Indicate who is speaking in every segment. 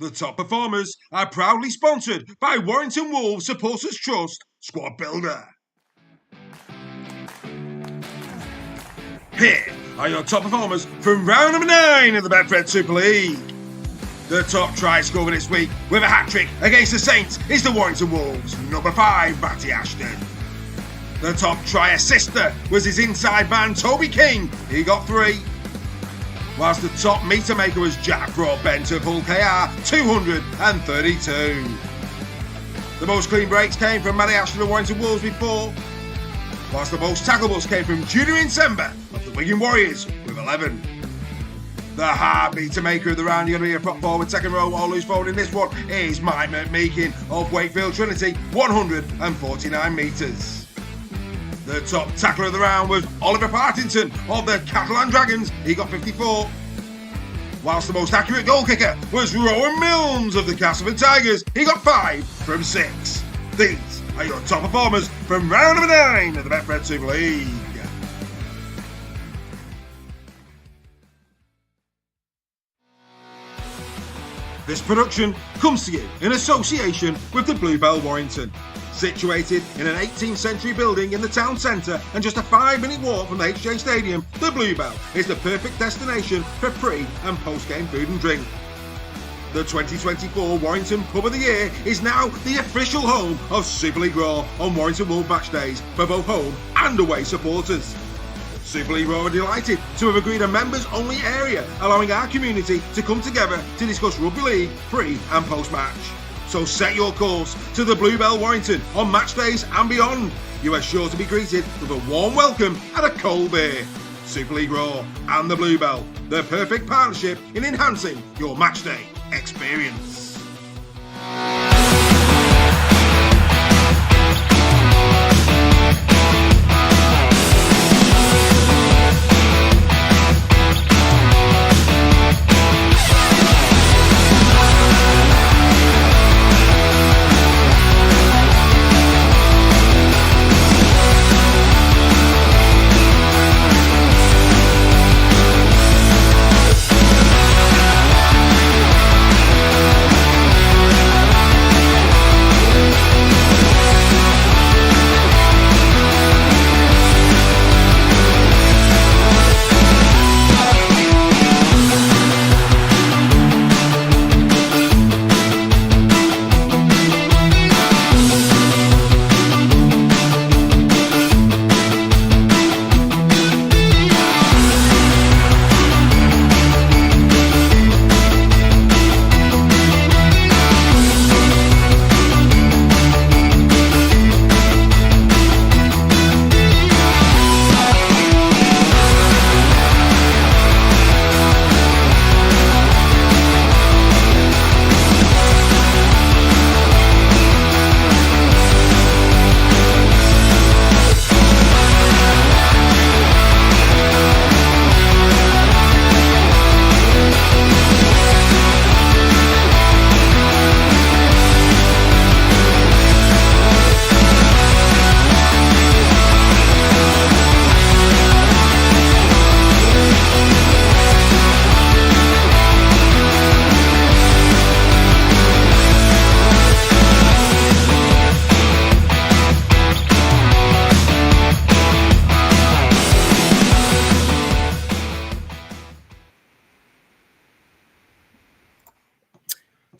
Speaker 1: The top performers are proudly sponsored by Warrington Wolves Supporters Trust Squad Builder. Here are your top performers from round number 9 of the Betfred Super League. The top try scorer this week with a hat-trick against the Saints is the Warrington Wolves, number 5, Matty Ashton. The top try assister was his inside man, Toby King. He got 3. Whilst the top meter maker was Jack Broadbent to full KR, 232. The most clean breaks came from Matty Ashton of Warrington Wolves with 4. Whilst the most tackleables came from Junior Insemba of the Wigan Warriors with 11. The hard meter maker of the round, you're going to be a prop forward, second row or loose forward in this one, is Mike McMeekin of Wakefield Trinity, 149 metres. The top tackler of the round was Oliver Partington of the Catalan Dragons, he got 54. Whilst the most accurate goal kicker was Rowan Milnes of the Castleford Tigers, he got 5 from 6. These are your top performers from round number 9 of the Betfred Super League. This production comes to you in association with the Bluebell Warrington. Situated in an 18th century building in the town centre and just a 5-minute walk from the HJ Stadium, the Bluebell is the perfect destination for pre- and post-game food and drink. The 2024 Warrington Pub of the Year is now the official home of Super League Raw on Warrington Wolves match days for both home and away supporters. Super League Raw are delighted to have agreed a members-only area, allowing our community to come together to discuss rugby league pre- and post-match. So set your course to the Bluebell Warrington on match days and beyond. You are sure to be greeted with a warm welcome and a cold beer. Super League Raw and the Bluebell, the perfect partnership in enhancing your match day experience.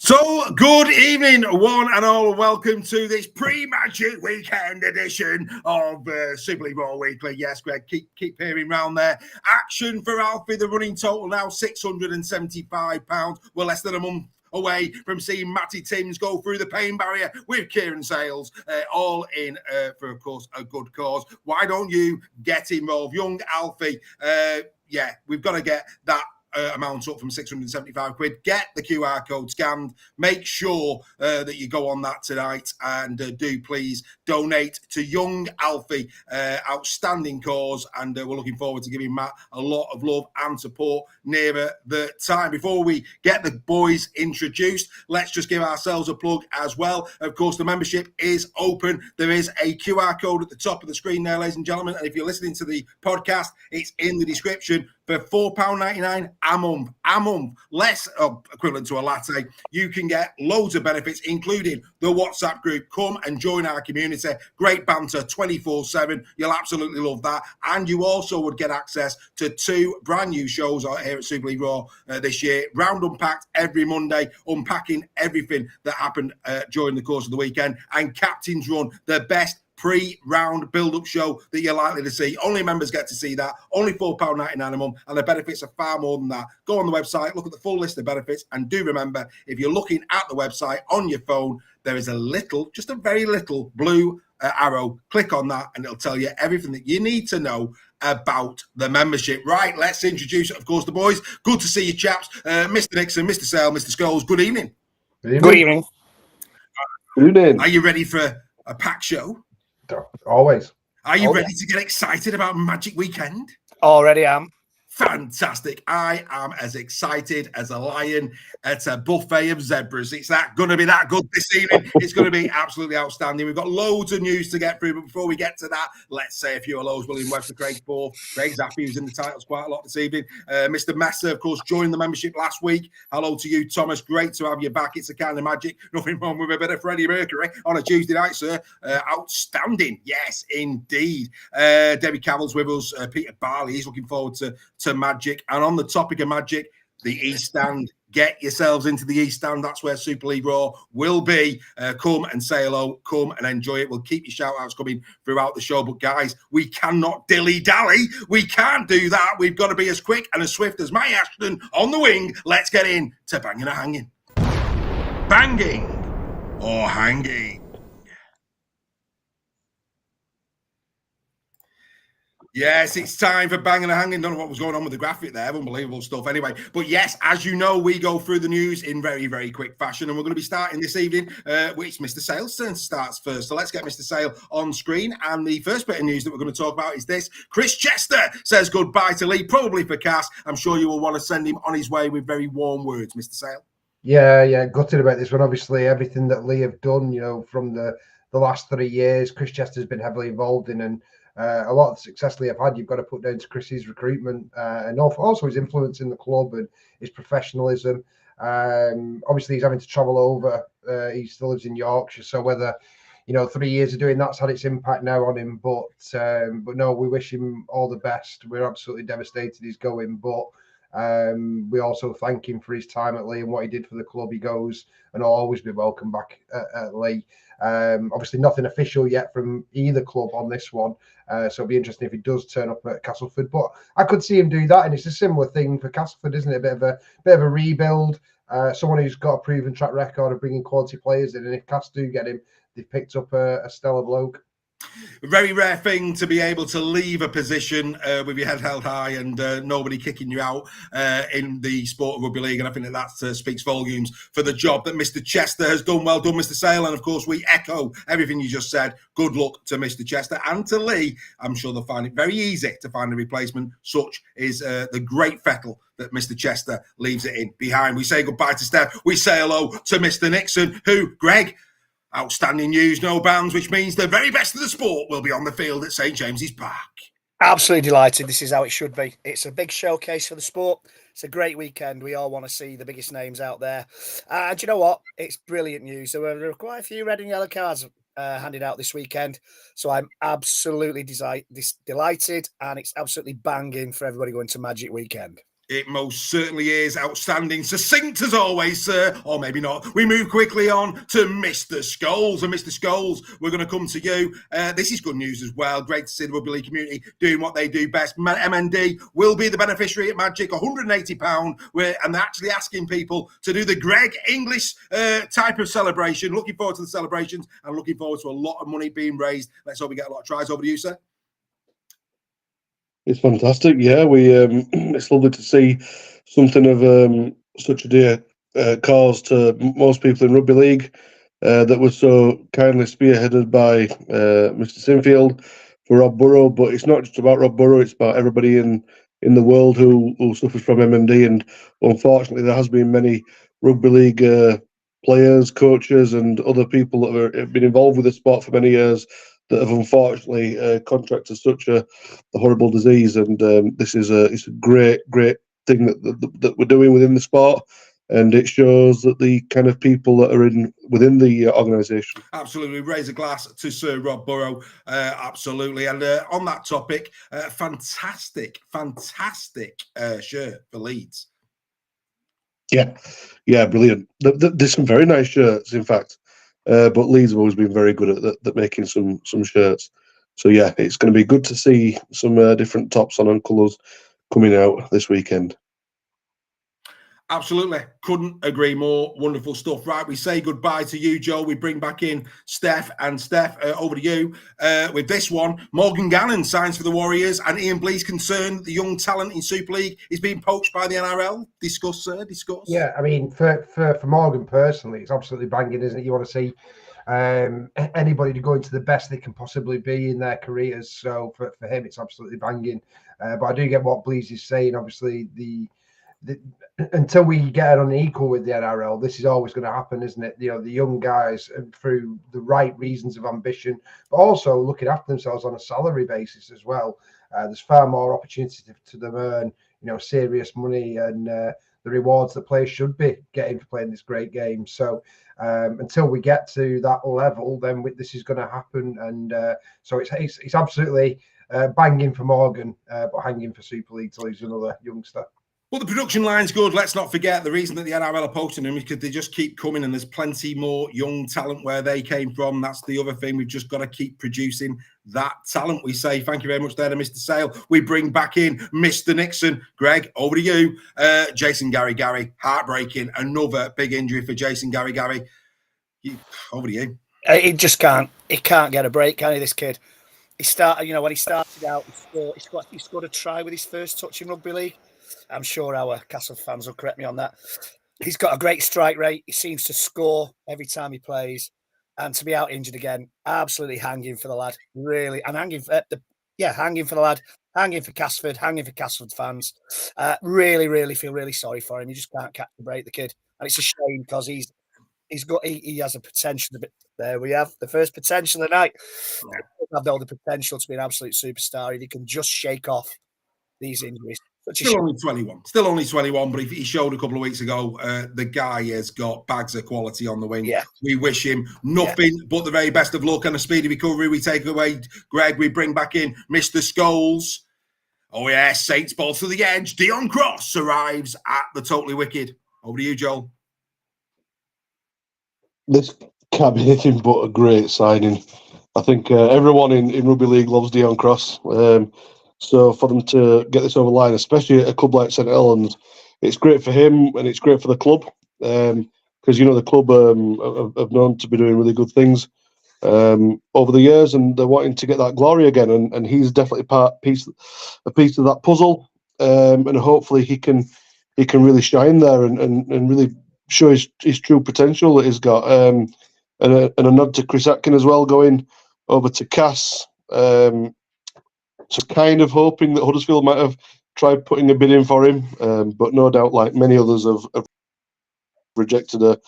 Speaker 1: So, good evening, one and all, and welcome to this pre-magic weekend edition of Super League Raw Weekly. Yes, Greg, keep hearing round there. Action for Alfie, the running total now £675. We're less than a month away from seeing Matty Timms go through the pain barrier with Kieran Sales, all in for, of course, a good cause. Why don't you get involved? Young Alfie, we've got to get that amount up from 675 quid. Get the QR code scanned. Make sure that you go on that tonight and do please donate to Young Alfie. Outstanding cause, and we're looking forward to giving Matt a lot of love and support nearer the time. Before we get the boys introduced, let's just give ourselves a plug as well. Of course, the membership is open. There is a QR code at the top of the screen there, ladies and gentlemen, and if you're listening to the podcast, it's in the description. for £4.99 a month, less equivalent to a latte. You can get loads of benefits, including the WhatsApp group. Come and join our community. Great banter 24/7. You'll absolutely love that. And you also would get access to 2 brand new shows here at Super League Raw this year. Round Unpacked every Monday, unpacking everything that happened during the course of the weekend. And Captain's Run, the best pre-round build-up show that you're likely to see. Only members get to see that. Only £4.99 a month, and the benefits are far more than that. Go on the website, look at the full list of benefits, and do remember, if you're looking at the website on your phone, there is a little, just a very little blue arrow. Click on that, and it'll tell you everything that you need to know about the membership. Right, let's introduce, of course, the boys. Good to see you, chaps. Mr. Nixon, Mr. Sale, Mr. Scholes, good evening.
Speaker 2: Good evening.
Speaker 3: Good evening.
Speaker 1: Are you ready for a packed show?
Speaker 2: Always.
Speaker 1: Are you ready to get excited about Magic Weekend?
Speaker 4: Already am.
Speaker 1: Fantastic. I am as excited as a lion at a buffet of zebras. It's going to be that good this evening. It's going to be absolutely outstanding. We've got loads of news to get through, but before we get to that, let's say a few hellos. William Webster, Craig Four, Craig Zappy, who's in the titles quite a lot this evening. Mr. Messer, of course, joined the membership last week. Hello to you, Thomas. Great to have you back. It's a kind of magic. Nothing wrong with a bit of Freddie Mercury on a Tuesday night, sir. Outstanding. Yes, indeed. Debbie Cavill's with us. Peter Barley, he's looking forward to Magic. And on the topic of Magic, the East Stand. Get yourselves into the East Stand. That's where Super League Raw will be. Come and say hello. Come and enjoy it. We'll keep your shout-outs coming throughout the show. But, guys, we cannot dilly-dally. We can't do that. We've got to be as quick and as swift as Matty Ashton on the wing. Let's get in to Banging or Hanging. Banging or Hanging? Yes, it's time for Banging or Hanging. Don't know what was going on with the graphic there. Unbelievable stuff anyway. But yes, as you know, we go through the news in very, very quick fashion. And we're going to be starting this evening, which Mr. Sale's turn starts first. So let's get Mr. Sale on screen. And the first bit of news that we're going to talk about is this. Chris Chester says goodbye to Lee, probably for Cass. I'm sure you will want to send him on his way with very warm words, Mr. Sale.
Speaker 2: Yeah, gutted about this one. Obviously, everything that Lee have done, from the last 3 years, Chris Chester's been heavily involved in, and a lot of the success Lee have had, you've got to put down to Chris's recruitment and also his influence in the club and his professionalism. Obviously, he's having to travel over. He still lives in Yorkshire, so whether 3 years of doing that's had its impact now on him. But no, we wish him all the best. We're absolutely devastated he's going, but we also thank him for his time at Lee and what he did for the club. He goes and will always be welcome back at Lee. Obviously nothing official yet from either club on this one, so it'll be interesting if he does turn up at Castleford, but I could see him do that, and it's a similar thing for Castleford, isn't it? A bit of a rebuild, someone who's got a proven track record of bringing quality players in, and if Cass do get him, they've picked up a stellar bloke.
Speaker 1: A very rare thing to be able to leave a position with your head held high and nobody kicking you out in the sport of rugby league. And I think that speaks volumes for the job that Mr. Chester has done. Well done, Mr. Sale. And of course, we echo everything you just said. Good luck to Mr. Chester and to Lee. I'm sure they'll find it very easy to find a replacement. Such is the great fettle that Mr. Chester leaves it in behind. We say goodbye to Steph. We say hello to Mr. Nixon, who, Greg, outstanding news, no bands, which means the very best of the sport will be on the field at St. James's Park.
Speaker 4: Absolutely delighted. This is how it should be. It's a big showcase for the sport. It's a great weekend. We all want to see the biggest names out there. And you know what? It's brilliant news. There were quite a few red and yellow cards handed out this weekend. So I'm absolutely delighted, and it's absolutely banging for everybody going to Magic Weekend.
Speaker 1: It most certainly is outstanding. Succinct as always, sir. Or maybe not. We move quickly on to Mr. Scholes. And Mr. Scholes, we're going to come to you. This is good news as well. Great to see the rugby league community doing what they do best. MND will be the beneficiary at Magic, £180. And they're actually asking people to do the Greg English type of celebration. Looking forward to the celebrations and looking forward to a lot of money being raised. Let's hope we get a lot of tries. Over to you, sir.
Speaker 3: It's fantastic, yeah. It's lovely to see something of such a dear cause to most people in rugby league that was so kindly spearheaded by Mr. Sinfield for Rob Burrow. But it's not just about Rob Burrow; it's about everybody in the world who suffers from MND. And unfortunately, there has been many rugby league players, coaches, and other people that have been involved with the sport for many years that have unfortunately contracted such a horrible disease. And this is it's a great thing that we're doing within the sport. And it shows that the kind of people that are within the organisation.
Speaker 1: Absolutely, raise a glass to Sir Rob Burrow. Absolutely, and on that topic, fantastic shirt for Leeds.
Speaker 3: Yeah, brilliant. There's some very nice shirts, in fact, but Leeds have always been very good at making some shirts. So yeah, it's going to be good to see some different tops on colours coming out this weekend.
Speaker 1: Absolutely. Couldn't agree more. Wonderful stuff. Right, we say goodbye to you, Joe. We bring back in Steph. And Steph, over to you with this one. Morgan Gannon signs for the Warriors, and Ian Blee's concerned that the young talent in Super League is being poached by the NRL. Discuss, sir, discuss.
Speaker 2: Yeah, I mean, for Morgan personally, it's absolutely banging, isn't it? You want to see anybody to go into the best they can possibly be in their careers. So for him, it's absolutely banging. But I do get what Blees is saying. Obviously, until we get on equal with the NRL, this is always going to happen, isn't it? You know, the young guys through the right reasons of ambition, but also looking after themselves on a salary basis as well. There's far more opportunity to them earn, serious money and the rewards that players should be getting for playing this great game. So until we get to that level, then this is going to happen. And so it's absolutely banging for Morgan, but hanging for Super League till he's another youngster.
Speaker 1: Well, the production line's good. Let's not forget the reason that the NRL are posting them is because they just keep coming, and there's plenty more young talent where they came from. That's the other thing. We've just got to keep producing that talent. We say thank you very much there to Mr. Sale. We bring back in Mr. Nixon. Greg, over to you. Jason Gary. Heartbreaking. Another big injury for Jason Gary. Over to you.
Speaker 4: He just can't. He can't get a break, can he, this kid? He started, when he started out, he scored a try with his first touch in rugby league. I'm sure our Castle fans will correct me on that. He's got a great strike rate. He seems to score every time he plays. And to be out injured again, absolutely hanging for the lad. Really. And hanging for the lad. Hanging for Casford. Hanging for Casford fans. Really feel really sorry for him. He just can't catch the break, the kid. And it's a shame because he has a potential. There we have the first potential of the night. Yeah. He have all the potential to be an absolute superstar if he can just shake off these injuries.
Speaker 1: Still only 21, but he showed a couple of weeks ago. The guy has got bags of quality on the wing.
Speaker 4: Yeah.
Speaker 1: We wish him nothing but the very best of luck and a speedy recovery. We take away Greg. We bring back in Mr. Scholes. Oh, yeah, Saints ball to the edge. Dion Cross arrives at the Totally Wicked. Over to you, Joel.
Speaker 3: This can't be anything but a great signing. I think everyone in Rugby League loves Dion Cross. So for them to get this over the line, especially at a club like St Helens, it's great for him and it's great for the club because the club have known to be doing really good things over the years, and they're wanting to get that glory again. And he's definitely a piece of that puzzle, and hopefully he can really shine there and really show his true potential that he's got. And a nod to Chris Atkin as well, going over to Cass. So kind of hoping that Huddersfield might have tried putting a bid in for him, but no doubt, like many others, have rejected a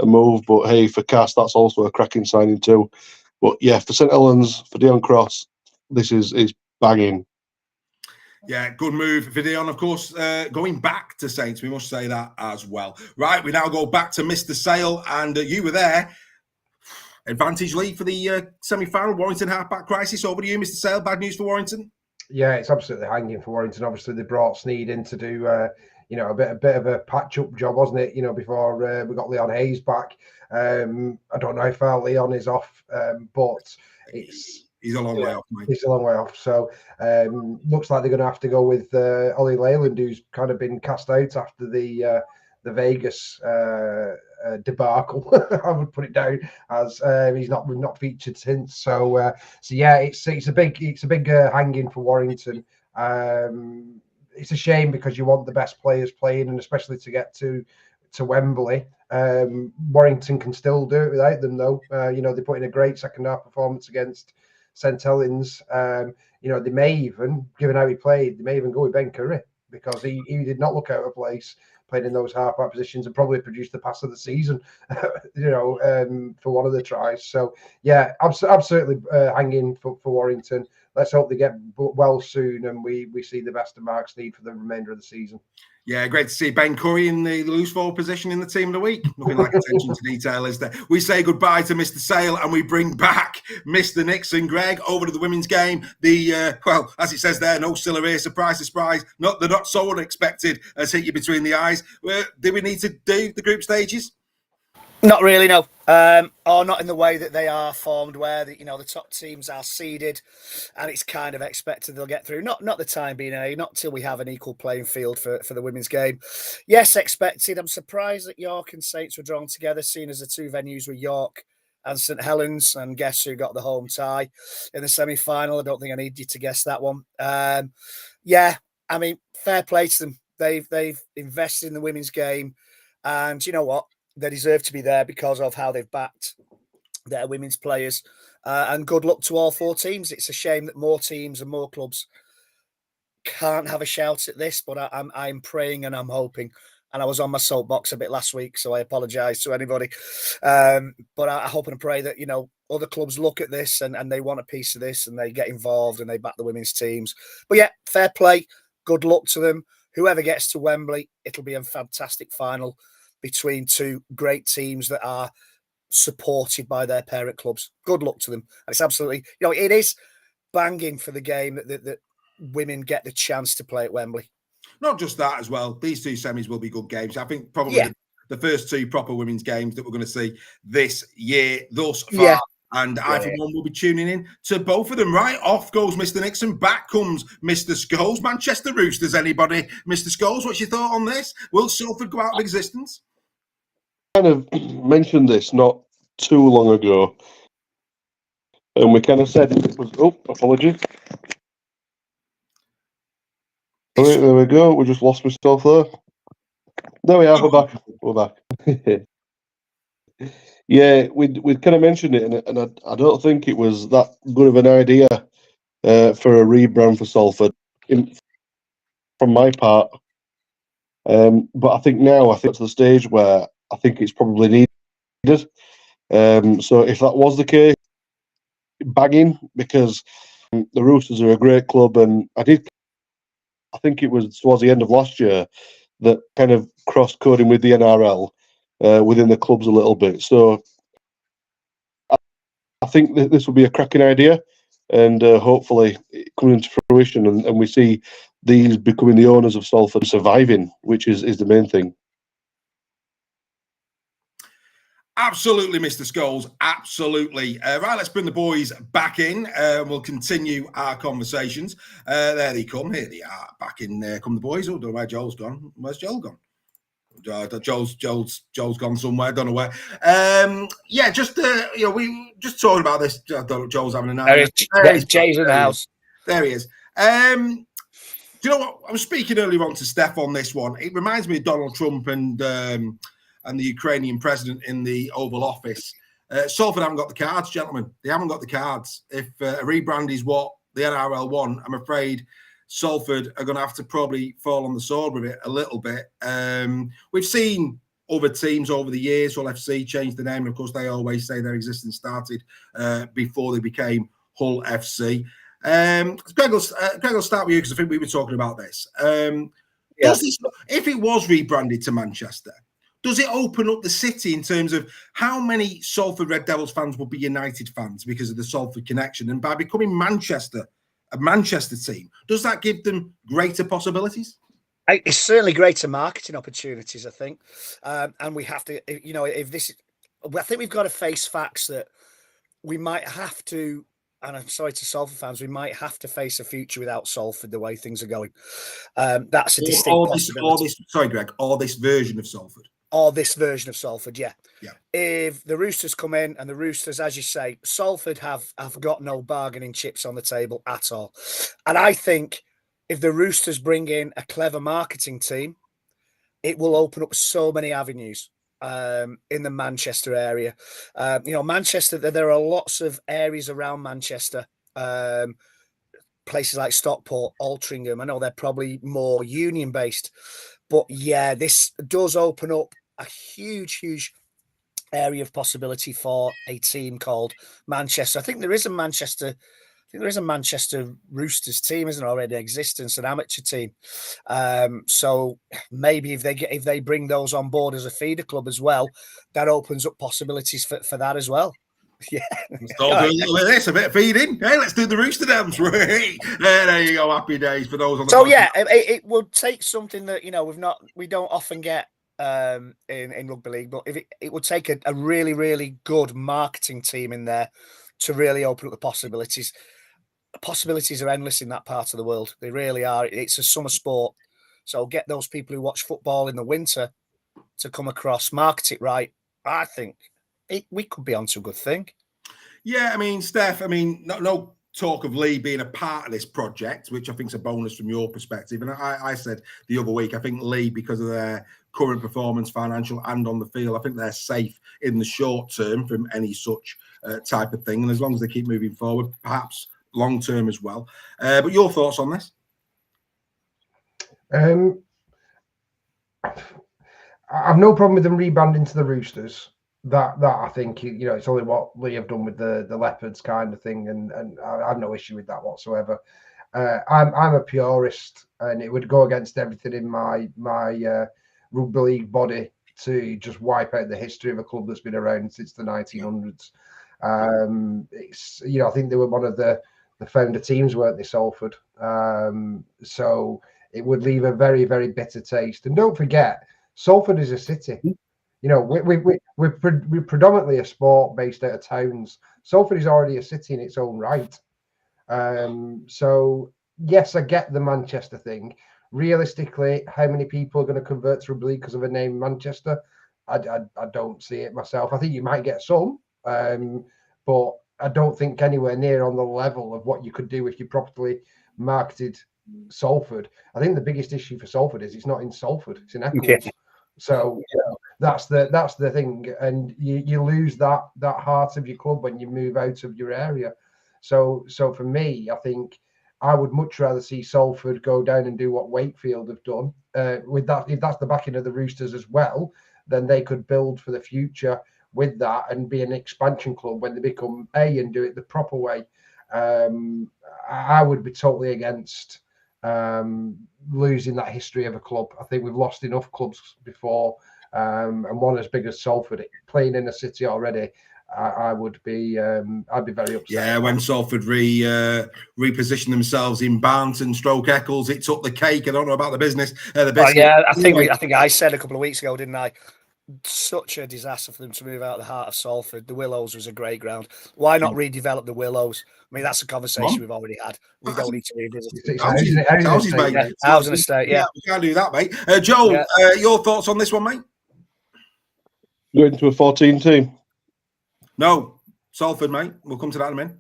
Speaker 3: move. But hey, for Cass, that's also a cracking signing too. But yeah, for St Helens, for Dion Cross, this is banging.
Speaker 1: Yeah, good move for Dion, of course. Going back to Saints, we must say that as well. Right, we now go back to Mr. Sale, and you were there. Advantage lead for the semi-final, Warrington halfback crisis. Over to you, Mr. Sale. Bad news for Warrington?
Speaker 2: Yeah, it's absolutely hanging for Warrington. Obviously, they brought Sneed in to do, a bit of a patch-up job, wasn't it? Before we got Leon Hayes back. I don't know how far Leon is off, but
Speaker 1: he's a long way off, mate.
Speaker 2: He's a long way off. So looks like they're going to have to go with Ollie Leyland, who's kind of been cast out after the Vegas debacle. I would put it down as he's not featured since. So yeah, it's a big hanging for Warrington. It's a shame because you want the best players playing, and especially to get to Wembley. Warrington can still do it without them, though. They put in a great second half performance against St Helens. They may even, given how he played, they may even go with Ben Curry because he did not look out of place. playing in those half-back positions and probably produced the pass of the season, for one of the tries. So, yeah, absolutely hanging for Warrington. Let's hope they get well soon and we see the best of Mark Sneed for the remainder of the season.
Speaker 1: Yeah, great to see Ben Curry in the loose forward position in the team of the week. Nothing like attention to detail, is there? We say goodbye to Mr. Sale and we bring back Mr. Nixon. Greg, over to the women's game. Well, as it says there, no Scylla here. Surprise, surprise. They're not so unexpected as hit you between the eyes. Do we need to do the group stages?
Speaker 4: Not really, no. Or not in the way that they are formed, where the top teams are seeded, and it's kind of expected they'll get through. Not the time being, not till we have an equal playing field for the women's game. Yes, expected. I'm surprised that York and Saints were drawn together, seeing as the two venues were York and St Helens, and guess who got the home tie in the semi-final? I don't think I need you to guess that one. Yeah, I mean, fair play to them. They've invested in the women's game, and you know what? They deserve to be there because of how they've backed their women's players. And good luck to all four teams. It's a shame that more teams and more clubs can't have a shout at this, but I'm praying and I'm hoping. And I was on my soapbox a bit last week, so I apologise to anybody. But I hope and pray that, other clubs look at this and they want a piece of this and they get involved and they back the women's teams. But yeah, fair play. Good luck to them. Whoever gets to Wembley, it'll be a fantastic final between two great teams that are supported by their parent clubs. Good luck to them. It's absolutely, it is banging for the game that women get the chance to play at Wembley.
Speaker 1: Not just that as well. These two semis will be good games. I think probably the first two proper women's games that we're going to see this year thus far.
Speaker 4: Yeah.
Speaker 1: And I, for one, will be tuning in to both of them. Right, off goes Mr. Nixon. Back comes Mr. Scholes. Manchester Roosters, anybody? Mr. Scholes, what's your thought on this? Will Salford go out of existence?
Speaker 3: Kind of mentioned this not too long ago, and we kind of said it was. Oh, apologies. Right, there we go. We just lost myself there. There we are. We're back. We're back. Yeah, we'd kind of mentioned it, and I don't think it was that good of an idea for a rebrand for Salford, from my part. But I think it's the stage where I think it's probably needed. So if that was the case, banging, because the Roosters are a great club, and I think it was towards the end of last year that kind of cross-coding with the NRL within the clubs a little bit. So I think that this will be a cracking idea, and hopefully it comes into fruition, and we see these becoming the owners of Salford surviving, which is the main thing.
Speaker 1: Absolutely, Mr. Scholes. Absolutely. Right, let's bring the boys back in. We'll continue our conversations. There they come. Here they are. Back in there come the boys. Oh, don't know where Joel's gone. Where's Joel gone? Joel's gone somewhere. Don't know where. Yeah, just we just talking about this. I don't know. Joel's having a night.
Speaker 4: Jay's in the house.
Speaker 1: There he is. Do you know what? I was speaking earlier on to Steph on this one. It reminds me of Donald Trump and the Ukrainian president in the Oval Office. Salford haven't got the cards, gentlemen. They haven't got the cards. If a rebrand is what the NRL want, I'm afraid Salford are going to have to probably fall on the sword with it a little bit. We've seen other teams over the years, Hull FC, change the name. Of course, they always say their existence started before they became Hull FC. Greg, will start with you because I think we were talking about this. If it was rebranded to Manchester, does it open up the city in terms of how many Salford Red Devils fans will be United fans because of the Salford connection? And by becoming Manchester, a Manchester team, does that give them greater possibilities?
Speaker 4: It's certainly greater marketing opportunities, I think. And we have to, I think we've got to face facts that we might have to, and I'm sorry to Salford fans, we might have to face a future without Salford the way things are going. That's a distinct possibility.
Speaker 1: Sorry, Greg, or this version of Salford.
Speaker 4: Or this version of Salford, yeah. If the Roosters come in, and the Roosters, as you say, Salford have got no bargaining chips on the table at all. And I think if the Roosters bring in a clever marketing team, it will open up so many avenues in the Manchester area. Manchester, there are lots of areas around Manchester, places like Stockport, Altrincham. I know they're probably more union-based, But yeah, this does open up a huge area of possibility for a team called Manchester. I think there is a Manchester Roosters team, isn't already in existence, an amateur team. So maybe if they bring those on board as a feeder club as well, that opens up possibilities for that as well. Yeah.
Speaker 1: Let's all do a little bit of this, a bit of feeding. Hey, let's do the rooster dance. There you go. Happy days for those on the
Speaker 4: So
Speaker 1: podcast.
Speaker 4: yeah, it would take something that we don't often get in rugby league, but if it would take a really good marketing team in there to really open up the possibilities. Possibilities are endless in that part of the world. They really are. It's a summer sport. So get those people who watch football in the winter to come across, market it right. I think we could be onto a good thing.
Speaker 1: Yeah, I mean, Steph, no talk of Lee being a part of this project, which I think is a bonus from your perspective. And I said the other week, I think Lee, because of their current performance, financial and on the field, I think they're safe in the short term from any such type of thing. And as long as they keep moving forward, perhaps long term as well. But your thoughts on this?
Speaker 2: I've no problem with them rebranding to the Roosters. That I think it's only what Lee have done with the Leopards kind of thing, and I have no issue with that whatsoever. I'm a purist, and it would go against everything in my rugby league body to just wipe out the history of a club that's been around since the 1900s. It's I think they were one of the founder teams, weren't they, Salford? So it would leave a very bitter taste. And don't forget, Salford is a city. We're predominantly a sport based out of towns. Salford is already a city in its own right. So yes, I get the Manchester thing. Realistically, how many people are going to convert to rugby league because of a name Manchester? I don't see it myself. I think you might get some, but I don't think anywhere near on the level of what you could do if you properly marketed Salford. I think the biggest issue for Salford is it's not in Salford; it's in Eccles. Yeah. So that's the thing, and you lose that heart of your club when you move out of your area. So for me, I think I would much rather see Salford go down and do what Wakefield have done. With that, if that's the backing of the Roosters as well, then they could build for the future with that and be an expansion club when they become and do it the proper way. I would be totally against losing that history of a club. I think we've lost enough clubs before, and one as big as Salford playing in a city already. I'd be very upset.
Speaker 1: Yeah, when Salford repositioned themselves in Barnton, Eccles, it took the cake. I don't know about the business.
Speaker 4: Yeah, I think I said a couple of weeks ago, didn't I? Such a disaster for them to move out of the heart of Salford. The Willows was a great ground. Why not redevelop the Willows? I mean, that's a conversation we've already had. We don't need to revisit it. Housing estate, yeah.
Speaker 1: We can't do that, mate. Joel, your thoughts on this one, mate?
Speaker 3: Going to a 14 team?
Speaker 1: No, Salford, mate. We'll come to that in a minute.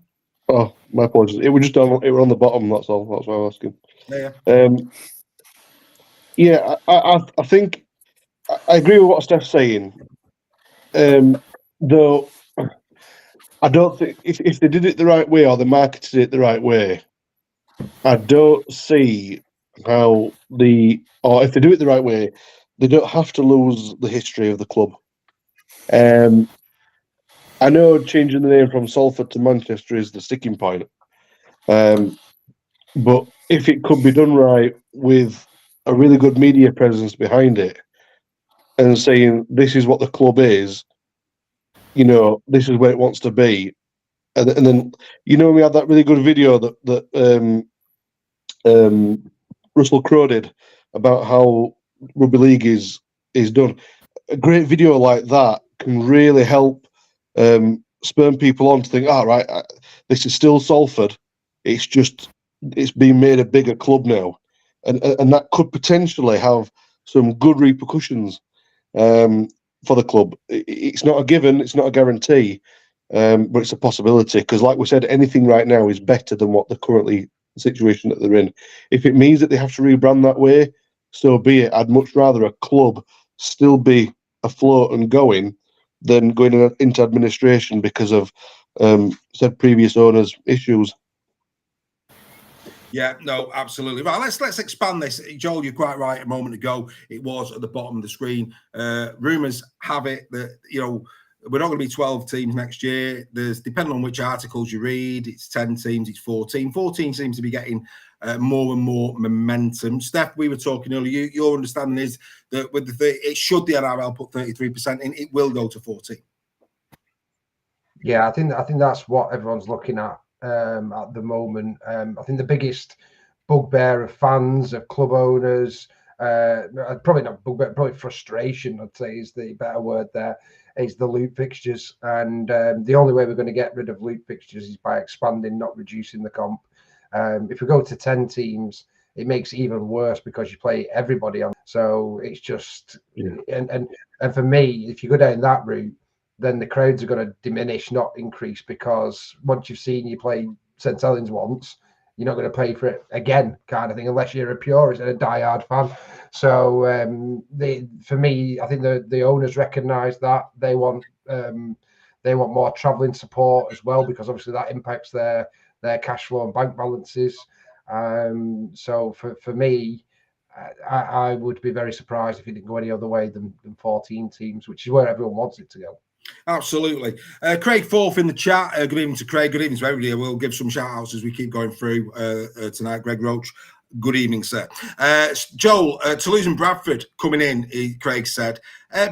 Speaker 3: Oh, my apologies. It was just on the bottom. That's all. That's why I'm asking.
Speaker 1: Yeah.
Speaker 3: I think I agree with what Steph's saying. Though I don't think if they did it the right way or they marketed it the right way, I don't see how or if they do it the right way, they don't have to lose the history of the club. I know changing the name from Salford to Manchester is the sticking point. But if it could be done right with a really good media presence behind it and saying this is what the club is, this is where it wants to be. And then, we had that really good video that Russell Crowe did about how rugby league is done. A great video like that can really help spur people on to think, right, this is still Salford. It's been made a bigger club now, and that could potentially have some good repercussions for the club. It's not a given, it's not a guarantee, but it's a possibility. Because, like we said, anything right now is better than what the situation that they're in. If it means that they have to rebrand that way, so be it. I'd much rather a club still be afloat and going than going into administration because of said previous owners' issues.
Speaker 1: Yeah, no, absolutely. Right, let's expand this. Joel, you're quite right. A moment ago, it was at the bottom of the screen. Rumours have it that, we're not going to be 12 teams next year. There's, depending on which articles you read, it's 10 teams, it's 14. 14 seems to be getting more and more momentum. Steph, we were talking earlier. Your understanding is that with it should the NRL put 33% in, it will go to 14.
Speaker 2: Yeah, I think that's what everyone's looking at the moment. I think the biggest bugbear of fans, of club owners, probably not bugbear, probably frustration, I'd say is the better word there, is the loop fixtures. And the only way we're going to get rid of loop fixtures is by expanding, not reducing the comp. If we go to 10 teams, it makes it even worse because you play everybody on. So it's just, and for me, if you go down that route, then the crowds are going to diminish, not increase, because once you've seen you play St Helens once, you're not going to pay for it again, kind of thing, unless you're a purist and a diehard fan. So for me, I think the owners recognise that they want more travelling support as well, because obviously that impacts their cash flow and bank balances. So for me, I would be very surprised if it didn't go any other way than 14 teams, which is where everyone wants it to go.
Speaker 1: Absolutely. Craig Forth in the chat. Good evening to Craig. Good evening to everybody. We'll give some shout outs as we keep going through tonight. Greg Roach. Good evening, sir. Joel, Toulouse and Bradford coming in, Craig said.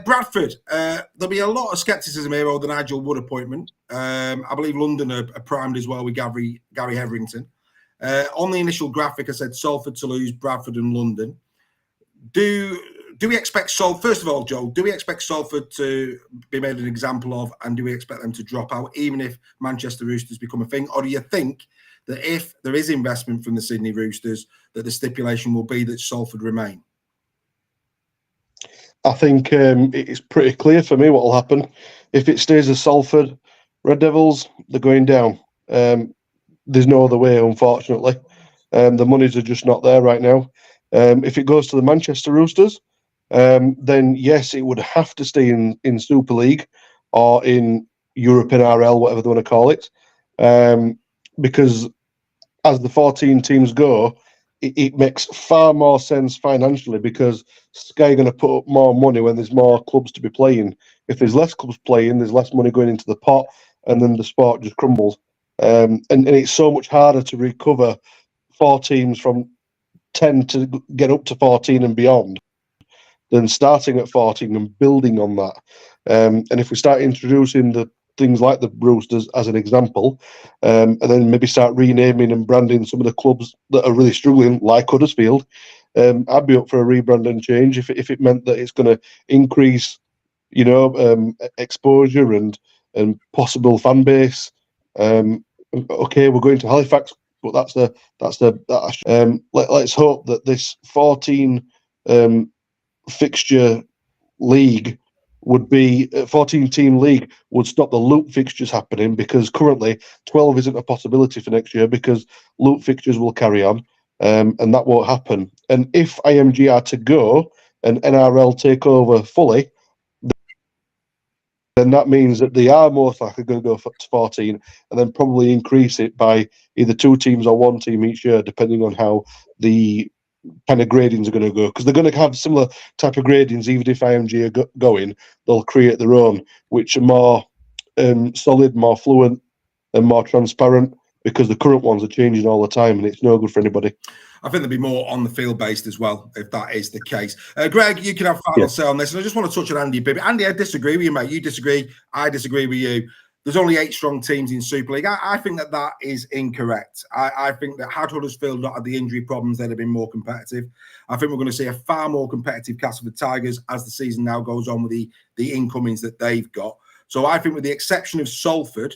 Speaker 1: Bradford, there'll be a lot of scepticism here over the Nigel Wood appointment. I believe London are primed as well with Gary Hetherington. On the initial graphic, I said Salford, Toulouse, Bradford and London. Do we expect first of all, Joel, do we expect Salford to be made an example of, and do we expect them to drop out, even if Manchester Roosters become a thing? Or do you think that if there is investment from the Sydney Roosters, that the stipulation will be that Salford remain?
Speaker 3: I think it's pretty clear for me what will happen. If it stays as Salford, Red Devils, they're going down. There's no other way, unfortunately. The monies are just not there right now. If it goes to the Manchester Roosters, then yes, it would have to stay in Super League or in Europe NRL, whatever they want to call it, because as the 14 teams go, it makes far more sense financially, because Sky are going to put up more money when there's more clubs to be playing. If there's less clubs playing, there's less money going into the pot, and then the sport just crumbles. And it's so much harder to recover 4 teams from 10 to get up to 14 and beyond than starting at 14 and building on that. And if we start introducing the things like the Roosters as an example, and then maybe start renaming and branding some of the clubs that are really struggling, like Huddersfield, I'd be up for a rebrand and change if it meant that it's going to increase, exposure and possible fan base. Okay, we're going to Halifax, but let's hope that this 14 fixture league would be 14-team league would stop the loop fixtures happening, because currently 12 isn't a possibility for next year, because loop fixtures will carry on, and that won't happen. And if IMG are to go and NRL take over fully, then that means that they are most likely going to go to 14 and then probably increase it by either 2 teams or 1 team each year, depending on how the kind of gradings are going to go, because they're going to have similar type of gradings. Even if IMG are going, they'll create their own, which are more solid, more fluent and more transparent, because the current ones are changing all the time and it's no good for anybody.
Speaker 1: I think there'll be more on the field based as well, if that is the case. Greg, you can have final say on this. And I just want to touch on Andy a bit. Andy, I disagree with you, mate. You disagree. I disagree with you. There's only 8 strong teams in Super League. I think that is incorrect. I think that had Huddersfield not had the injury problems, they'd have been more competitive. I think we're going to see a far more competitive Castleford Tigers as the season now goes on with the incomings that they've got. So I think with the exception of Salford,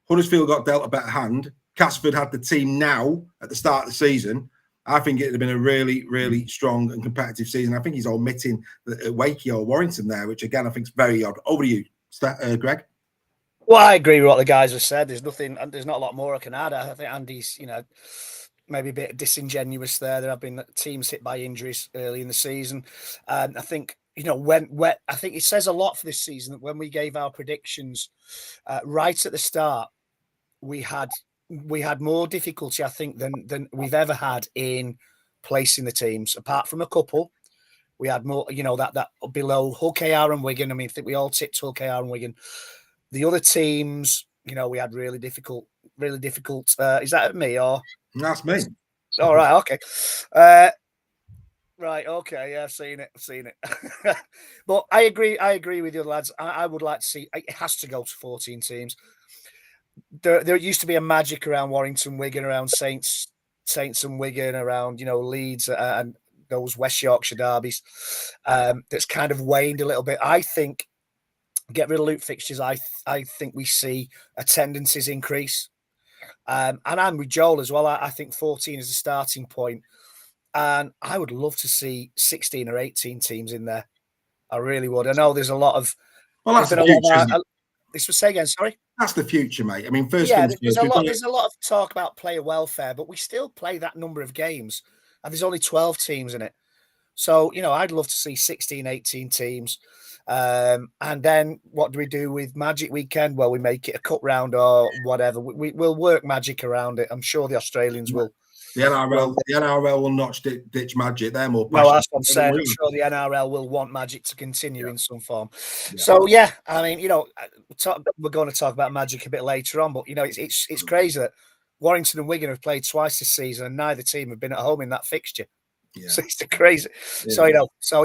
Speaker 1: Huddersfield got dealt a better hand. Castleford had the team now at the start of the season. I think it would have been a really, really strong and competitive season. I think he's omitting Wakey or Warrington there, which again I think is very odd. Over to you, Greg.
Speaker 4: Well, I agree with what the guys have said. There's not a lot more I can add. I think Andy's, maybe a bit disingenuous there. There have been teams hit by injuries early in the season. I think, I think it says a lot for this season that when we gave our predictions right at the start, we had we had more difficulty, I think, than we've ever had in placing the teams. Apart from a couple, we had more. That below Hull, KR, and Wigan. I mean, I think we all tipped Hull, KR, and Wigan. The other teams, we had really difficult. Is that me or?
Speaker 1: That's me.
Speaker 4: All right. Okay. Right. Okay. Yeah, I've seen it. But I agree with you, lads. I would like to see. It has to go to 14 teams. There used to be a magic around Warrington, Wigan, around Saints and Wigan, around Leeds and those West Yorkshire derbies. That's kind of waned a little bit. I think get rid of loop fixtures. I think we see attendances increase. And I'm with Joel as well. I think 14 is a starting point. And I would love to see 16 or 18 teams in there. I really would. I know there's a lot of.
Speaker 1: Well, that's the future.
Speaker 4: This was say again. Sorry.
Speaker 1: That's the future, mate. I mean, first
Speaker 4: things
Speaker 1: first.
Speaker 4: There's a lot of talk about player welfare, but we still play that number of games, and there's only 12 teams in it. So I'd love to see 16, 18 teams. And then what do we do with Magic Weekend? Well, we make it a cup round or whatever. We'll work Magic around it. I'm sure the Australians will.
Speaker 1: The NRL will not ditch Magic. They're more
Speaker 4: passionate. No, that's what I'm saying. I'm sure the NRL will want Magic to continue in some form. Yeah. So, I mean, we're going to talk about Magic a bit later on, but, it's crazy that Warrington and Wigan have played twice this season and neither team have been at home in that fixture. Yeah. So it's crazy. Yeah. So,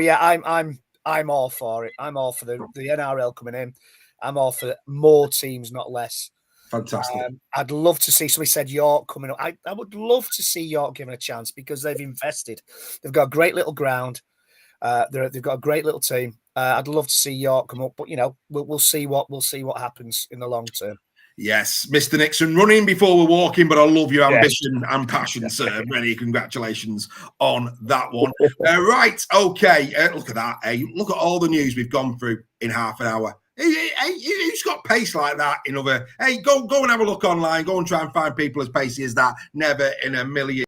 Speaker 4: I'm all for it. I'm all for the NRL coming in. I'm all for more teams, not less.
Speaker 1: Fantastic.
Speaker 4: I'd love to see. Somebody said York coming up. I would love to see York given a chance because they've invested. They've got a great little ground. They've got a great little team. I'd love to see York come up, but we'll see what happens in the long term.
Speaker 1: Yes, Mr. Nixon, running before we're walking, but I love your ambition and passion, sir. Really, congratulations on that one. Right, okay. Look at that. Look at all the news we've gone through in half an hour. Who's got pace like that in other? Go and have a look online. Go and try and find people as pacey as that. Never in a million.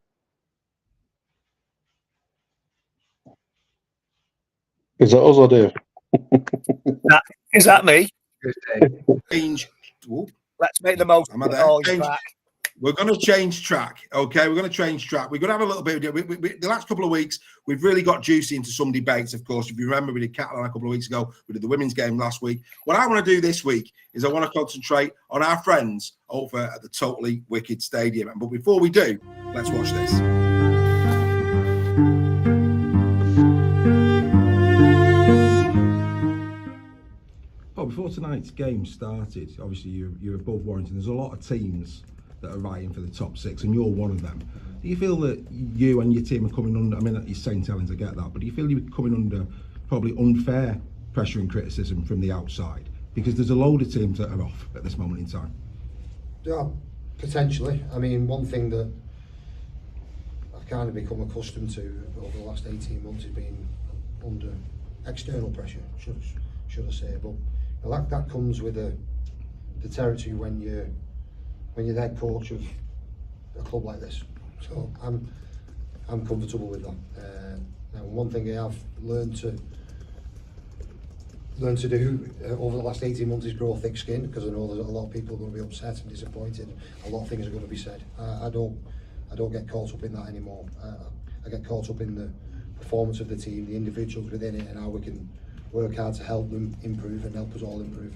Speaker 3: Is that us or Dave?
Speaker 4: Is that me?
Speaker 1: Change.
Speaker 4: Let's make the most of it.
Speaker 1: We're going to change track, okay? We're going to change track. We're going to have a little bit of the last couple of weeks. We've really got juicy into some debates, of course. If you remember, we did Catalan a couple of weeks ago. We did the women's game last week. What I want to do this week is I want to concentrate on our friends over at the Totally Wicked Stadium. But before we do, let's watch this.
Speaker 5: Oh, before tonight's game started, obviously you're above Warrington. There's a lot of teams that are vying for the top six, and you're one of them. Do you feel that you and your team are coming under? I mean, it's St Helens, I get that, but do you feel you're coming under probably unfair pressure and criticism from the outside? Because there's a load of teams that are off at this moment in time.
Speaker 6: Yeah, potentially. I mean, one thing that I've kind of become accustomed to over the last 18 months is being under external pressure, should I say, but that comes with the territory when you're the head coach of a club like this. So I'm comfortable with that. Now, one thing I have learned to do over the last 18 months is grow thick skin, because I know there's a lot of people are going to be upset and disappointed. A lot of things are going to be said. I don't get caught up in that anymore. I get caught up in the performance of the team, the individuals within it, and how we can work hard to help them improve and help us all improve.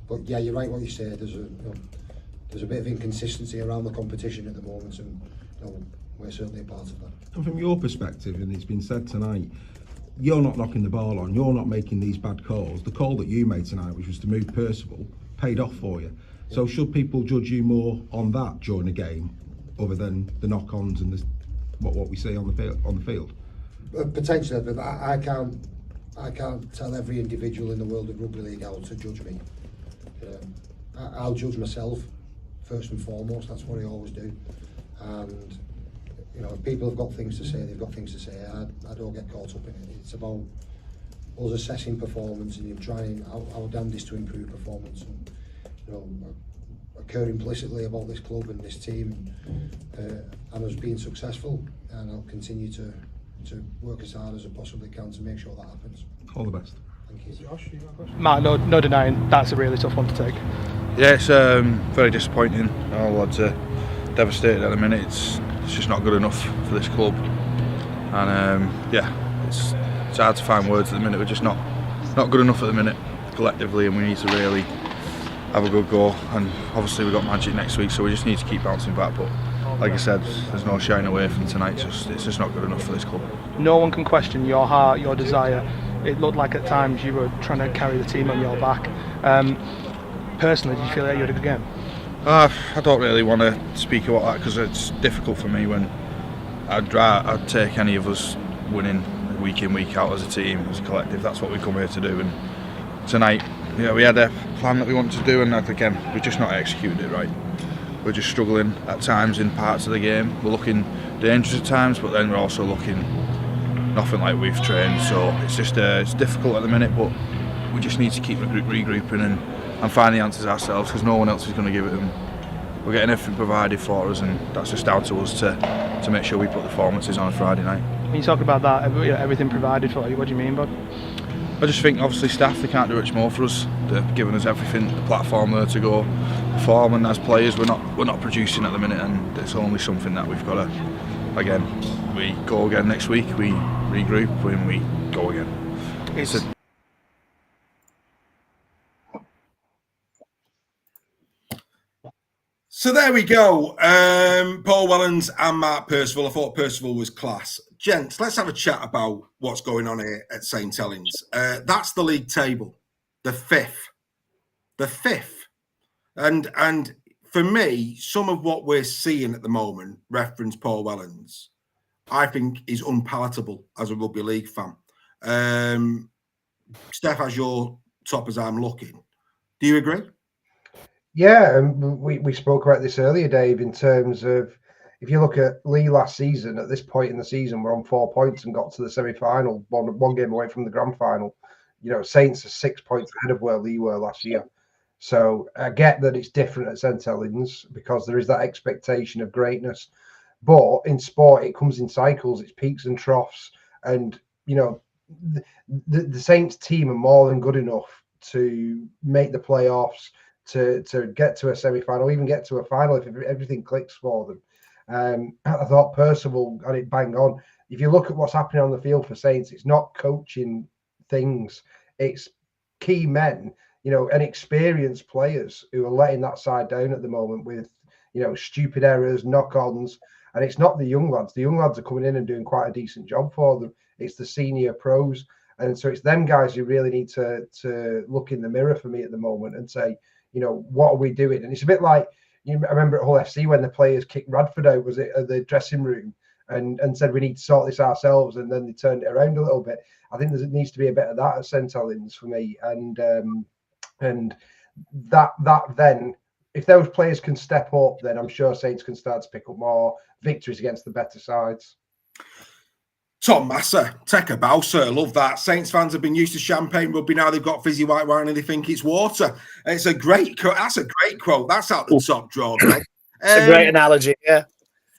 Speaker 6: But yeah, you're right what you say. There's a bit of inconsistency around the competition at the moment, and we're certainly a part of that.
Speaker 5: And from your perspective, and it's been said tonight, you're not knocking the ball on, you're not making these bad calls. The call that you made tonight, which was to move Percival, paid off for you. Yeah. So should people judge you more on that during the game, other than the knock-ons and what we see on the field?
Speaker 6: Potentially, but I can't tell every individual in the world of rugby league how to judge me. I'll judge myself first and foremost. That's what I always do. And if people have got things to say, they've got things to say. I don't get caught up in it. It's about us assessing performance and trying our damnedest to improve performance. And I care implicitly about this club and this team, and us being successful. And I'll continue to work as hard as I possibly can to make sure that happens.
Speaker 5: All the best.
Speaker 6: Thank you.
Speaker 7: Matt, no denying that's a really tough one to take. Yeah, it's very disappointing. Our lads are devastated at the minute. It's just not good enough for this club, and it's hard to find words at the minute. We're just not good enough at the minute collectively, and we need to really have a good go. And obviously we've got Magic next week, so we just need to keep bouncing back. But like I said, there's no shying away from tonight. It's just not good enough for this club.
Speaker 8: No one can question your heart, your desire. It looked like at times you were trying to carry the team on your back. Personally, did you feel that you had a good game?
Speaker 7: I don't really want to speak about that because it's difficult for me when I'd take any of us winning week in, week out as a team, as a collective. That's what we come here to do. And tonight, we had a plan that we wanted to do, and again, we're just not executing it right. We're just struggling at times in parts of the game. We're looking dangerous at times, but then we're also looking nothing like we've trained. So it's just it's difficult at the minute, but we just need to keep regrouping and find the answers ourselves, because no one else is going to give it them. We're getting everything provided for us, and that's just down to us to make sure we put the performances on a Friday night.
Speaker 8: When you talk about that, everything provided for you, what do you mean, bud?
Speaker 7: I just think obviously staff, they can't do much more for us. They're giving us everything, the platform there to go perform, and as players we're not producing at the minute, and it's only something that we've got to, again, we go again next week, we regroup and we go again.
Speaker 1: So there we go. Paul Wellens and Mark Percival. I thought Percival was class. Gents, let's have a chat about what's going on here at St Helens. That's the league table, the fifth. And for me, some of what we're seeing at the moment, reference Paul Wellens, I think is unpalatable as a rugby league fan. Steph, as your top as I'm looking, do you agree?
Speaker 2: Yeah, and we spoke about this earlier, Dave, in terms of if you look at Lee last season, at this point in the season, we're on 4 points and got to the semi-final, one game away from the grand final. Saints are 6 points ahead of where Lee were last year. So I get that it's different at St Helens because there is that expectation of greatness. But in sport, it comes in cycles, it's peaks and troughs. And, the Saints team are more than good enough to make the playoffs, to get to a semi-final, even get to a final if everything clicks for them. I thought Percival got it bang on. If you look at what's happening on the field for Saints, it's not coaching things. It's key men, and experienced players who are letting that side down at the moment with, stupid errors, knock-ons. And it's not the young lads. The young lads are coming in and doing quite a decent job for them. It's the senior pros. And so it's them guys who really need to look in the mirror for me at the moment and say, what are we doing? And it's a bit like, I remember at Hull FC when the players kicked Radford out, was it, at the dressing room and said we need to sort this ourselves, and then they turned it around a little bit. I think there needs to be a bit of that at St Helens for me. And that then, if those players can step up, then I'm sure Saints can start to pick up more victories against the better sides.
Speaker 1: Tom Massa, take a bow, sir. Love that. Saints fans have been used to champagne rugby. Now they've got fizzy white wine and they think it's water. It's a great quote. That's a great quote. That's out the top drawer, Greg.
Speaker 4: It's a great analogy, yeah.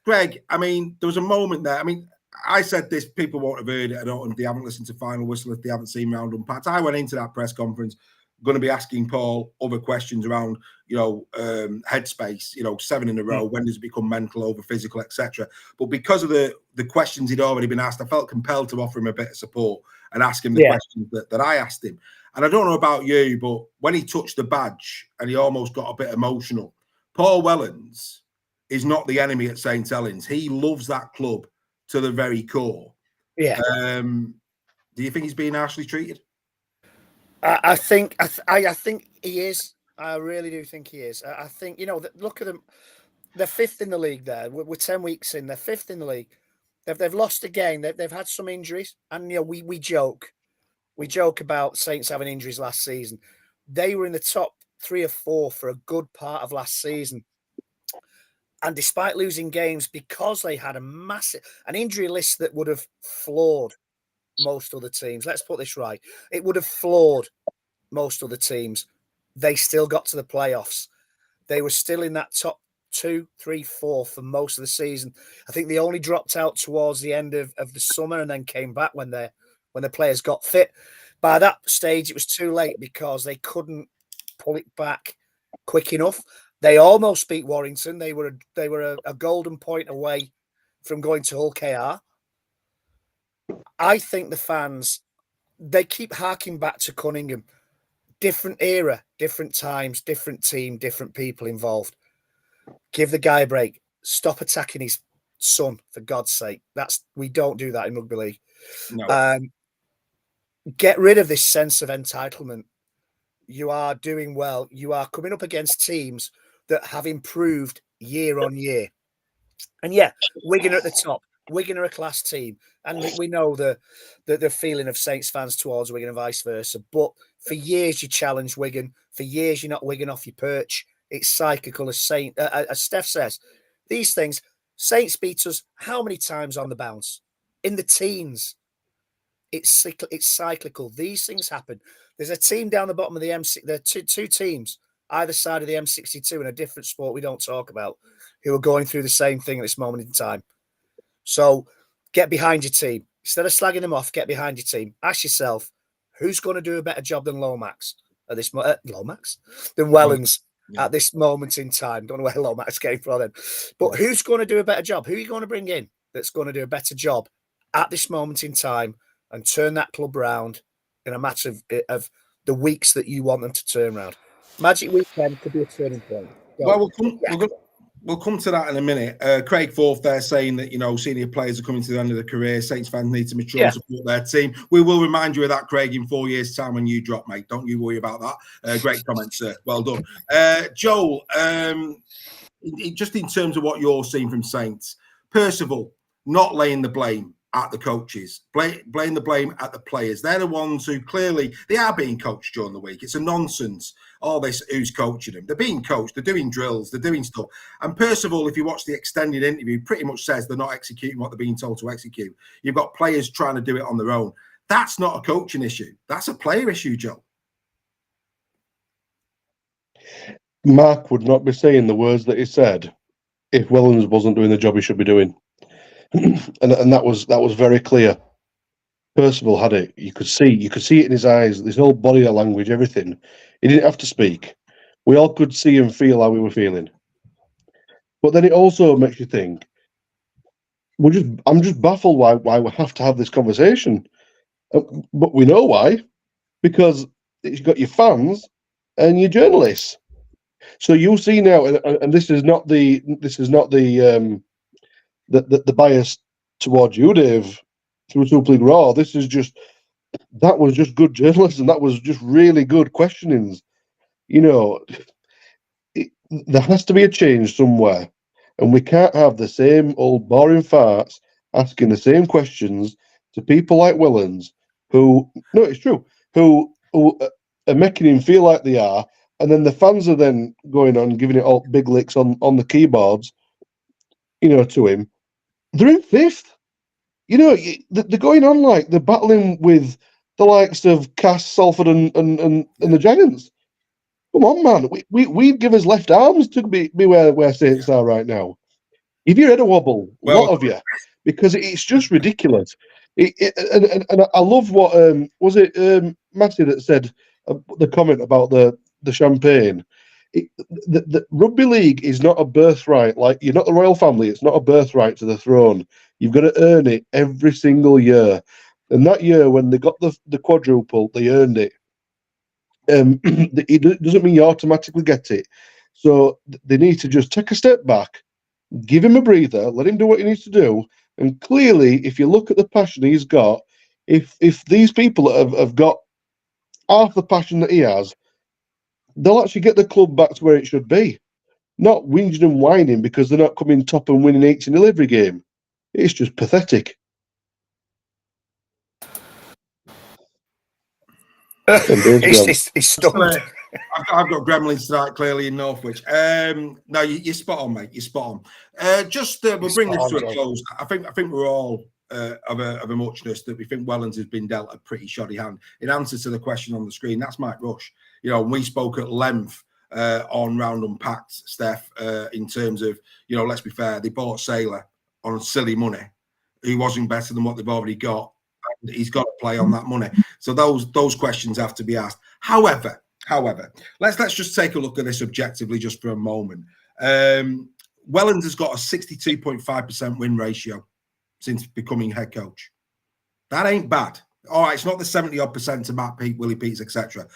Speaker 1: Greg, I mean, there was a moment there. I mean, I said this, people won't have heard it. I don't, if they haven't listened to Final Whistle, if they haven't seen Round Unpacked. I went into that press conference going to be asking Paul other questions around, headspace, 7 in a row, when does it become mental over physical, etc. But because of the questions he'd already been asked, I felt compelled to offer him a bit of support and ask him the questions that I asked him. And I don't know about you, but when he touched the badge and he almost got a bit emotional, Paul Wellens is not the enemy at St Helens. He loves that club to the very core.
Speaker 4: Yeah.
Speaker 1: Do you think he's being harshly treated?
Speaker 4: I think he is. I really do think he is. I think, look at them. They're fifth in the league there. We're 10 weeks in. They're fifth in the league. They've lost a game. They've had some injuries. And, we joke. We joke about Saints having injuries last season. They were in the top 3 or 4 for a good part of last season. And despite losing games, because they had an injury list that would have floored most other teams. Let's put this right. It would have floored most other teams. They still got to the playoffs. They were still in that top 2, 3, 4 for most of the season. I think they only dropped out towards the end of the summer and then came back when the players got fit. By that stage, it was too late because they couldn't pull it back quick enough. They almost beat Warrington. They were a golden point away from going to Hull KR. I think the fans, they keep harking back to Cunningham. Different era, different times, different team, different people involved. Give the guy a break. Stop attacking his son, for God's sake. We don't do that in rugby league.
Speaker 1: No.
Speaker 4: Get rid of this sense of entitlement. You are doing well. You are coming up against teams that have improved year on year. And yeah, Wigan are at the top. Wigan are a class team. And we know the feeling of Saints fans towards Wigan and vice versa. But for years, you challenge Wigan. For years, you're not Wigan off your perch. It's cyclical, as Steph says. These things, Saints beat us how many times on the bounce? In the teens. It's cyclical. These things happen. There's a team down the bottom of the M6. There are two teams either side of the M62 in a different sport we don't talk about who are going through the same thing at this moment in time. So get behind your team. Instead of slagging them off, get behind your team. Ask yourself, who's going to do a better job than Lomax at this than Wellens at this moment in time? Don't know where Lomax came from then. But who's going to do a better job? Who are you going to bring in that's going to do a better job at this moment in time and turn that club round in a matter of the weeks that you want them to turn round? Magic weekend could be a turning point.
Speaker 1: Well, we'll come to that in a minute. Craig Forth there saying that, senior players are coming to the end of their career. Saints fans need to mature and support their team. We will remind you of that, Craig, in 4 years' time when you drop, mate. Don't you worry about that. Great comment, sir. Well done. Joel, just in terms of what you're seeing from Saints, Percival not laying the blame at the coaches, blame the blame at the players. They're the ones who clearly, they are being coached during the week. It's a nonsense, all this, who's coaching them. They're being coached, they're doing drills, they're doing stuff. And Percival, if you watch the extended interview, pretty much says they're not executing what they're being told to execute. You've got players trying to do it on their own. That's not a coaching issue. That's a player issue, Joe.
Speaker 3: Mark would not be saying the words that he said if Wellens wasn't doing the job he should be doing. and that was very clear. Percival had it. You could see it in his eyes, his whole body language, everything. He didn't have to speak. We all could see and feel how we were feeling. But then it also makes you think, I'm just baffled why we have to have this conversation. But we know why. Because you've got your fans and your journalists. So you see now, and this is not the bias towards you, Dave, through Super League Raw. That was just good journalism. That was just really good questionings. There has to be a change somewhere, and we can't have the same old boring farts asking the same questions to people like Wellens, who are making him feel like they are, and then the fans are then going on giving it all big licks on the keyboards, to him. They're in fifth. They're going on like they're battling with the likes of Cass, Salford, and the Giants. Come on, man. We'd give us left arms to be where Saints are right now. If you had a wobble, a lot of you, because it's just ridiculous. And I love what was it Matty that said the comment about the champagne. The rugby league is not a birthright. Like, you're not the royal family. It's not a birthright to the throne. You've got to earn it every single year. And that year, when they got the quadruple, they earned it. It doesn't mean you automatically get it. So they need to just take a step back, give him a breather, let him do what he needs to do. And clearly, if you look at the passion he's got, if these people have got half the passion that he has, they'll actually get the club back to where it should be. Not whinging and whining because they're not coming top and winning 8-0 every game. It's just pathetic.
Speaker 4: He's stumped.
Speaker 1: I've got Gremlins tonight, clearly, in Northwich. No, you're spot on, mate. You're spot on. We'll bring this to a close. I think we're all of a muchness that we think Wellens has been dealt a pretty shoddy hand. In answer to the question on the screen, that's Mike Rush. And we spoke at length on Round Unpacked, Steph, in terms of, let's be fair, they bought Sailor on silly money. He wasn't better than what they've already got. He's got to play on that money. So those questions have to be asked. However, However, let's just take a look at this objectively just for a moment. Wellens has got a 62.5% win ratio since becoming head coach. That ain't bad. All right, it's not the 70-odd% to Matt Pete, Willie Peters, etc.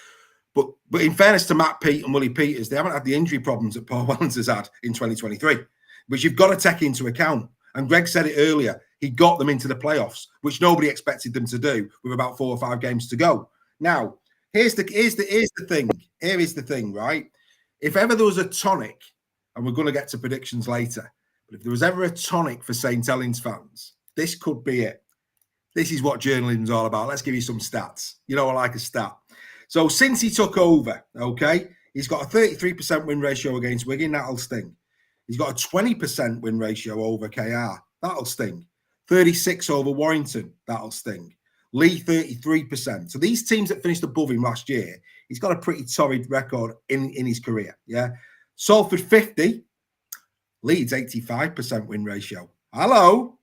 Speaker 1: But in fairness to Matt Pete and Willie Peters, they haven't had the injury problems that Paul Wellens has had in 2023, which you've got to take into account. And Greg said it earlier, he got them into the playoffs, which nobody expected them to do with about 4 or 5 games to go. Now, here's the thing. Here is the thing, right? If ever there was a tonic, and we're going to get to predictions later, but if there was ever a tonic for St. Helens fans, this could be it. This is what journalism's all about. Let's give you some stats. You know, I like a stat. So since he took over, okay, he's got a 33% win ratio against Wigan. That'll sting. He's got a 20% win ratio over KR. That'll sting. 36 over Warrington. That'll sting. Lee, 33%. So these teams that finished above him last year, he's got a pretty torrid record in his career. Yeah. Salford, 50. Leeds, 85% win ratio. Hello,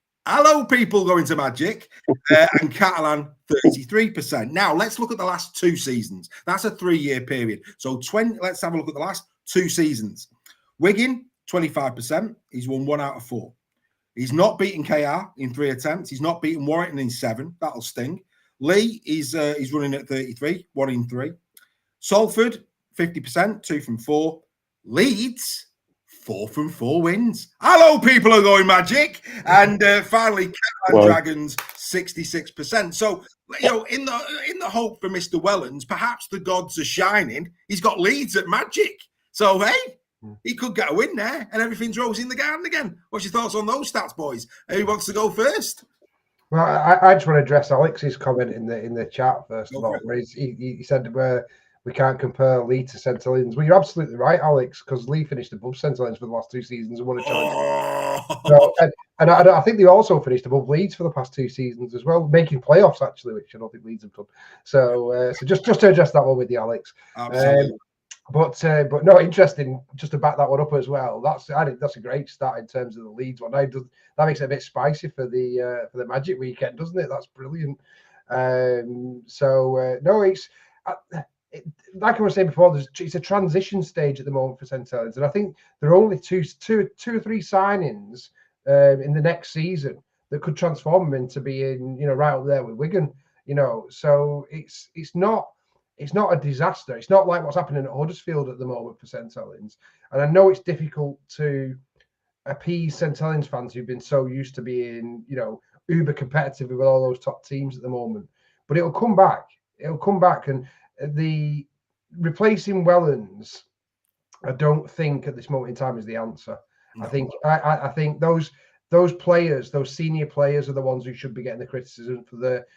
Speaker 1: people going to Magic. And Catalan, 33%. Now, let's look at the last 2 seasons. That's a 3-year period. So let's have a look at the last 2 seasons. Wigan, 25%. He's won 1 out of 4. He's not beaten KR in 3 attempts. He's not beaten Warrington in 7. That'll sting. Lee is he's running at 33, 1 in 3. Salford, 50%, 2 from 4. Leeds, 4 from 4 wins. Hello, people are going Magic. And finally, Catalan Dragons, 66%. So, you know, in the hope for Mr. Wellens, perhaps the gods are shining. He's got Leeds at Magic. So, hey, he could get a win there and everything's rosy in the garden again. What's your thoughts on those stats, boys? Who wants to go first?
Speaker 2: Well, I just want to address Alex's comment in the chat first of all, where he said we can't compare Lee to St. Helens. Well, you're absolutely right, Alex, because Lee finished above St. Helens for the last 2 seasons and won a challenge. So, and I think they also finished above Leeds for the past 2 seasons as well, making playoffs actually, which I don't think Leeds have done. So just to address that one with you, Alex.
Speaker 1: Absolutely.
Speaker 2: But no, interesting. Just to back that one up as well. I think that's a great start in terms of the Leeds one. That makes it a bit spicy for the Magic weekend, doesn't it? That's brilliant. No, it's like I was saying before. It's a transition stage at the moment for St. Helens, and I think there are only two or 3 signings in the next season that could transform them into being, you know, right up there with Wigan. You know, so it's not a disaster. It's not like what's happening at Huddersfield at the moment for St. Helens. And I know it's difficult to appease St. Helens fans who've been so used to being, you know, uber competitive with all those top teams at the moment. But it'll come back. And the replacing Wellens, I don't think at this moment in time is the answer. No. I think those players, those senior players, are the ones who should be getting the criticism for their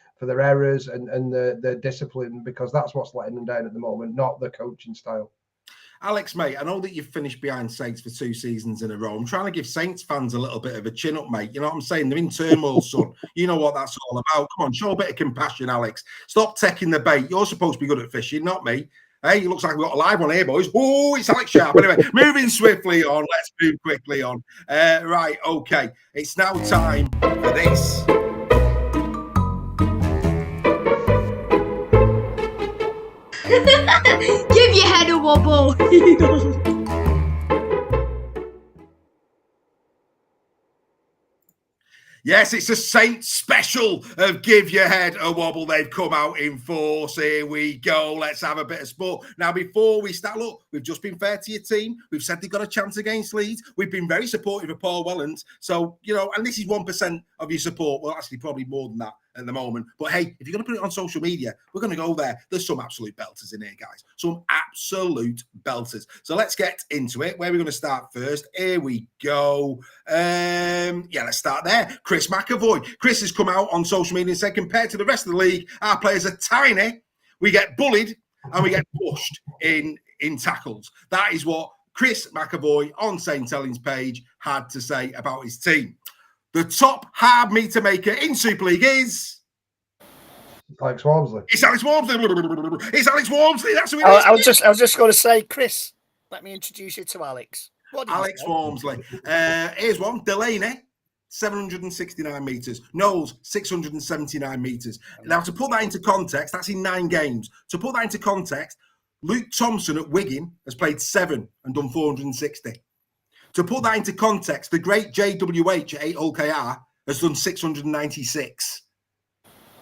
Speaker 2: errors and the discipline, because that's what's letting them down at the moment, not the coaching style.
Speaker 1: Alex, mate, I know that you've finished behind Saints for 2 seasons in a row. I'm trying to give Saints fans a little bit of a chin up, mate. You know what I'm saying? They're in turmoil, son. You know what that's all about. Come on, show a bit of compassion, Alex. Stop taking the bait. You're supposed to be good at fishing, not me. Hey, it looks like we've got a live one here, boys. Oh, it's Alex Sharp. Anyway, moving swiftly on. Let's move quickly on. Right, okay. It's now time for this.
Speaker 9: Give your head a wobble.
Speaker 1: Yes, it's a Saints special of Give Your Head a Wobble. They've come out in force. Here we go. Let's have a bit of sport. Now, before we start, look, we've just been fair to your team. We've said they've got a chance against Leeds. We've been very supportive of Paul Wellens. So, you know, and this is 1% of your support. Well, actually, probably more than that at the moment. But hey, if you're going to put it on social media, we're going to go there. There's some absolute belters in here, guys. Some absolute belters. So let's get into it. Where are we going to start first? Here we go. Let's start there. Chris McAvoy. Chris has come out on social media and said, compared to the rest of the league, our players are tiny. We get bullied and we get pushed in tackles. That is what Chris McAvoy on St. Helens' page had to say about his team. The top hard meter maker in Super League is
Speaker 2: Alex Walmsley.
Speaker 1: It's Alex Walmsley. It's Alex Walmsley. That's who it is.
Speaker 4: I was just going to say, Chris, let me introduce you to Alex.
Speaker 1: Alex Walmsley. Here's one. Delaney, 769 metres. Knowles, 679 metres. Now, to put that into context, that's in 9 games. To put that into context, Luke Thompson at Wigan has played 7 and done 460. To put that into context, the great JWH at 8 OKR has done 696.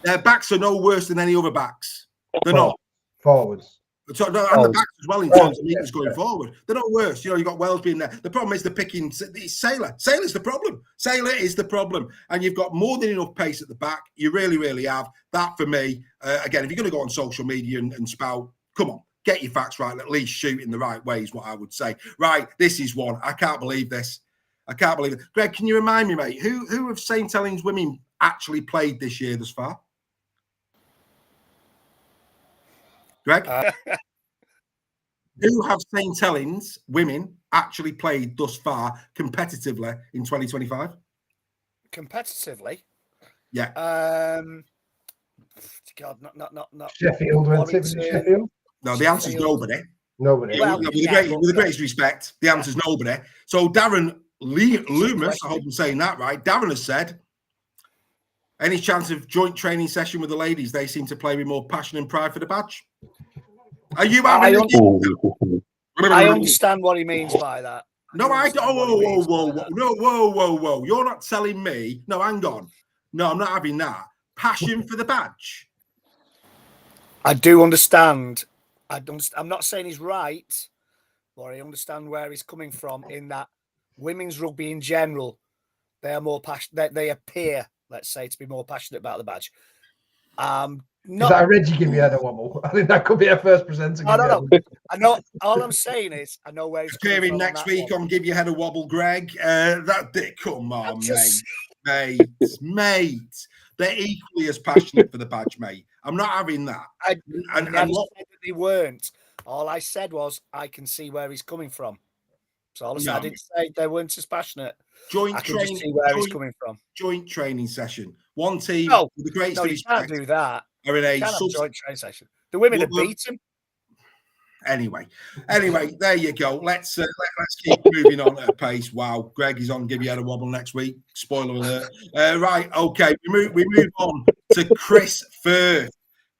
Speaker 1: Their backs are no worse than any other backs. They're not.
Speaker 2: Forwards.
Speaker 1: So, no, and the backs as well in terms of meters going forward. They're not worse. You've got Wells being there. The problem is the picking. It's Sailor. Sailor's the problem. Sailor is the problem. And you've got more than enough pace at the back. You really, really have. That for me, again, if you're going to go on social media and spout, come on, get your facts right. At least shoot in the right way is what I would say. Right, this is one. I can't believe this. I can't believe it. Greg, can you remind me, mate, who of St. Helens women actually played this year thus far? Greg? Who have St. Helens women actually played thus far competitively in 2025?
Speaker 4: Competitively?
Speaker 1: Yeah.
Speaker 4: God, not.
Speaker 2: Sheffield went it. Sheffield?
Speaker 1: No, the answer's nobody.
Speaker 2: Nobody.
Speaker 4: Well,
Speaker 1: with the greatest respect, the answer's nobody. So Darren Loomis, I hope I'm saying that right. Darren has said, any chance of joint training session with the ladies? They seem to play with more passion and pride for the badge. Are you having
Speaker 4: I understand what he means by that.
Speaker 1: No, I don't. Whoa. You're not telling me. No, hang on. No, I'm not having that. Passion for the badge.
Speaker 4: I do understand. I'm not saying he's right, but I understand where he's coming from in that women's rugby in general, they are more passionate. They appear, let's say, to be more passionate about the badge.
Speaker 2: Is that a Reggie give you head a wobble? I think that could be a first presenter.
Speaker 4: No. I know. All I'm saying is, I know where he's coming from.
Speaker 1: Next week, I'm give you head a wobble, Greg. Come on, mate. They're equally as passionate for the badge, mate. I'm not having that.
Speaker 4: I never said that they weren't. All I said was, I can see where he's coming from. So all I said, I didn't say they weren't as passionate. I can just see where he's coming from.
Speaker 1: Joint training session. One team with the greatest
Speaker 4: respect. No, you can't do that.
Speaker 1: Are in a
Speaker 4: joint training session. The women have beaten.
Speaker 1: Anyway, there you go. Let's keep moving on at a pace. Wow, Greg is on Give You Head a Wobble next week. Spoiler alert. Right, okay. We move on to Chris Firth.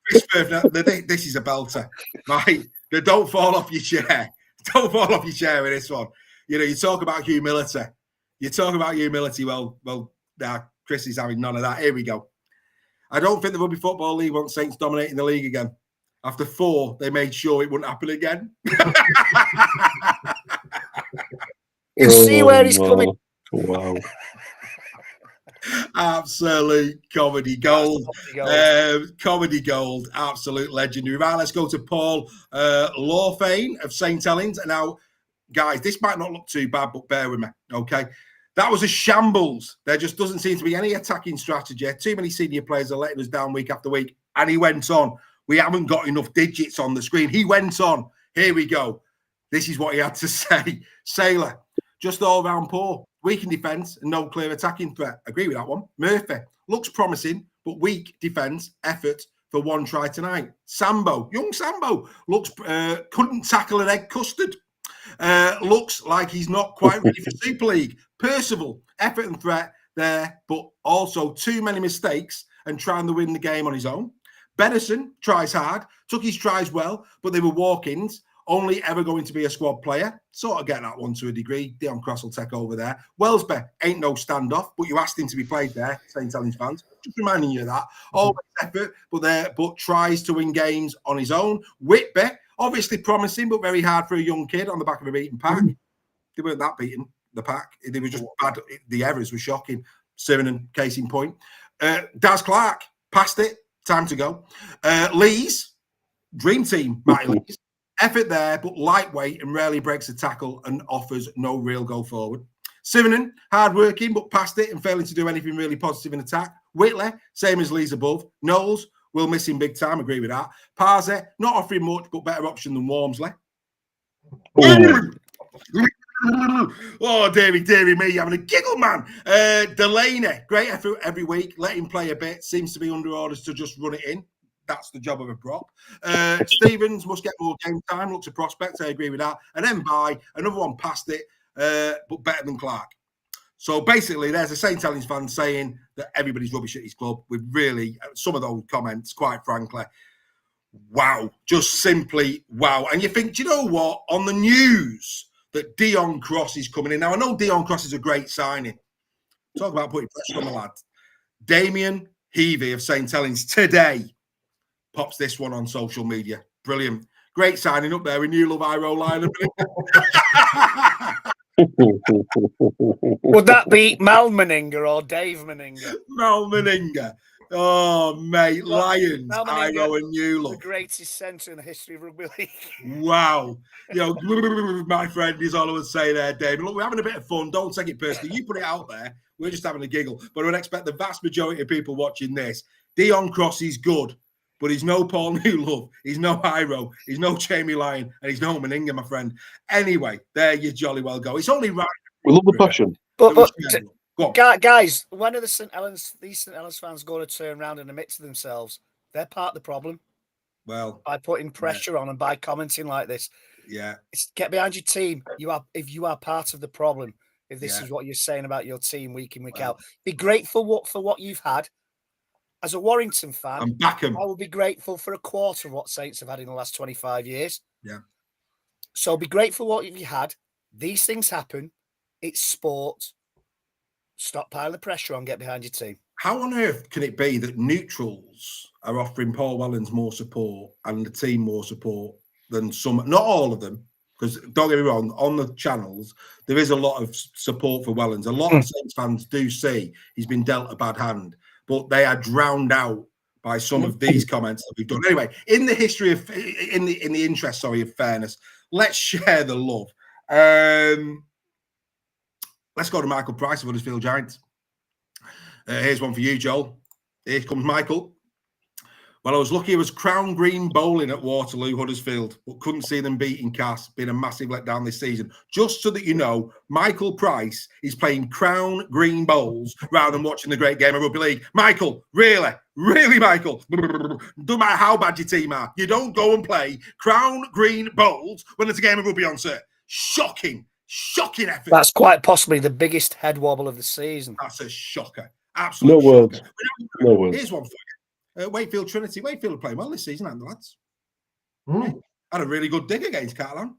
Speaker 1: Chris Firth. Now, this is a belter, right? Don't fall off your chair. Don't fall off your chair with this one. You know, you talk about humility. Well, now Chris is having none of that. Here we go. I don't think the Rugby Football League wants Saints dominating the league again. After 4, they made sure it wouldn't happen again.
Speaker 4: You see where he's coming.
Speaker 3: Wow.
Speaker 1: Absolute comedy gold. Comedy gold. Absolute legendary. Right, let's go to Paul Lawfane of St. Helens. Now, guys, this might not look too bad, but bear with me, okay? That was a shambles. There just doesn't seem to be any attacking strategy. Too many senior players are letting us down week after week. And he went on. We haven't got enough digits on the screen. He went on. Here we go. This is what he had to say. Sailor, just all round poor. Weak in defence and no clear attacking threat. Agree with that one. Murphy, looks promising, but weak defence, effort for 1 try tonight. Sambo, young Sambo, looks couldn't tackle an egg custard. Looks like he's not quite ready for Super League. Percival, effort and threat there, but also too many mistakes and trying to win the game on his own. Benison tries hard, took his tries well, but they were walk-ins. Only ever going to be a squad player. Sort of get that one to a degree. Dion Cross will take over there. Wellsby ain't no standoff, but you asked him to be played there, St. Helens fans. Just reminding you of that. Always effort, but tries to win games on his own. Whitby, obviously promising, but very hard for a young kid on the back of a beaten pack. They weren't that beaten, the pack. They were just bad. The errors were shocking. Sirenen, case in point. Daz Clark, passed it. Time to go. Lees, dream team, Matty Lees. Effort there, but lightweight and rarely breaks a tackle and offers no real go forward. Sirenen, hard-working, but passed it and failing to do anything really positive in attack. Whitley, same as Lees above. Knowles, will miss him big time, agree with that. Parze, not offering much, but better option than Wormsley. Oh, dearie me, having a giggle, man. Delaney, great effort every week. Let him play a bit. Seems to be under orders to just run it in. That's the job of a prop. Stevens must get more game time. Looks a prospect. I agree with that. And then by another one past it, but better than Clark. So basically, there's a St. Helens fan saying that everybody's rubbish at his club with really some of those comments, quite frankly. wow, just simply wow. And you think, do you know what? On the news that Dion Cross is coming in. Now, I know Dion Cross is a great signing. Talk about putting pressure on the lad. Damien Heavey of St. Helens today pops this one on social media. Brilliant. Great signing up there in New Love Iro line.
Speaker 4: Would that be Mal Meninga or Dave Meninga?
Speaker 1: Mal Meninga. Oh, mate. Lions,
Speaker 4: Mal Meninga,
Speaker 1: Iro and New Love.
Speaker 4: the greatest centre in the history of rugby league.
Speaker 1: Wow. You know, my friend is all I would say there, David. Look, we're having a bit of fun. Don't take it personally. You put it out there. We're just having a giggle. But I would expect the vast majority of people watching this. Dion Cross is good, but he's no Paul Newlove. He's no Iro. He's no Jamie Lyon. And he's no Meninga, my friend. Anyway, there you jolly well go. It's only right.
Speaker 3: We love the passion.
Speaker 4: But guys, when are these St. Helens fans going to turn around and admit to themselves they're part of the problem?
Speaker 1: Well,
Speaker 4: by putting pressure on and by commenting like this.
Speaker 1: Yeah.
Speaker 4: Get behind your team. If you are part of the problem, if this is what you're saying about your team week in, week out, be grateful for what you've had. As a Warrington fan,
Speaker 1: and back 'em.
Speaker 4: I will be grateful for a quarter of what Saints have had in the last 25 years.
Speaker 1: Yeah.
Speaker 4: So be grateful what you've had. These things happen. It's sport. Stop piling the pressure on. Get behind your team.
Speaker 1: How on earth can it be that neutrals are offering Paul Wellens more support and the team more support than some? Not all of them, because don't get me wrong, on the channels there is a lot of support for Wellens. A lot of Saints fans do see he's been dealt a bad hand, but they are drowned out by some of these comments that we've done. Anyway, in the history of, in the interest, of fairness, let's share the love. Let's go to Michael Price of Huddersfield Giants. Here's one for you, Joel. Here comes Michael. Well, I was lucky it was Crown Green bowling at Waterloo, Huddersfield, but couldn't see them beating Cass. Been a massive letdown this season. Just so that you know, Michael Price is playing Crown Green bowls rather than watching the great game of rugby league. Michael, really, Michael? Don't matter how bad your team are, you don't go and play Crown Green bowls when there's a game of rugby on, sir. Shocking effort.
Speaker 4: That's quite possibly the biggest head wobble of the season.
Speaker 1: That's a shocker. Absolutely.
Speaker 3: No words. No words.
Speaker 1: Here's one for you. Wakefield Trinity. Wakefield are playing well this season, haven't the lads? Had a really good dig against Catalan.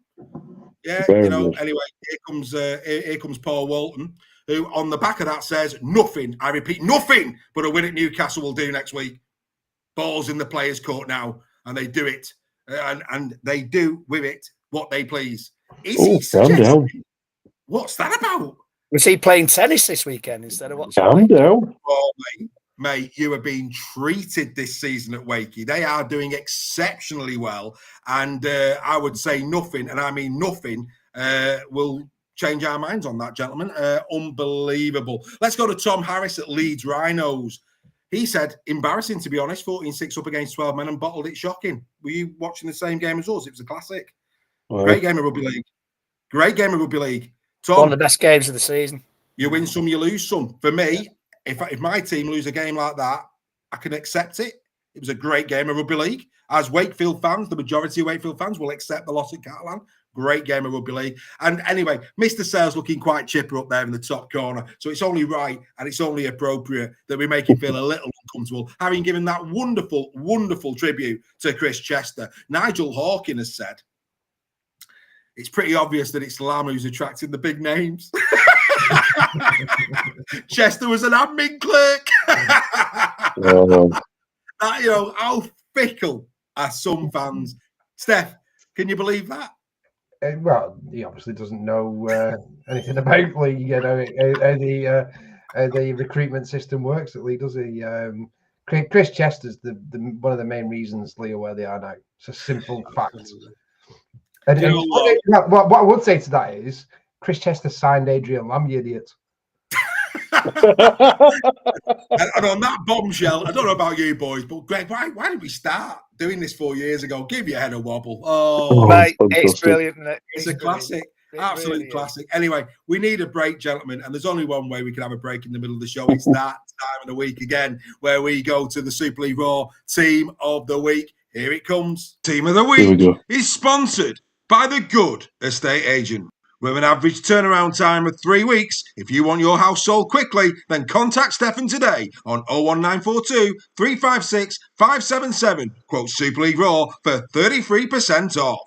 Speaker 1: Yeah,
Speaker 3: Very
Speaker 1: good.
Speaker 3: Good.
Speaker 1: Anyway, here comes Paul Walton, who on the back of that says nothing. I repeat, nothing. But a win at Newcastle will do next week. Ball's in the players' court now, and they do it, and they do with it what they please.
Speaker 3: Calm down.
Speaker 1: What's that about?
Speaker 4: Was he playing tennis this weekend instead of what's
Speaker 3: Calm down.
Speaker 1: Oh, mate, you are being treated this season at Wakey. They are doing exceptionally well. And I would say nothing, and I mean nothing, will change our minds on that, gentlemen. Unbelievable. Let's go to Tom Harris at Leeds Rhinos. He said, embarrassing, to be honest, 14-6 up against 12 men and bottled it. Shocking. Were you watching the same game as us? It was a classic.
Speaker 3: Wow.
Speaker 1: Great game of rugby league. Great game of rugby league. Tom,
Speaker 4: one of the best games of the season.
Speaker 1: You win some, you lose some. For me, if my team lose a game like that, I can accept it. It was a great game of rugby league. As Wakefield fans, the majority of Wakefield fans will accept the loss at Catalan. Great game of rugby league. And anyway, Mr. Sales looking quite chipper up there in the top corner. So it's only right and it's only appropriate that we make him feel a little uncomfortable, having given that wonderful, wonderful tribute to Chris Chester. Nigel Hawking has said, it's pretty obvious that it's Lam who's attracting the big names. Chester was an admin clerk. How fickle are some fans? Steph, can you believe that?
Speaker 2: Well, he obviously doesn't know anything about league, how the recruitment system works at league, does he? Chris Chester's the one of the main reasons Leah where they are now. It's a simple fact. And what I would say to that is Chris Chester signed Adrian Lam, you idiot.
Speaker 1: And on that bombshell, I don't know about you boys, but Greg, why did we start doing this 4 years ago? Give your head a wobble. Oh,
Speaker 4: mate, it's brilliant, isn't it?
Speaker 1: It's a classic. Absolute really classic. Anyway, we need a break, gentlemen, and there's only one way we can have a break in the middle of the show. It's that time of the week again, where we go to the Super League Raw Team of the Week. Here it comes. Team of the Week is sponsored by The Good Estate Agent. With an average turnaround time of 3 weeks, if you want your house sold quickly, then contact Stefan today on 01942 356 577. Quote Super League Raw for 33% off.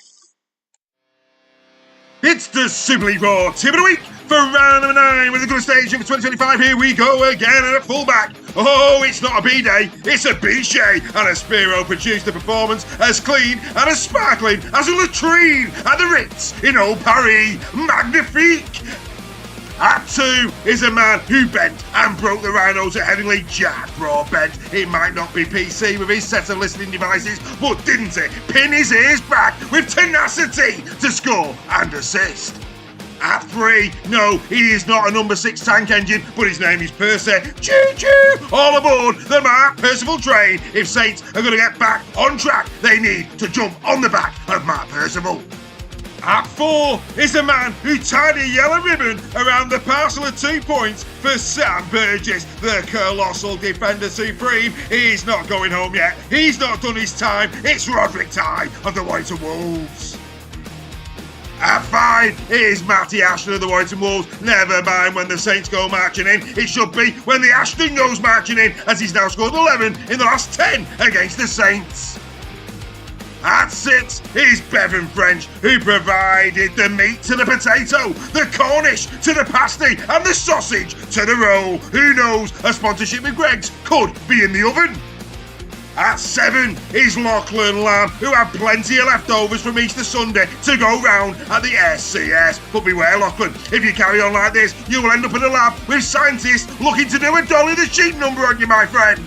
Speaker 1: It's the Super League Raw Team of the Week for round number 9 with the good stage for 2025. Here we go again at a fullback. Oh, it's not a B-day, it's a B-shay. And a Spiro produced a performance as clean and as sparkling as a latrine at the Ritz in Old Paris. Magnifique! At 2 is a man who bent and broke the rhinos at Headingley. Jack Broadbent. It might not be PC with his set of listening devices, but didn't it pin his ears back with tenacity to score and assist? At 3, no, he is not a number 6 tank engine, but his name is Percy. Choo-choo! All aboard the Mark Percival train. If Saints are going to get back on track, they need to jump on the back of Mark Percival. At 4 is a man who tied a yellow ribbon around the parcel of 2 points for Sam Burgess, the colossal defender supreme. He's not going home yet. He's not done his time. It's Roderick Tye of the Warrington Wolves. At 5 is Matty Ashton of the Warrington Wolves. Never mind when the Saints go marching in. It should be when the Ashton goes marching in, as he's now scored 11 in the last 10 against the Saints. At 6 is Bevan French, who provided the meat to the potato, the Cornish to the pasty, and the sausage to the roll. Who knows, a sponsorship with Greggs could be in the oven. At 7 is Lachlan Lamb, who had plenty of leftovers from Easter Sunday to go round at the SCS. But beware, Lachlan, if you carry on like this, you will end up in a lab with scientists looking to do a Dolly the Sheep number on you, my friend.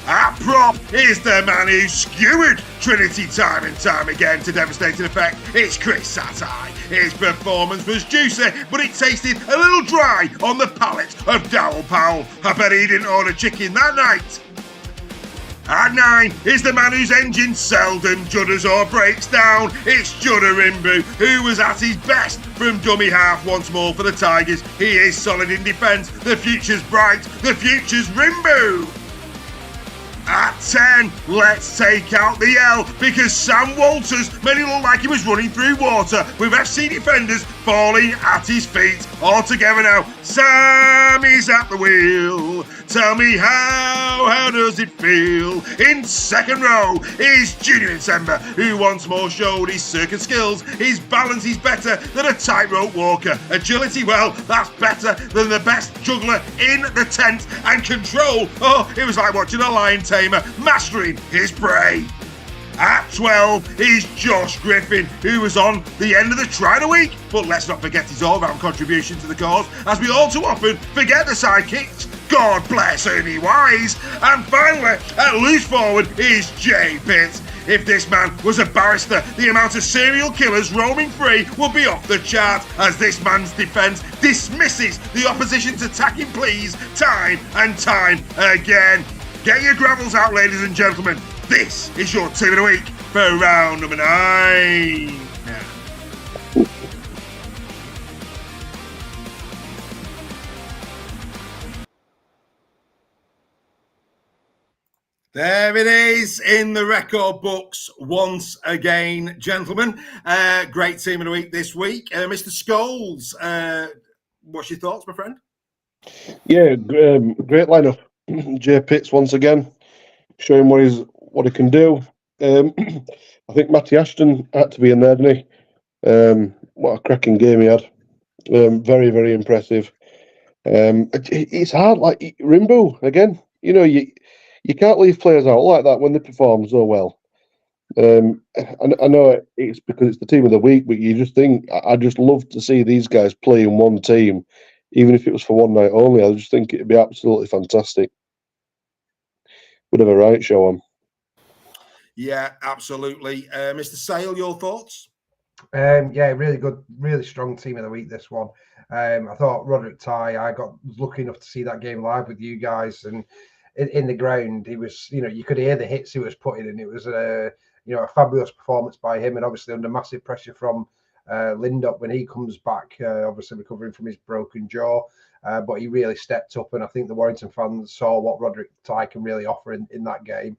Speaker 1: At prop is the man who skewered Trinity time and time again to devastating effect. It's Chris Satai. His performance was juicy, but it tasted a little dry on the palate of Dowell Powell. I bet he didn't order chicken that night. At 9 is the man whose engine seldom judders or breaks down. It's Judder Rimbu, who was at his best from dummy half once more for the Tigers. He is solid in defence. The future's bright. The future's Rimbu. At 10, let's take out the L, because Sam Walters made it look like he was running through water with FC defenders falling at his feet. All together now, Sam is at the wheel. Tell me how does it feel? In second row is Junior December, who once more showed his circuit skills. His balance is better than a tightrope walker. Agility, well, that's better than the best juggler in the tent. And control, oh, it was like watching a lion tamer mastering his prey. At 12 is Josh Griffin, who was on the end of the try of the week. But let's not forget his all-round contribution to the cause, as we all too often forget the sidekicks. God bless Ernie Wise. And finally, at loose forward is Jay Pitts. If this man was a barrister, the amount of serial killers roaming free would be off the chart, as this man's defence dismisses the opposition's attacking pleas time and time again. Get your gravels out, ladies and gentlemen. This is your team of the week for round number 9. There it is in the record books once again, gentlemen. Great team of the week this week. Mr. Scholes, what's your thoughts, my friend?
Speaker 3: Yeah, great lineup. Jay Pitts once again, showing what he can do. I think Matty Ashton had to be in there, didn't he? What a cracking game he had. Very, very impressive. It's hard, like Rimbo again. You know, you can't leave players out like that when they perform so well. I know it's because it's the team of the week, but you just think, I just love to see these guys play in one team, even if it was for one night only. I just think it'd be absolutely fantastic. Would have a right show on.
Speaker 1: Yeah, absolutely. Mr. Sale, your thoughts?
Speaker 2: Yeah, really good, really strong team of the week, this one. I thought Roderick Tye, I was lucky enough to see that game live with you guys, and in the ground, he was, you could hear the hits he was putting in. It was a fabulous performance by him, and obviously under massive pressure from Lindop when he comes back, obviously recovering from his broken jaw. But he really stepped up, and I think the Warrington fans saw what Roderick Tye can really offer in that game.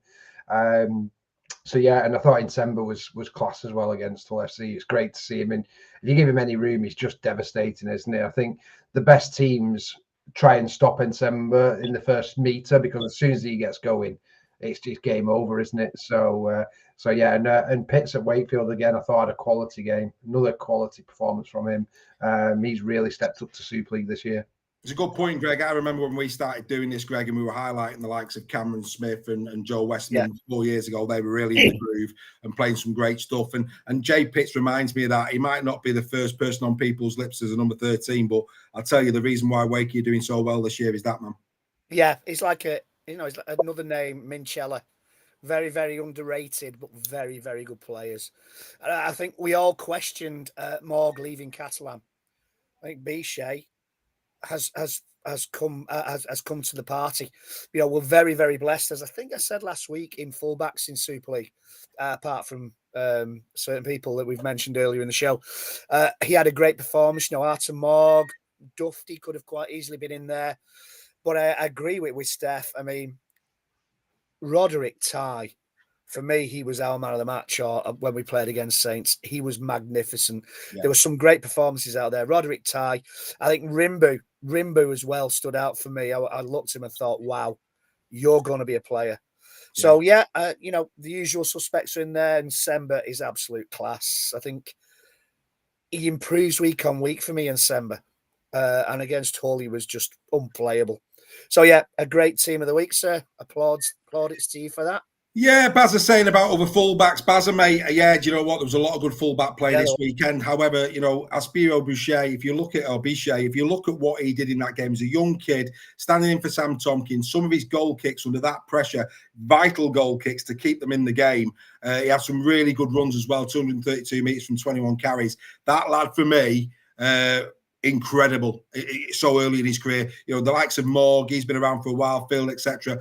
Speaker 2: So yeah, and I thought Insemba was class as well against Hull FC. It's great to see him, and if you give him any room, he's just devastating, isn't he? I think the best teams try and stop Insemba in the first meter, because as soon as he gets going, it's just game over, isn't it? So yeah, and Pitts at Wakefield again, I thought had a quality game, another quality performance from him. He's really stepped up to Super League this year.
Speaker 1: It's a good point, Greg. I remember when we started doing this, Greg, and we were highlighting the likes of Cameron Smith and Joe Westman 4 years ago. They were really in the groove and playing some great stuff. And Jay Pitts reminds me of that. He might not be the first person on people's lips as a number 13, but I'll tell you the reason why Wakey are doing so well this year is that, man.
Speaker 4: Yeah, he's like he's like another name, Minchella. Very, very underrated, but very, very good players. I think we all questioned Morg leaving Catalan. I think Bichet has come to the party. We're very, very blessed, as I think I said last week, in fullbacks in Super League, apart from certain people that we've mentioned earlier in the show. He had a great performance. Artem Morg, Dufty could have quite easily been in there, but I agree with Steph. I mean, Roderick Ty, for me, he was our man of the match. Or when we played against Saints, he was magnificent. Yeah. There were some great performances out there. Roderick Ty, I think Rimbu as well stood out for me. I looked at him and thought, wow, you're going to be a player. Yeah. So yeah, the usual suspects are in there, and Semba is absolute class. I think he improves week on week for me, and Semba, and against Hull, he was just unplayable. So yeah, a great team of the week, sir. Plaudits to you for that.
Speaker 1: Yeah, Baz is saying about other fullbacks. Baz, mate, yeah, do you know what? There was a lot of good fullback play this weekend. However, Aspiro Boucher, if you look at what he did in that game as a young kid, standing in for Sam Tompkins, some of his goal kicks under that pressure, vital goal kicks to keep them in the game. He had some really good runs as well, 232 metres from 21 carries. That lad, for me, incredible. So early in his career, the likes of Morg, he's been around for a while, Phil, etc.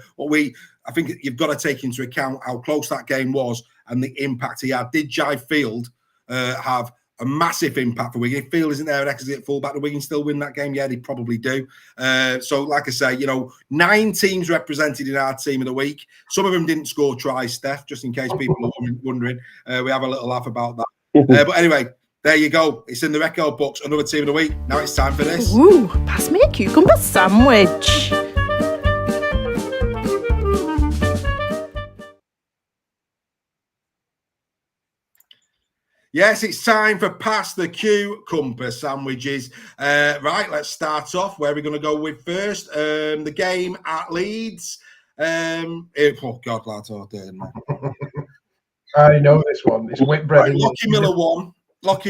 Speaker 1: I think you've got to take into account how close that game was and the impact he had. Did Jai Field have a massive impact for Wigan? If Field isn't there at exit fullback, do Wigan still win that game? Yeah, they probably do. So, like I say, 9 teams represented in our team of the week. Some of them didn't score tries, Steph, just in case people are wondering. We have a little laugh about that. But anyway, there you go. It's in the record books. Another team of the week. Now it's time for this.
Speaker 10: Ooh, pass me a cucumber sandwich.
Speaker 1: Yes, it's time for Pass the Cucumber sandwiches. Right, let's start off. Where are we going to go with first? The game at Leeds. Oh, God, lads. Oh, dear.
Speaker 2: I know this one. It's Whitbread.
Speaker 1: Right, Lockie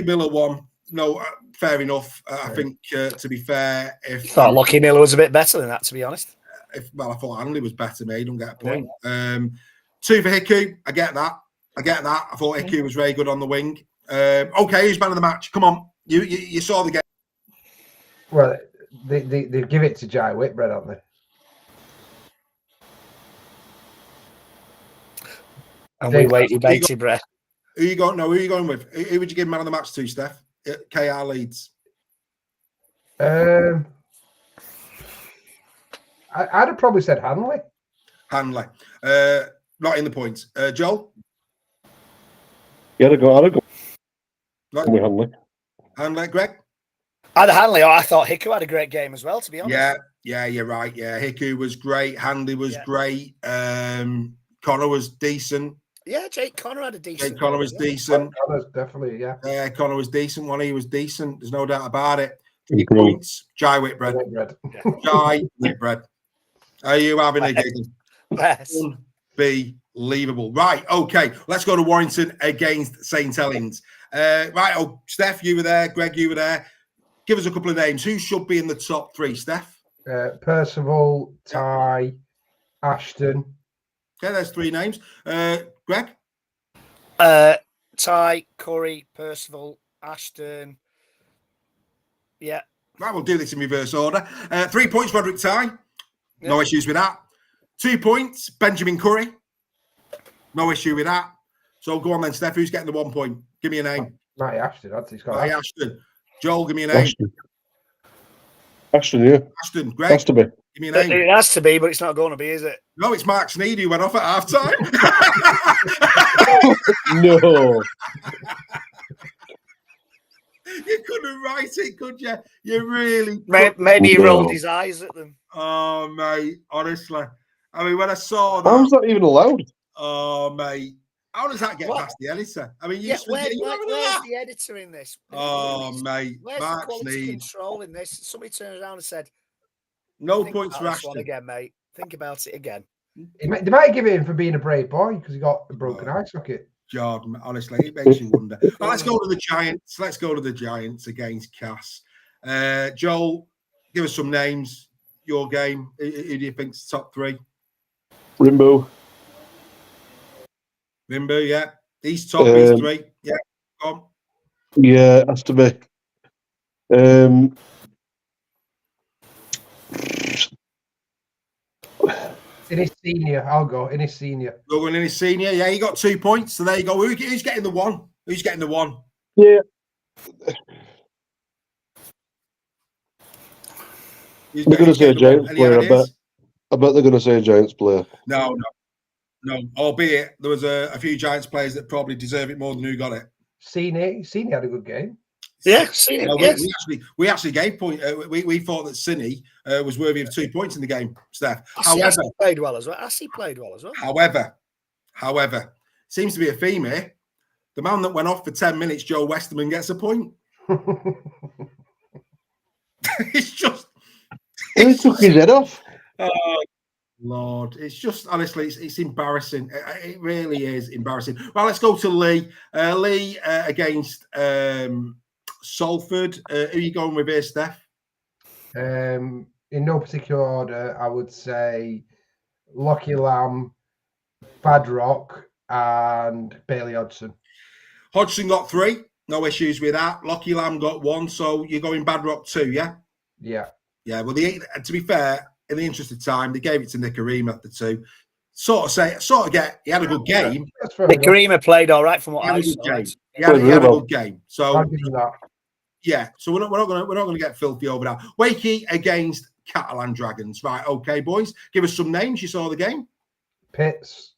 Speaker 1: Miller won. No, fair enough. I think, to be fair, if...
Speaker 4: I thought Lockie Miller was a bit better than that, to be honest.
Speaker 1: I thought Hanley was better, mate. Don't get a point. Yeah. 2 for Hiku. I get that. I thought Hiku was very good on the wing. Okay, who's man of the match? Come on. You saw the game.
Speaker 2: Well, they give it to Jai Whitbread, haven't they?
Speaker 4: And we waited, Brett.
Speaker 1: Who you going with? Who would you give man of the match to, Steph? KR Leeds.
Speaker 2: I'd have probably said Hanley.
Speaker 1: Not in the points. Joel?
Speaker 3: Yeah, I'd go.
Speaker 1: Hanley, Greg?
Speaker 4: Either Hanley or I thought Hiku had a great game as well, to be honest.
Speaker 1: Yeah, you're right. Yeah, Hiku was great. Hanley was great. Connor was decent.
Speaker 4: Yeah, Jake Connor had a decent.
Speaker 1: Connor was decent.
Speaker 2: Connor's definitely, yeah.
Speaker 1: Yeah, Connor was decent. He was decent. There's no doubt about it. 3 points. Jai Whitbread. Jai Whitbread. Are you having a giggle?
Speaker 4: Yes.
Speaker 1: Unbelievable. Right, okay. Let's go to Warrington against St. Helens. Steph, you were there. Greg, you were there. Give us a couple of names. Who should be in the top 3, Steph?
Speaker 2: Percival, Ty, Ashton.
Speaker 1: Okay, there's 3 names. Greg?
Speaker 4: Ty, Curry, Percival, Ashton. Yeah.
Speaker 1: Right, we'll do this in reverse order. 3 points, Roderick Ty. No issues with that. 2 points, Benjamin Curry. No issue with that. So go on then, Steph. Who's getting the 1 point? Give me a name.
Speaker 2: Matty Ashton.
Speaker 1: Ashton. Joel, give me a name.
Speaker 3: Ashton, yeah.
Speaker 1: Ashton, Greg.
Speaker 3: Has to be.
Speaker 1: Give me a name.
Speaker 4: It has to be, but it's not going to be, is it?
Speaker 1: No, it's Mark Sneed who went off at half time.
Speaker 3: No.
Speaker 1: You couldn't write it, could you? You really
Speaker 4: Maybe he
Speaker 3: No.
Speaker 4: rolled his eyes at them.
Speaker 1: Oh, mate, honestly. I mean, when I saw that,
Speaker 3: How's that even allowed?
Speaker 1: oh, mate, how does that get
Speaker 4: What?
Speaker 1: past the editor? I mean, you
Speaker 4: Yeah,
Speaker 1: stood there, you having
Speaker 4: where's
Speaker 1: that?
Speaker 4: the editor in this?
Speaker 1: Oh, mate,
Speaker 4: Where's the
Speaker 1: Mark
Speaker 4: quality
Speaker 1: Sneed.
Speaker 4: control in this? Somebody turned around and said,
Speaker 1: No
Speaker 4: "Think
Speaker 1: points
Speaker 4: about
Speaker 1: for
Speaker 4: this one
Speaker 1: Ashton.
Speaker 4: again, mate. Think about it again."
Speaker 2: They might give it him for being a brave boy because he got a broken eye socket.
Speaker 1: Jordan, honestly, it makes you wonder. Well, let's go to the Giants. Let's go to the Giants against Cass. Joel, give us some names. Your game. Who do you think's the top three?
Speaker 3: Rimbo.
Speaker 1: Rimbo, yeah. These top these three. Yeah. Go on.
Speaker 3: Yeah, has to be.
Speaker 2: In his senior, I'll go. In his senior.
Speaker 1: You're going in his senior. Yeah, you got 2 points. So there you go. Who's getting the one? Who's getting the one?
Speaker 3: Yeah. They're going to say a Giants player, I bet. I bet they're going to say a Giants player.
Speaker 1: No. Albeit there was a few Giants players that probably deserve it more than who got it.
Speaker 2: Cine had a good game.
Speaker 4: Yeah,
Speaker 1: yes. We actually gave point. We thought that Cine was worthy of 2 points in the game, Steph.
Speaker 4: However, played well as well. He played well as well.
Speaker 1: However, seems to be a theme here. The man that went off for 10 minutes, Joe Westerman, gets a point. It's just.
Speaker 3: He took his head off.
Speaker 1: Oh, Lord. It's just, honestly, it's embarrassing. It really is embarrassing. Well, let's go to Lee. Lee against Salford. Who are you going with here, Steph?
Speaker 2: In no particular order, I would say Lockie Lamb, Badrock, and Bailey Hodgson.
Speaker 1: Hodgson got 3. No issues with that. Lockie Lamb got 1. So you're going Badrock 2, yeah?
Speaker 2: Yeah.
Speaker 1: Yeah. Well, to be fair, in the interest of time, they gave it to Nicarima, the 2. He had a good game.
Speaker 4: Nicarima played all right from what I saw.
Speaker 1: He had a good game. So
Speaker 2: I'll give him that.
Speaker 1: Yeah, so we're not going to get filthy over that. Wakey against Catalan Dragons, right? Okay, boys, give us some names. You saw the game.
Speaker 2: Pitts,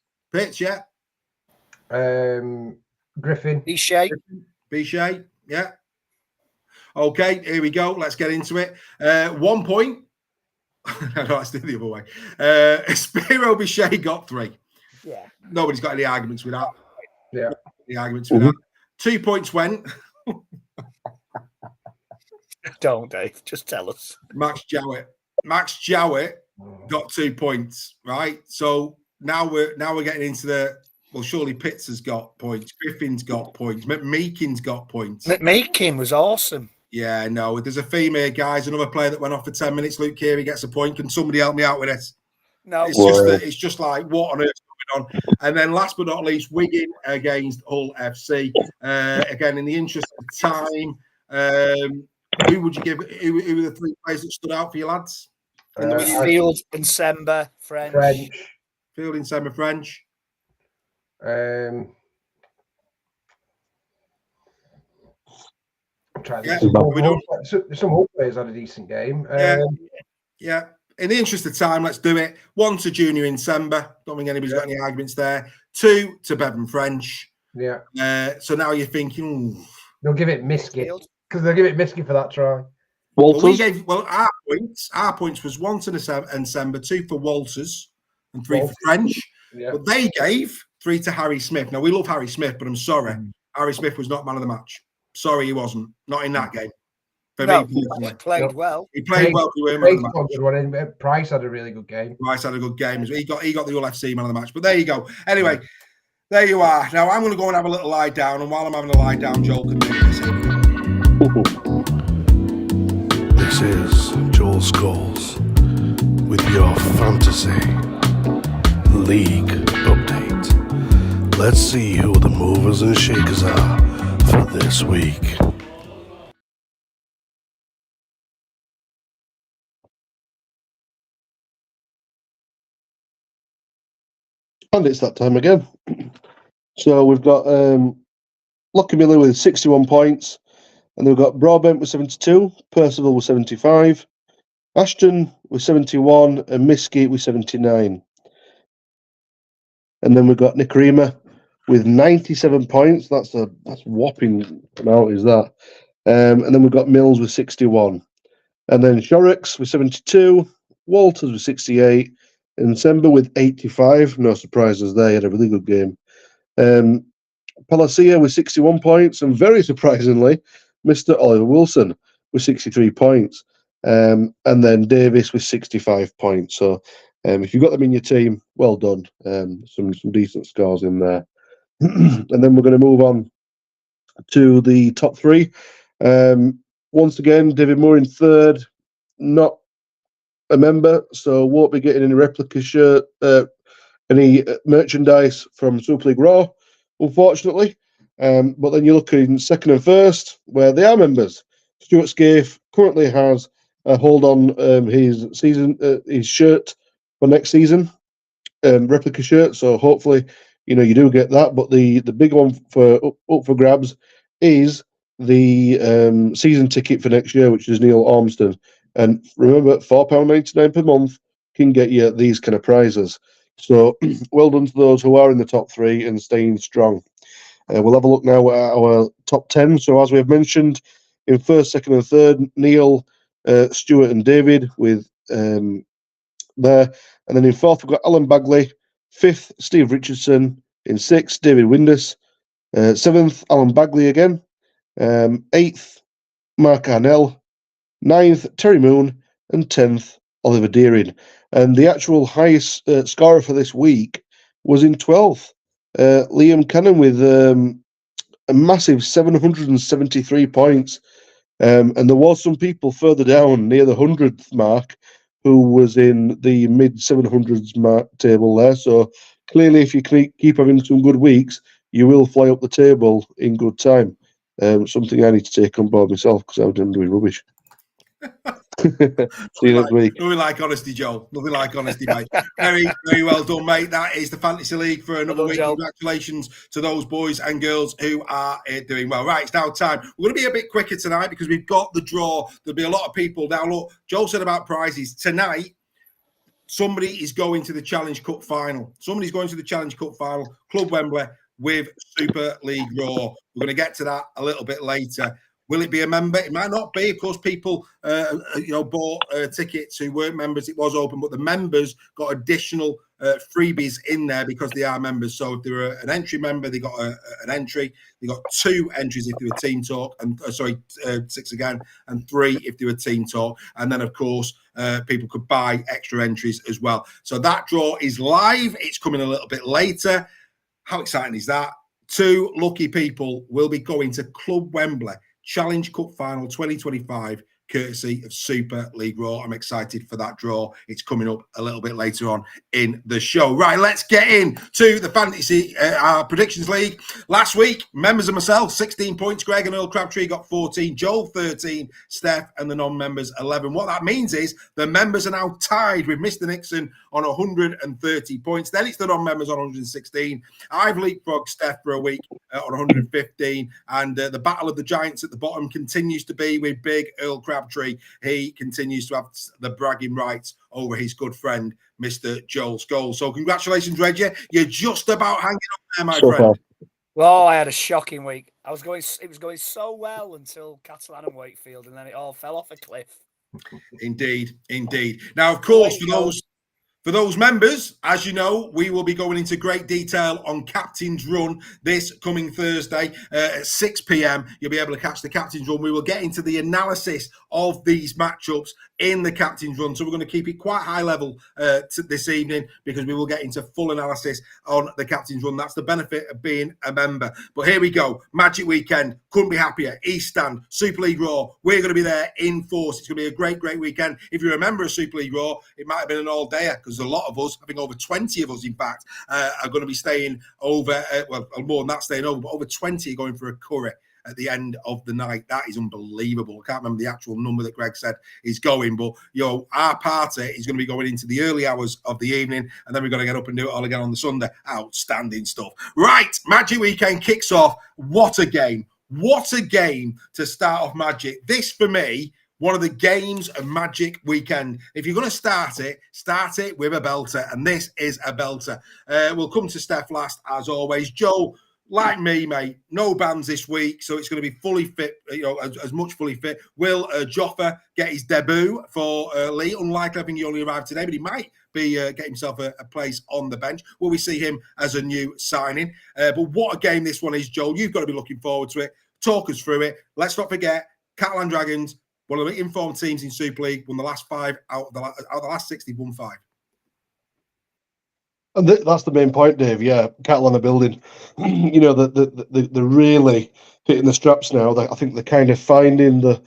Speaker 1: yeah.
Speaker 2: Griffin,
Speaker 1: Bichet, yeah. Okay, here we go. Let's get into it. 1 point. No, that's the other way. Spiro Bichet got 3.
Speaker 4: Yeah.
Speaker 1: Nobody's got any arguments with that.
Speaker 2: Yeah.
Speaker 1: Any arguments with that? 2 points went.
Speaker 4: Don't, Dave. Just tell us.
Speaker 1: Max Jowett got 2 points, right? So now we're getting into the surely Pitts has got points, Griffin's got points, McMeekin's got points.
Speaker 4: McMeekin was awesome.
Speaker 1: Yeah, no, there's a theme here, guys. Another player that went off for 10 minutes. Luke Keary gets a point. Can somebody help me out with this?
Speaker 4: No,
Speaker 1: it's just like what on earth is going on? And then last but not least, Wigan against Hull FC. Again, in the interest of time, who would you give? Who were the 3 players that stood out for you, lads?
Speaker 4: Field and Sember, French.
Speaker 1: Field and Sember, French.
Speaker 2: I'm trying to some Hull players had a decent game.
Speaker 1: Yeah. In the interest of time, let's do it. 1 to Junior in Sember. Don't think anybody's got any arguments there. 2 to Bevan French.
Speaker 2: Yeah.
Speaker 1: So now you're thinking,
Speaker 2: they'll give it Miskey because they'll give it Miskey for that try.
Speaker 1: Walters. Our points was 1 to Sember, 2 for Walters, and 3 for French.
Speaker 2: Yeah.
Speaker 1: But they gave 3 to Harry Smith. Now we love Harry Smith, but I'm sorry, Harry Smith was not man of the match. Sorry, he wasn't. Not in that game. For me,
Speaker 4: he played well.
Speaker 1: He played well.
Speaker 2: Price had a really good game.
Speaker 1: Price had a good game. He got the All FC man of the match. But there you go. Anyway, there you are. Now I'm going to go and have a little lie down. And while I'm having a lie down, Joel can do this.
Speaker 11: This is Joel Scholes with your fantasy league update. Let's see who the movers and shakers are for this week.
Speaker 3: And it's that time again. So we've got Lockie Miller with 61 points. And then we've got Broadbent with 72, Percival with 75, Ashton with 71, and Miskey with 79. And then we've got Nicarima with 97 points. That's whopping amount, is that? And then we've got Mills with 61. And then Shorrocks with 72, Walters with 68, and Sember with 85. No surprises there. He had a really good game. Palacia with 61 points, and very surprisingly, Mr. Oliver Wilson with 63 points. And then Davis with 65 points. So if you've got them in your team, well done. Some decent scores in there. And then we're going to move on to the top three. Once again, David Moore in third, not a member, so won't be getting any replica shirt, any merchandise from Super League Raw, unfortunately. But then you're looking second and first, where they are members. Stuart Scaife currently has a hold on his shirt for next season, replica shirt. So hopefully, you do get that. But the big one up for grabs is the season ticket for next year, which is Neil Ormston. And remember, £4.99 per month can get you these kind of prizes. So well done to those who are in the top three and staying strong. We'll have a look now at our top 10. So as we've mentioned, in first, second and third, Neil, Stuart and David with there. And then in fourth, we've got Alan Bagley. Fifth, Steve Richardson. In sixth, David Windus. Seventh, Alan Bagley again. Eighth, Mark Arnell. Ninth, Terry Moon. And 10th, Oliver Deering. And the actual highest scorer for this week was in 12th. Liam Cannon with a massive 773 points. And there was some people further down near the 100th mark who was in the mid 700s mark table there. So clearly, if you keep having some good weeks, you will fly up the table in good time. Something I need to take on board myself because I'm doing rubbish. See you next week.
Speaker 1: Nothing like honesty, Joel. Nothing like honesty, mate. Very, very well done, mate. That is the Fantasy League for another week. Joel. Congratulations to those boys and girls who are doing well. Right, it's now time. We're going to be a bit quicker tonight because we've got the draw. There'll be a lot of people. Now, look, Joel said about prizes. Tonight, somebody is going to the Challenge Cup final. Somebody's going to the Challenge Cup final, Club Wembley, with Super League Raw. We're going to get to that a little bit later. Will it be a member? It might not be. Of course, people, bought tickets who weren't members. It was open, but the members got additional freebies in there because they are members. So if they were an entry member, they got an entry. They got 2 entries if they were team talk, and 6 again, and 3 if they were team talk. And then, of course, people could buy extra entries as well. So that draw is live. It's coming a little bit later. How exciting is that? 2 lucky people will be going to Club Wembley Challenge Cup Final 2025, courtesy of Super League Raw. I'm excited for that draw. It's coming up a little bit later on in the show. Right, let's get in to the Fantasy our Predictions League. Last week, members and myself, 16 points. Greg and Earl Crabtree got 14. Joel, 13. Steph and the non-members, 11. What that means is the members are now tied with Mr. Nixon on 130 points. Then it's the non-members on 116. I've leapfrogged Steph for a week on 115. And the battle of the giants at the bottom continues to be with big Earl Crabtree. He continues to have the bragging rights over his good friend, Mr. Joel Scholes. So congratulations, Reggie. You're just about hanging up there, my friend.
Speaker 4: Well, I had a shocking week. It was going so well until Catalan and Wakefield, and then it all fell off a cliff.
Speaker 1: Indeed. Now, of course, for those members, as you know, we will be going into great detail on Captain's Run this coming Thursday at 6 p.m. You'll be able to catch the Captain's Run. We will get into the analysis of these matchups in the Captain's Run. So we're going to keep it quite high level this evening because we will get into full analysis on the Captain's Run. That's the benefit of being a member. But here we go. Magic Weekend. Couldn't be happier. East Stand, Super League Raw. We're going to be there in force. It's going to be a great, great weekend. If you're a member of Super League Raw, it might have been an all-dayer because a lot of us, I think over 20 of us, in fact, are going to be staying over, more than that staying over, but over 20 are going for a curry at the end of the night. That is unbelievable. I can't remember the actual number that Greg said is going, but our party is going to be going into the early hours of the evening, and then we're going to get up and do it all again on the Sunday. Outstanding stuff. Right, Magic Weekend kicks off. What a game. What a game to start off Magic. This, for me, one of the games of Magic weekend. If you're going to start it with a belter, and this is a belter. We'll come to Steph last, as always. Joe, like me, mate, no bands this week, so it's going to be fully fit, as much fully fit. Will Joffa get his debut for Lee? Unlikely, I think he only arrived today, but he might be get himself a place on the bench. Will we see him as a new signing? But what a game this one is, Joel. You've got to be looking forward to it. Talk us through it. Let's not forget, Catalan Dragons, one of the informed teams in Super League, won the last 5 out of the last 60, won 5.
Speaker 3: And that's the main point, Dave. Yeah, Catalan are building. They're really hitting the straps now. I think they're kind of finding the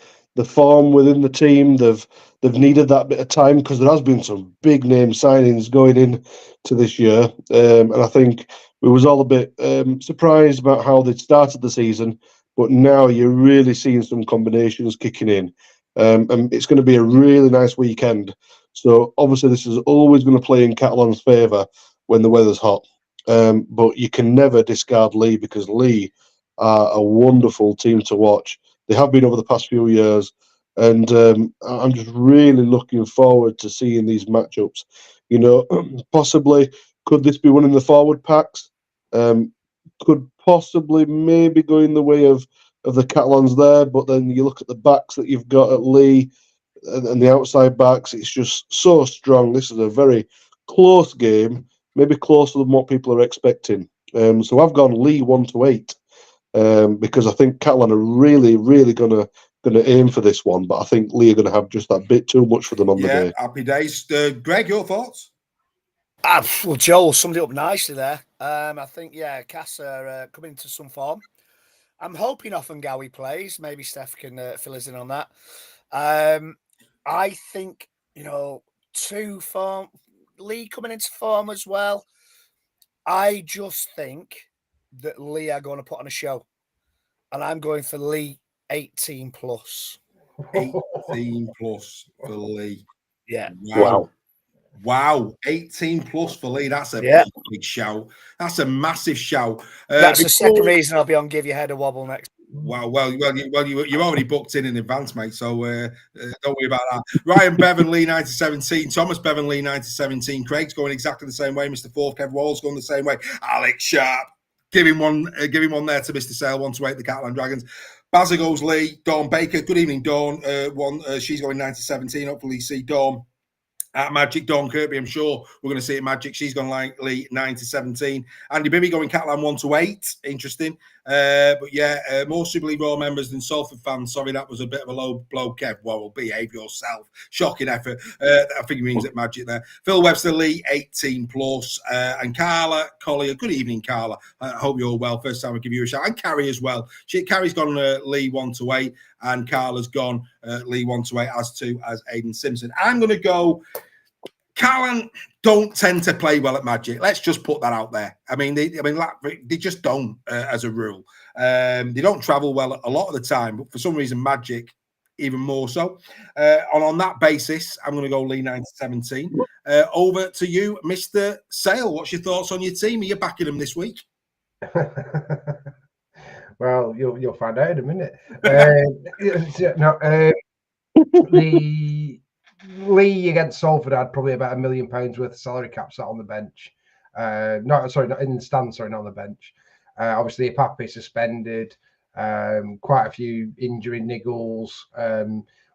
Speaker 3: form within the team. They've needed that bit of time because there has been some big name signings going in to this year, and I think we was all a bit surprised about how they started the season. But now you're really seeing some combinations kicking in, and it's going to be a really nice weekend. So obviously this is always going to play in Catalan's favour when the weather's hot. But you can never discard Lee because Lee are a wonderful team to watch. They have been over the past few years, and I'm just really looking forward to seeing these matchups. Possibly, could this be one in the forward packs? Could possibly maybe go in the way of the Catalans there, but then you look at the backs that you've got at Lee and the outside backs, it's just so strong. This is a very close game, maybe closer than what people are expecting. So I've gone Lee 1-8 because I think Catalan are really, really gonna aim for this one, but I think Lee are gonna have just that bit too much for them on the day.
Speaker 1: Happy days. Greg, your thoughts?
Speaker 4: Well, Joel summed it up nicely there. I think, Cass are coming into some form. I'm hoping Offengawi plays. Maybe Steph can fill us in on that. I think, two form, Lee coming into form as well. I just think that Lee are going to put on a show. And I'm going for Lee 18 plus.
Speaker 1: 18 plus for Lee.
Speaker 4: Yeah.
Speaker 1: Wow, 18 plus for Lee. That's a big shout. That's a massive shout.
Speaker 4: That's the second reason I'll be on Give Your Head a Wobble next.
Speaker 1: Wow, you're already booked in advance, mate. So don't worry about that. Ryan Bevan, Lee 1917. Thomas Bevan, Lee 1917. Craig's going exactly the same way. Mr. Fourth, Kev Wall's going the same way. Alex Sharp, give him one there to Mr. Sale. 1-8, the Catalan Dragons. Bazza goes Lee. Dawn Baker. Good evening, Dawn. She's going 1917. Hopefully, see Dawn at Magic. Dawn Kirby, I'm sure we're going to see it Magic. She's gone like Lee 9-17. Andy Bibby going Catalan 1-8. Interesting. More Super League Raw members than Salford fans. Sorry, that was a bit of a low blow, Kev. Well, behave yourself. Shocking effort. I think he means at Magic there. Phil Webster, Lee 18 plus. And Carla Collier. Good evening, Carla. I hope you're well. First time I give you a shout. And Carrie as well. Carrie's gone Lee 1-8. And Carla's gone Lee 1-8, as Aidan Simpson. I'm going to go. Catalan don't tend to play well at Magic. Let's just put that out there. They just don't, as a rule. They don't travel well a lot of the time, but for some reason, Magic even more so. On that basis, I'm going to go Lee 9-17. Over to you, Mr. Sale. What's your thoughts on your team? Are you backing them this week?
Speaker 2: Well, you'll find out in a minute. The Lee against Salford had probably about £1 million worth of salary cap sat on the bench. Not in the stand, not on the bench. Obviously, Papi suspended. Quite a few injury niggles.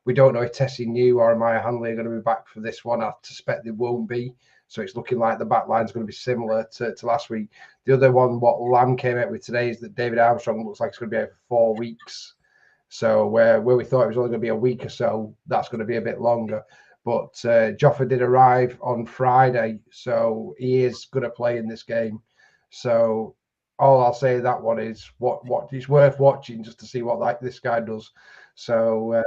Speaker 2: We don't know if Tessie New or Amaya Hanley are going to be back for this one. I suspect they won't be. So it's looking like the back line is going to be similar to last week. The other one, what Lamb came out with today, is that David Armstrong looks like it's going to be out for 4 weeks. So where we thought it was only going to be a week or so, that's going to be a bit longer. But Joffa did arrive on Friday, so he is going to play in this game. So all I'll say that one is what it's worth watching just to see what this guy does. So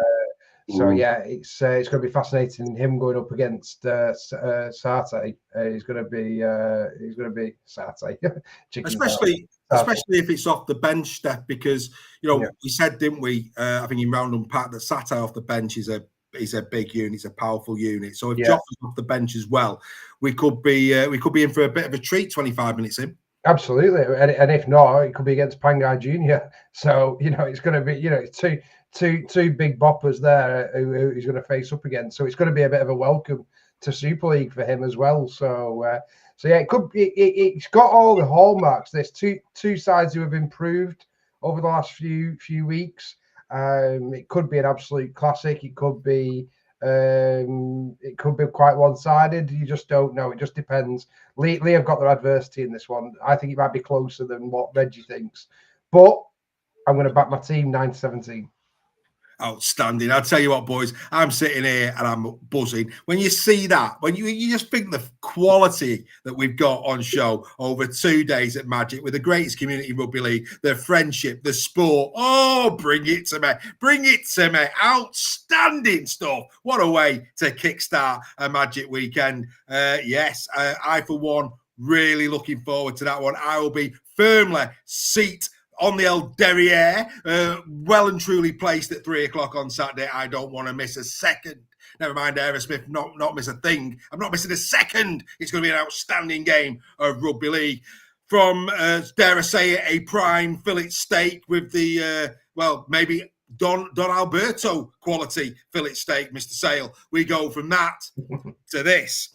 Speaker 2: it's going to be fascinating. Him going up against Sarte is going to be Sarte.
Speaker 1: Especially if it's off the bench, Steph, because we said, didn't we? I think in round unpack that Sarte off the bench is a big unit, it's a powerful unit. So if Joffa's off the bench as well, we could be in for a bit of a treat. 25 minutes in.
Speaker 2: Absolutely, and if not, it could be against Pangai Junior. So it's going to be it's two big boppers there who he's going to face up against. So it's going to be a bit of a welcome to Super League for him as well. So yeah, it could be. It's got all the hallmarks. There's two sides who have improved over the last few weeks. It could be an absolute classic. It could be quite one-sided. You just don't know. It just depends. Lee have got their adversity in this one. I think it might be closer than what Reggie thinks, but I'm going to back my team 9-17.
Speaker 1: Outstanding. I'll tell you what, boys, I'm sitting here and I'm buzzing. When you see that, when you just think the quality that we've got on show over 2 days at Magic with the greatest community rugby league, the friendship, the sport. Oh, bring it to me. Bring it to me. Outstanding stuff. What a way to kickstart a Magic weekend. Yes, I, for one, really looking forward to that one. I will be firmly seat on the old derriere, well and truly placed at 3 o'clock on Saturday. I don't want to miss a second. Never mind Aerosmith, not miss a thing. I'm not missing a second. It's going to be an outstanding game of rugby league. From, dare I say it, a prime fillet steak with the, maybe Don Alberto quality fillet steak, Mr. Sale. We go from that to this.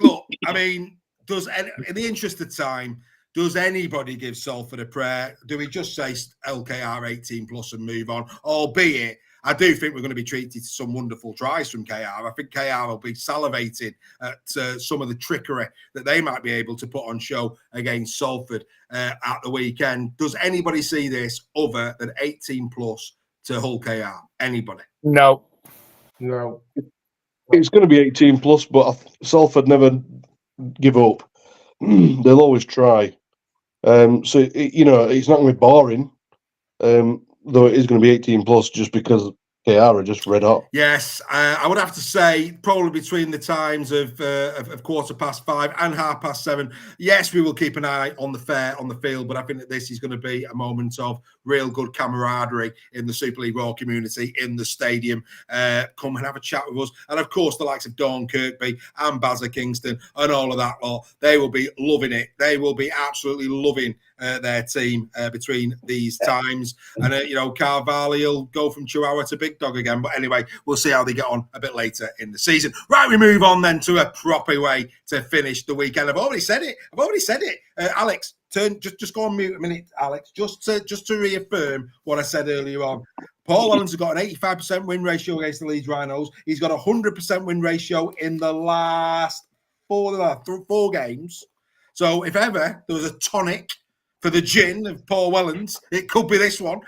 Speaker 1: Look, I mean, in the interest of time, does anybody give Salford a prayer? Do we just say LKR 18 plus and move on? Albeit, I do think we're going to be treated to some wonderful tries from KR. I think KR will be salivating at some of the trickery that they might be able to put on show against Salford at the weekend. Does anybody see this other than 18 plus to Hull KR? Anybody?
Speaker 4: No.
Speaker 3: It's going to be 18 plus, but Salford never give up. They'll always try. So it's not going to be boring, though it is going to be 18 plus just because KR are just red hot.
Speaker 1: Yes, I would have to say probably between the times of 5:15 and 7:30. Yes, we will keep an eye on the field, but I think that this is going to be a moment of real good camaraderie in the Super League Royal community in the stadium. Come and have a chat with us, and of course the likes of Dawn Kirkby and Bazza Kingston and all of that lot. They will be loving it. They will be absolutely loving their team between these times. And Carvalho will go from Chihuahua to Big Dog again. But anyway, we'll see how they get on a bit later in the season. Right, we move on then to a proper way to finish the weekend. I've already said it. Alex, just go on mute a minute, Alex, just to reaffirm what I said earlier on. Paul Helens has got an 85% win ratio against the Leeds Rhinos. He's got a 100% win ratio in the last four games. So if ever there was a tonic for the gin of Paul Helens, it could be this one.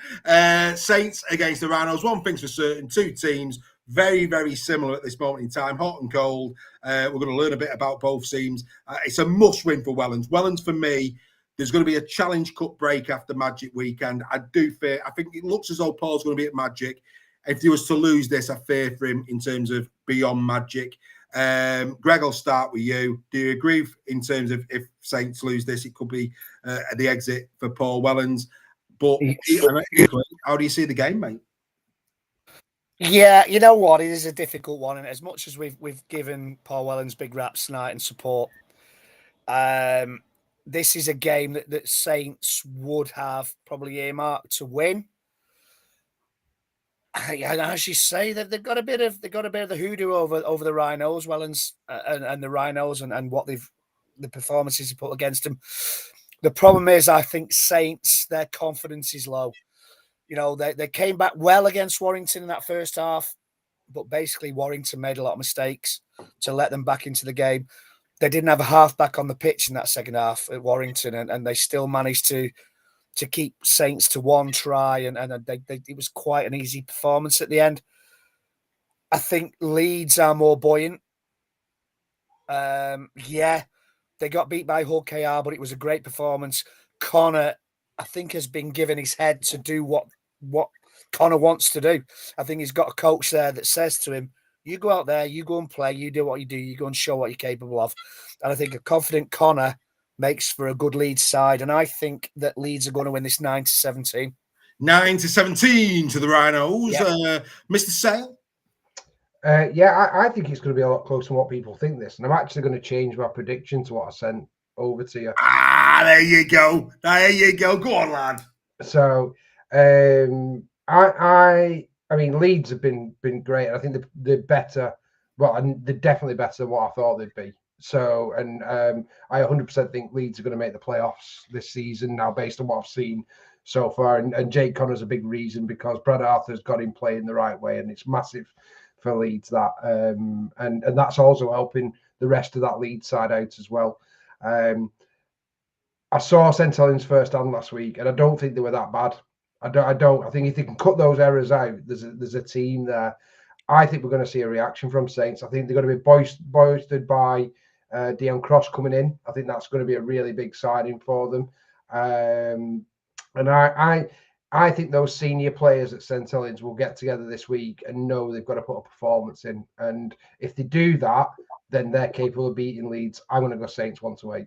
Speaker 1: Saints against the Rhinos. One thing's for certain, two teams very, very similar at this moment in time, hot and cold. We're going to learn a bit about both teams. It's a must-win for Helens. Helens, for me, there's going to be a Challenge Cup break after Magic weekend. I think it looks as though Paul's going to be at Magic. If he was to lose this, I fear for him in terms of beyond Magic. Greg, I'll start with you. Do you agree in terms of if Saints lose this, it could be the exit for Paul Helens? But how do you see the game, mate?
Speaker 4: Yeah, you know what? It is a difficult one, and as much as we've given Paul Helens big raps tonight and support, this is a game that Saints would have probably earmarked to win. And as you say, they've got a bit of the hoodoo over the Rhinos, Helens and the Rhinos, and what the performances they put against them. The problem is, I think Saints, their confidence is low. They came back well against Warrington in that first half, but basically Warrington made a lot of mistakes to let them back into the game. They didn't have a half-back on the pitch in that second half at Warrington, and they still managed to keep Saints to one try, and it was quite an easy performance at the end. I think Leeds are more buoyant. They got beat by Hull KR, but it was a great performance. Connor, I think, has been given his head to do what Connor wants to do. I think he's got a coach there that says to him, you go out there, you go and play, you do what you do, you go and show what you're capable of. And I think a confident Connor makes for a good Leeds side. And I think that Leeds are going to win this 9-17.
Speaker 1: 9-17 to the Rhinos. Yep. Mr. Sale?
Speaker 2: I think it's going to be a lot closer than what people think this. And I'm actually going to change my prediction to what I sent over to you.
Speaker 1: There you go. There you go. Go on, lad.
Speaker 2: So, I mean, Leeds have been great. I think they're better. Well, they're definitely better than what I thought they'd be. So, and I 100% think Leeds are going to make the playoffs this season now, based on what I've seen so far. And Jake Connor's a big reason, because Brad Arthur's got him playing the right way, and it's massive for Leeds that. And that's also helping the rest of that Leeds side out as well. I saw St Helens first hand last week, and I don't think they were that bad. I don't. I think if they can cut those errors out, there's a team there. I think we're going to see a reaction from Saints. I think they're going to be boosted by Dion Cross coming in. I think that's going to be a really big signing for them. And I think those senior players at St Helens will get together this week and know they've got to put a performance in. And if they do that, then they're capable of beating Leeds. I'm going to go Saints 1-8.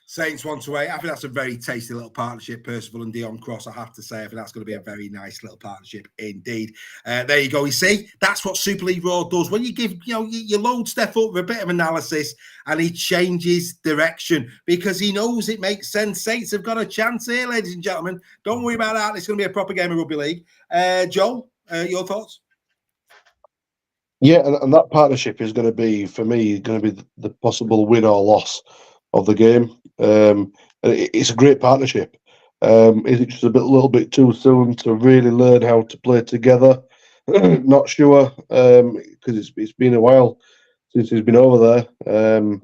Speaker 1: Saints 1-8. I think that's a very tasty little partnership, Percival and Dion Cross. I have to say, I think that's going to be a very nice little partnership indeed. There you go. You see, that's what Super League Raw does. When you give, you load Steph up with a bit of analysis, and he changes direction because he knows it makes sense. Saints have got a chance here, ladies and gentlemen. Don't worry about that. It's going to be a proper game of rugby league. Joel, your thoughts?
Speaker 3: Yeah, and that partnership is going to be, for me, going to be the possible win or loss of the game. It's a great partnership. Is it just a little bit too soon to really learn how to play together? Not sure, because it's been a while since he's been over there.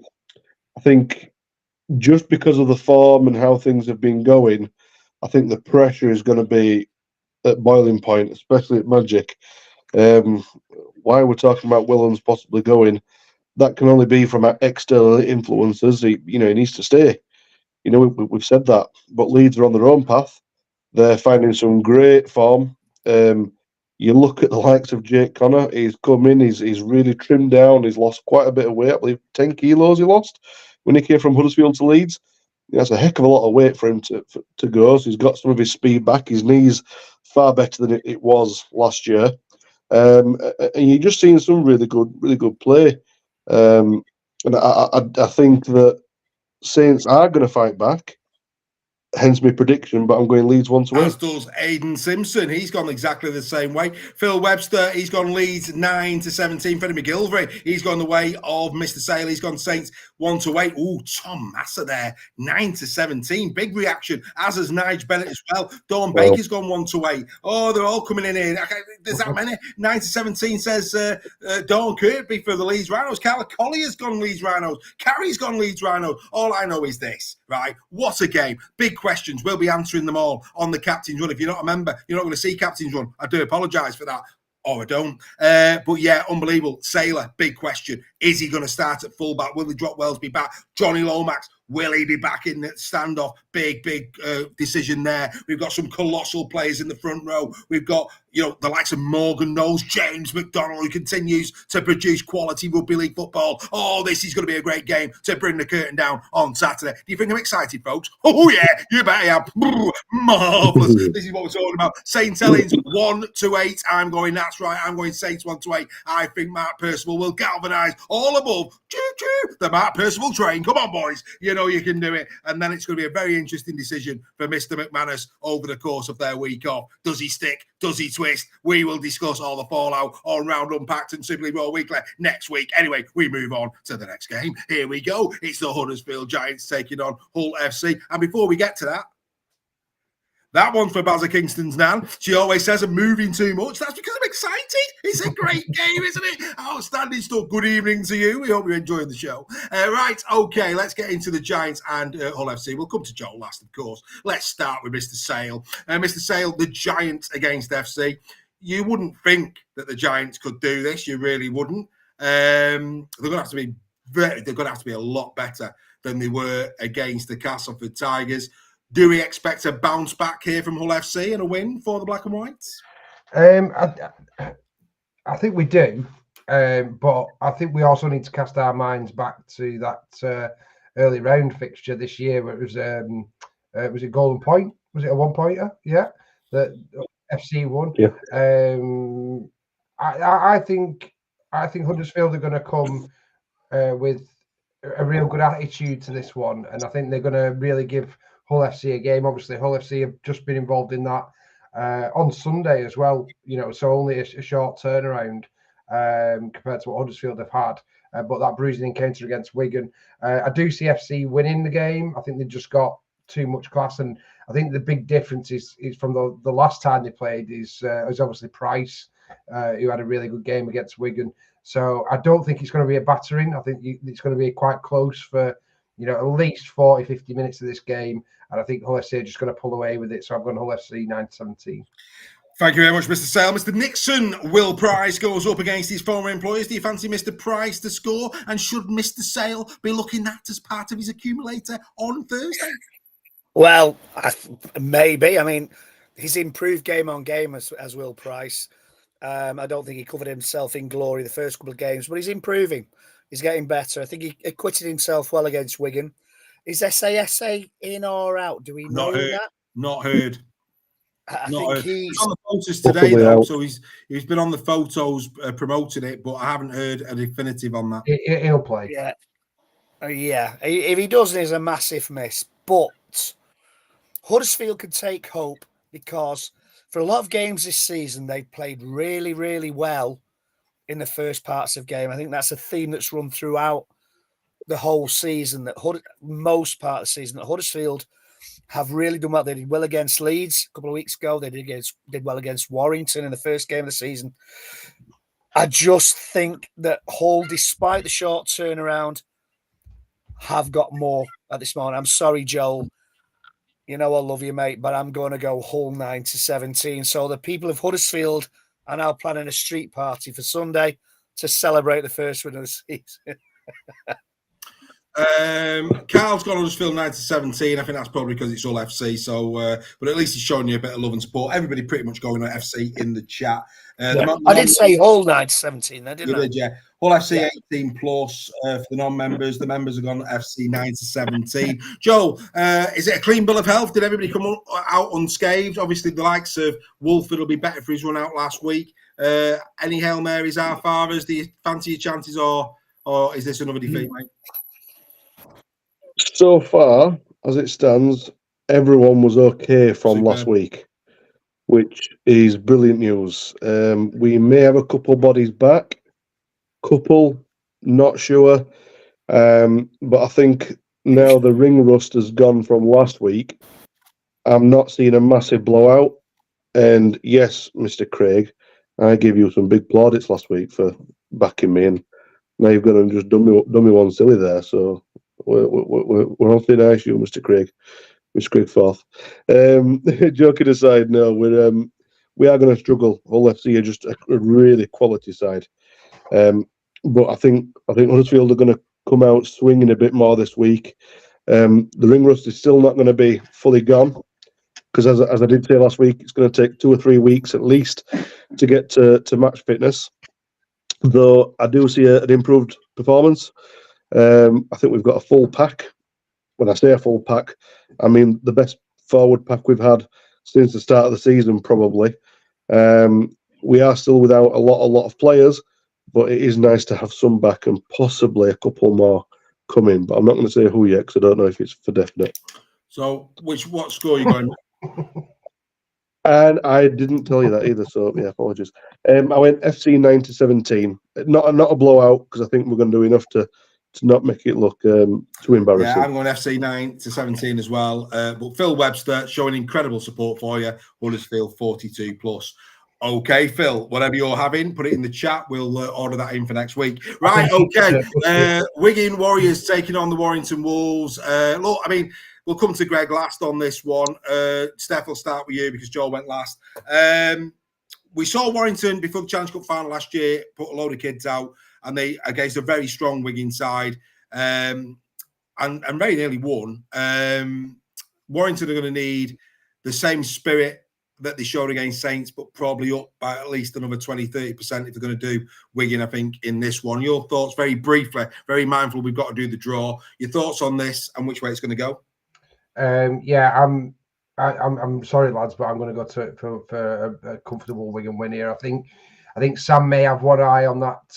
Speaker 3: I think just because of the form and how things have been going, I think the pressure is going to be at boiling point, especially at Magic. Why we're talking about Willems possibly going, that can only be from external influences. He needs to stay. We've said that, but Leeds are on their own path. They're finding some great form. You look at the likes of Jake Connor. He's come in. He's really trimmed down. He's lost quite a bit of weight. I believe 10 kilos he lost when he came from Huddersfield to Leeds. That's a heck of a lot of weight for him to go. So he's got some of his speed back. His knees far better than it was last year. And you're just seeing some really good play. And I think that Saints are going to fight back. Hence my prediction, but I'm going Leeds 1-8.
Speaker 1: As does Aidan Simpson. He's gone exactly the same way. Phil Webster, he's gone Leeds 9-17. Freddie McGilvery, he's gone the way of Mr. Sale. He's gone Saints 1-8. Ooh, Tom Massa there, 9-17. Big reaction, as has Nige Bennett as well. Dawn Baker's gone 1-8. Oh, they're all coming in here. There's that many. 9-17 says Dawn Kirby for the Leeds Rhinos. Carla Collier's gone Leeds Rhinos. Carrie's gone Leeds Rhinos. All I know is this, right? What a game. Big questions. We'll be answering them all on the Captain's Run. If you're not a member, you're not going to see Captain's Run. I do apologise for that. Or I don't. But yeah, unbelievable. Sailor, big question. Is he going to start at fullback? Will he drop Wellesby back? Johnny Lomax, will he be back in the standoff? Big decision there. We've got some colossal players in the front row. We've got, the likes of Morgan Knowles, James McDonald, who continues to produce quality rugby league football. Oh, this is going to be a great game to bring the curtain down on Saturday. Do you think I'm excited, folks? Oh, yeah, you bet I am. Marvellous. This is what we're talking about. St. Helens 1-8. I'm going, that's right. I'm going Saints 1-8. I think Mark Percival will galvanise all above. Choo-choo. The Mark Percival train. Come on, boys. You know you can do it. And then it's going to be a very interesting decision for Mr. McManus over the course of their week off. Does he stick? Does he twist? We will discuss all the fallout on Round Unpacked and Simply Raw Weekly next week. Anyway, we move on to the next game. Here we go. It's the Huddersfield Giants taking on Hull FC. And before we get to that one's for Bazza Kingston's Nan. She always says I'm moving too much. That's because I'm excited. It's a great game, isn't it? Outstanding stuff. Good evening to you. We hope you're enjoying the show. Right, okay, let's get into the Giants and Hull FC. We'll come to Joel last, of course. Let's start with Mr. Sale. Mr. Sale, the Giants against FC. You wouldn't think that the Giants could do this. You really wouldn't. They're going to have to be a lot better than they were against the Castleford Tigers. Do we expect a bounce back here from Hull FC and a win for the Black and Whites?
Speaker 2: I think we do, but I think we also need to cast our minds back to that early round fixture this year where it was a Golden Point? Was it a one-pointer? Yeah, that FC won.
Speaker 3: Yeah.
Speaker 2: I think I think Huddersfield are going to come with a real good attitude to this one, and I think they're going to really give Hull FC a game. Obviously, Hull FC have just been involved in that on Sunday as well, so only a short turnaround compared to what Huddersfield have had. But that bruising encounter against Wigan, I do see FC winning the game. I think they've just got too much class, and I think the big difference is from the last time they played is obviously Price, who had a really good game against Wigan. So I don't think it's going to be a battering. I think it's going to be quite close for at least 40, 50 minutes of this game, and I think Hull FC are just going to pull away with it. So I've gone Hull FC 9-17.
Speaker 1: Thank you very much, Mr. Sale. Mr. Nixon, Will Price goes up against his former employers. Do you fancy Mr. Price to score? And should Mr. Sale be looking at as part of his accumulator on Thursday?
Speaker 4: Well, maybe. I mean, he's improved game on game as Will Price. I don't think he covered himself in glory the first couple of games, but he's improving. He's getting better. I think he acquitted himself well against Wigan. Is SASA in or out? Do we know that?
Speaker 1: Not heard.
Speaker 4: I think he's
Speaker 1: on the photos today, though, so he's been on the photos promoting it, but I haven't heard a definitive on that.
Speaker 2: He'll play.
Speaker 4: Yeah. Yeah. If he doesn't, it's a massive miss. But Huddersfield can take hope because for a lot of games this season, they've played really, really well in the first parts of game. I think that's a theme that's run throughout the whole season, that most part of the season, that Huddersfield have really done well. They did well against Leeds a couple of weeks ago. They did well against Warrington in the first game of the season. I just think that Hull, despite the short turnaround, have got more at this moment. I'm sorry, Joel. I love you, mate, but I'm going to go Hull 9-17. So the people of Huddersfield are now planning a street party for Sunday to celebrate the first win of the season.
Speaker 1: Carl's gone Huddersfield 9-17. I think that's probably because it's all FC. So, but at least he's showing you a bit of love and support. Everybody pretty much going on FC in the chat.
Speaker 4: I did say Hull 9-17, then, didn't I?
Speaker 1: You did, yeah. Hull FC 18 plus for the non-members. The members have gone FC 9-17. Joel, is it a clean bill of health? Did everybody come out unscathed? Obviously, the likes of Wolford will be better for his run out last week. Any Hail Marys, our fathers? Do you fancy your chances, or is this another defeat, mate?
Speaker 3: So far, as it stands, everyone was okay from last week, which is brilliant news. We may have a couple bodies back, not sure. But I think now the ring rust has gone from last week. I'm not seeing a massive blowout. And yes, Mr. Craig, I gave you some big plaudits last week for backing me, and now you've gone and just done me one silly there. So we're on thin ice, you, Mr. Craig. Mr. Craig Forth. Joking aside, no, we are going to struggle. Hull FC are just a really quality side. But I think Huddersfield are going to come out swinging a bit more this week. The ring rust is still not going to be fully gone, because as I did say last week, it's going to take 2 or 3 weeks at least to get to match fitness. Though I do see an improved performance. I think we've got a full pack. When I say a full pack, I mean the best forward pack we've had since the start of the season, probably. We are still without a lot of players, but it is nice to have some back and possibly a couple more come in. But I'm not going to say who yet, because I don't know if it's for definite.
Speaker 1: So, what score are you going?
Speaker 3: And I didn't tell you that either, so yeah, apologies. I went FC 9-17. Not a blowout, because I think we're going to do enough to not make it look too embarrassing.
Speaker 1: Yeah, I'm going FC 9-17 as well. But Phil Webster showing incredible support for you. Huddersfield 42 plus. Okay, Phil, whatever you're having, put it in the chat. We'll order that in for next week. Right, okay. Wigan Warriors taking on the Warrington Wolves. Look, I mean, we'll come to Greg last on this one. Steph, will start with you because Joel went last. We saw Warrington before the Challenge Cup final last year put a load of kids out, and they against a very strong Wigan side, and very nearly won. Warrington are going to need the same spirit that they showed against Saints, but probably up by at least another 20-30% if they're going to do Wigan, I think, in this one. Your thoughts, very briefly, very mindful we've got to do the draw. Your thoughts on this and which way it's going to go?
Speaker 2: Yeah, I'm sorry, lads, but I'm going to go for a comfortable Wigan win here. I think I think Sam may have one eye on that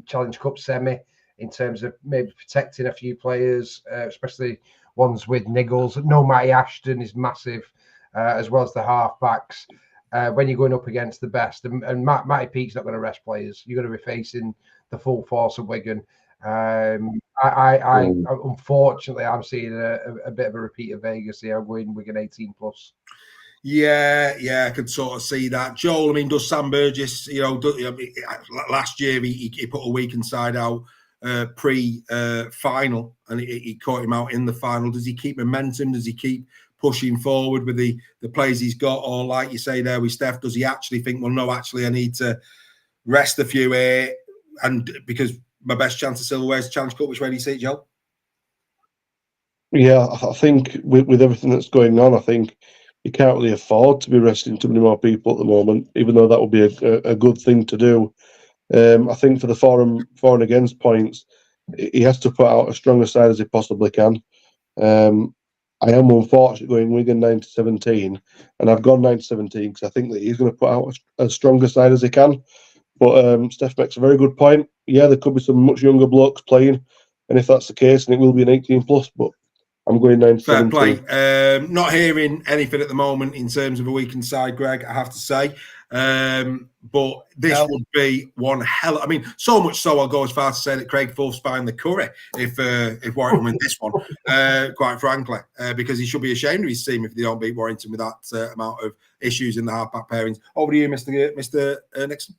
Speaker 2: Challenge Cup semi in terms of maybe protecting a few players, especially ones with niggles. No, Matty Ashton is massive, as well as the halfbacks. When you're going up against the best, and Matty Peake's not going to rest players. You're going to be facing the full force of Wigan. Unfortunately, I'm seeing a bit of a repeat of Vegas here. Wigan 18+.
Speaker 1: Yeah, I could sort of see that. Joel, I mean, does Sam Burgess, last year he put a weekend side out pre-final and he caught him out in the final. Does he keep momentum? Does he keep pushing forward with the players he's got? Or like you say there with Steph, does he actually think, well, no, actually I need to rest a few here, and because my best chance of silverware is Challenge Cup? Which way do you see it, Joel?
Speaker 3: Yeah, I think with everything that's going on, I think you can't really afford to be resting too many more people at the moment, even though that would be a good thing to do. I think for the for and against points, he has to put out as strong a side as he possibly can. I am unfortunate going Wigan 9-17, and I've gone 9-17 because I think that he's going to put out as strong a side as he can. But Steph makes a very good point. Yeah, there could be some much younger blokes playing, and if that's the case, then it will be an 18+. But I'm going 9-17.
Speaker 1: Fair play. Not hearing anything at the moment in terms of a weekend side, Greg, I have to say. But this would be one hell. I mean, so much so I'll go as far to say that Craig Forth's buying the curry if Warrington win this one. Quite frankly, because he should be ashamed of his team if they don't beat Warrington with that amount of issues in the half-back pairings. Over to you, Mr. Nixon.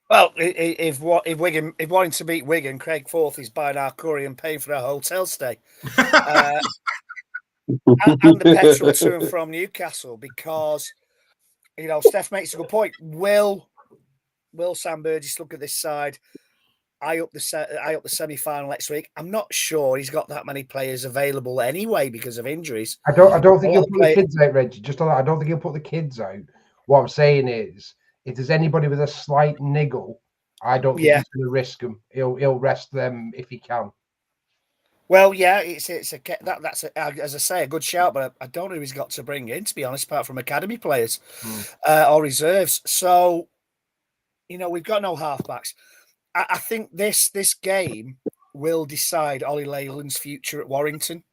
Speaker 4: Well, if Warrington beat Wigan, Craig Forth is buying our curry and paying for our hotel stay. And the petrol to and from Newcastle, because Steph makes a good point. Will Sam Burgess look at this side? I up the semi-final next week. I'm not sure he's got that many players available anyway because of injuries.
Speaker 2: I don't think he'll put the kids out, Reggie. I don't think he'll put the kids out. What I'm saying is, if there's anybody with a slight niggle, I don't think he's going to risk them. He'll rest them if he can.
Speaker 4: Well, yeah, that's as I say, a good shout, but I don't know who he's got to bring in, to be honest, apart from academy players or reserves. So, we've got no halfbacks. I think this game will decide Ollie Leyland's future at Warrington.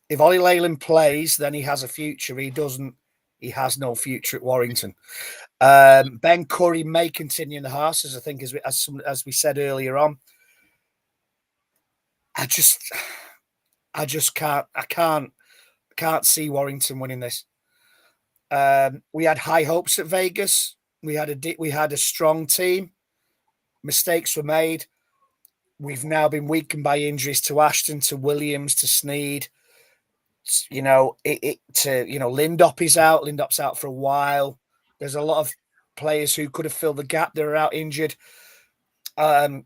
Speaker 4: If Ollie Leyland plays, then he has a future. He doesn't. He has no future at Warrington. Ben Curry may continue in the Hearts, I think, as we said earlier on. I just can't see Warrington winning this. We had high hopes at Vegas. We had a strong team. Mistakes were made. We've now been weakened by injuries to Ashton, to Williams, to Sneed. Lindop is out. Lindop's out for a while. There's a lot of players who could have filled the gap. They're out injured. I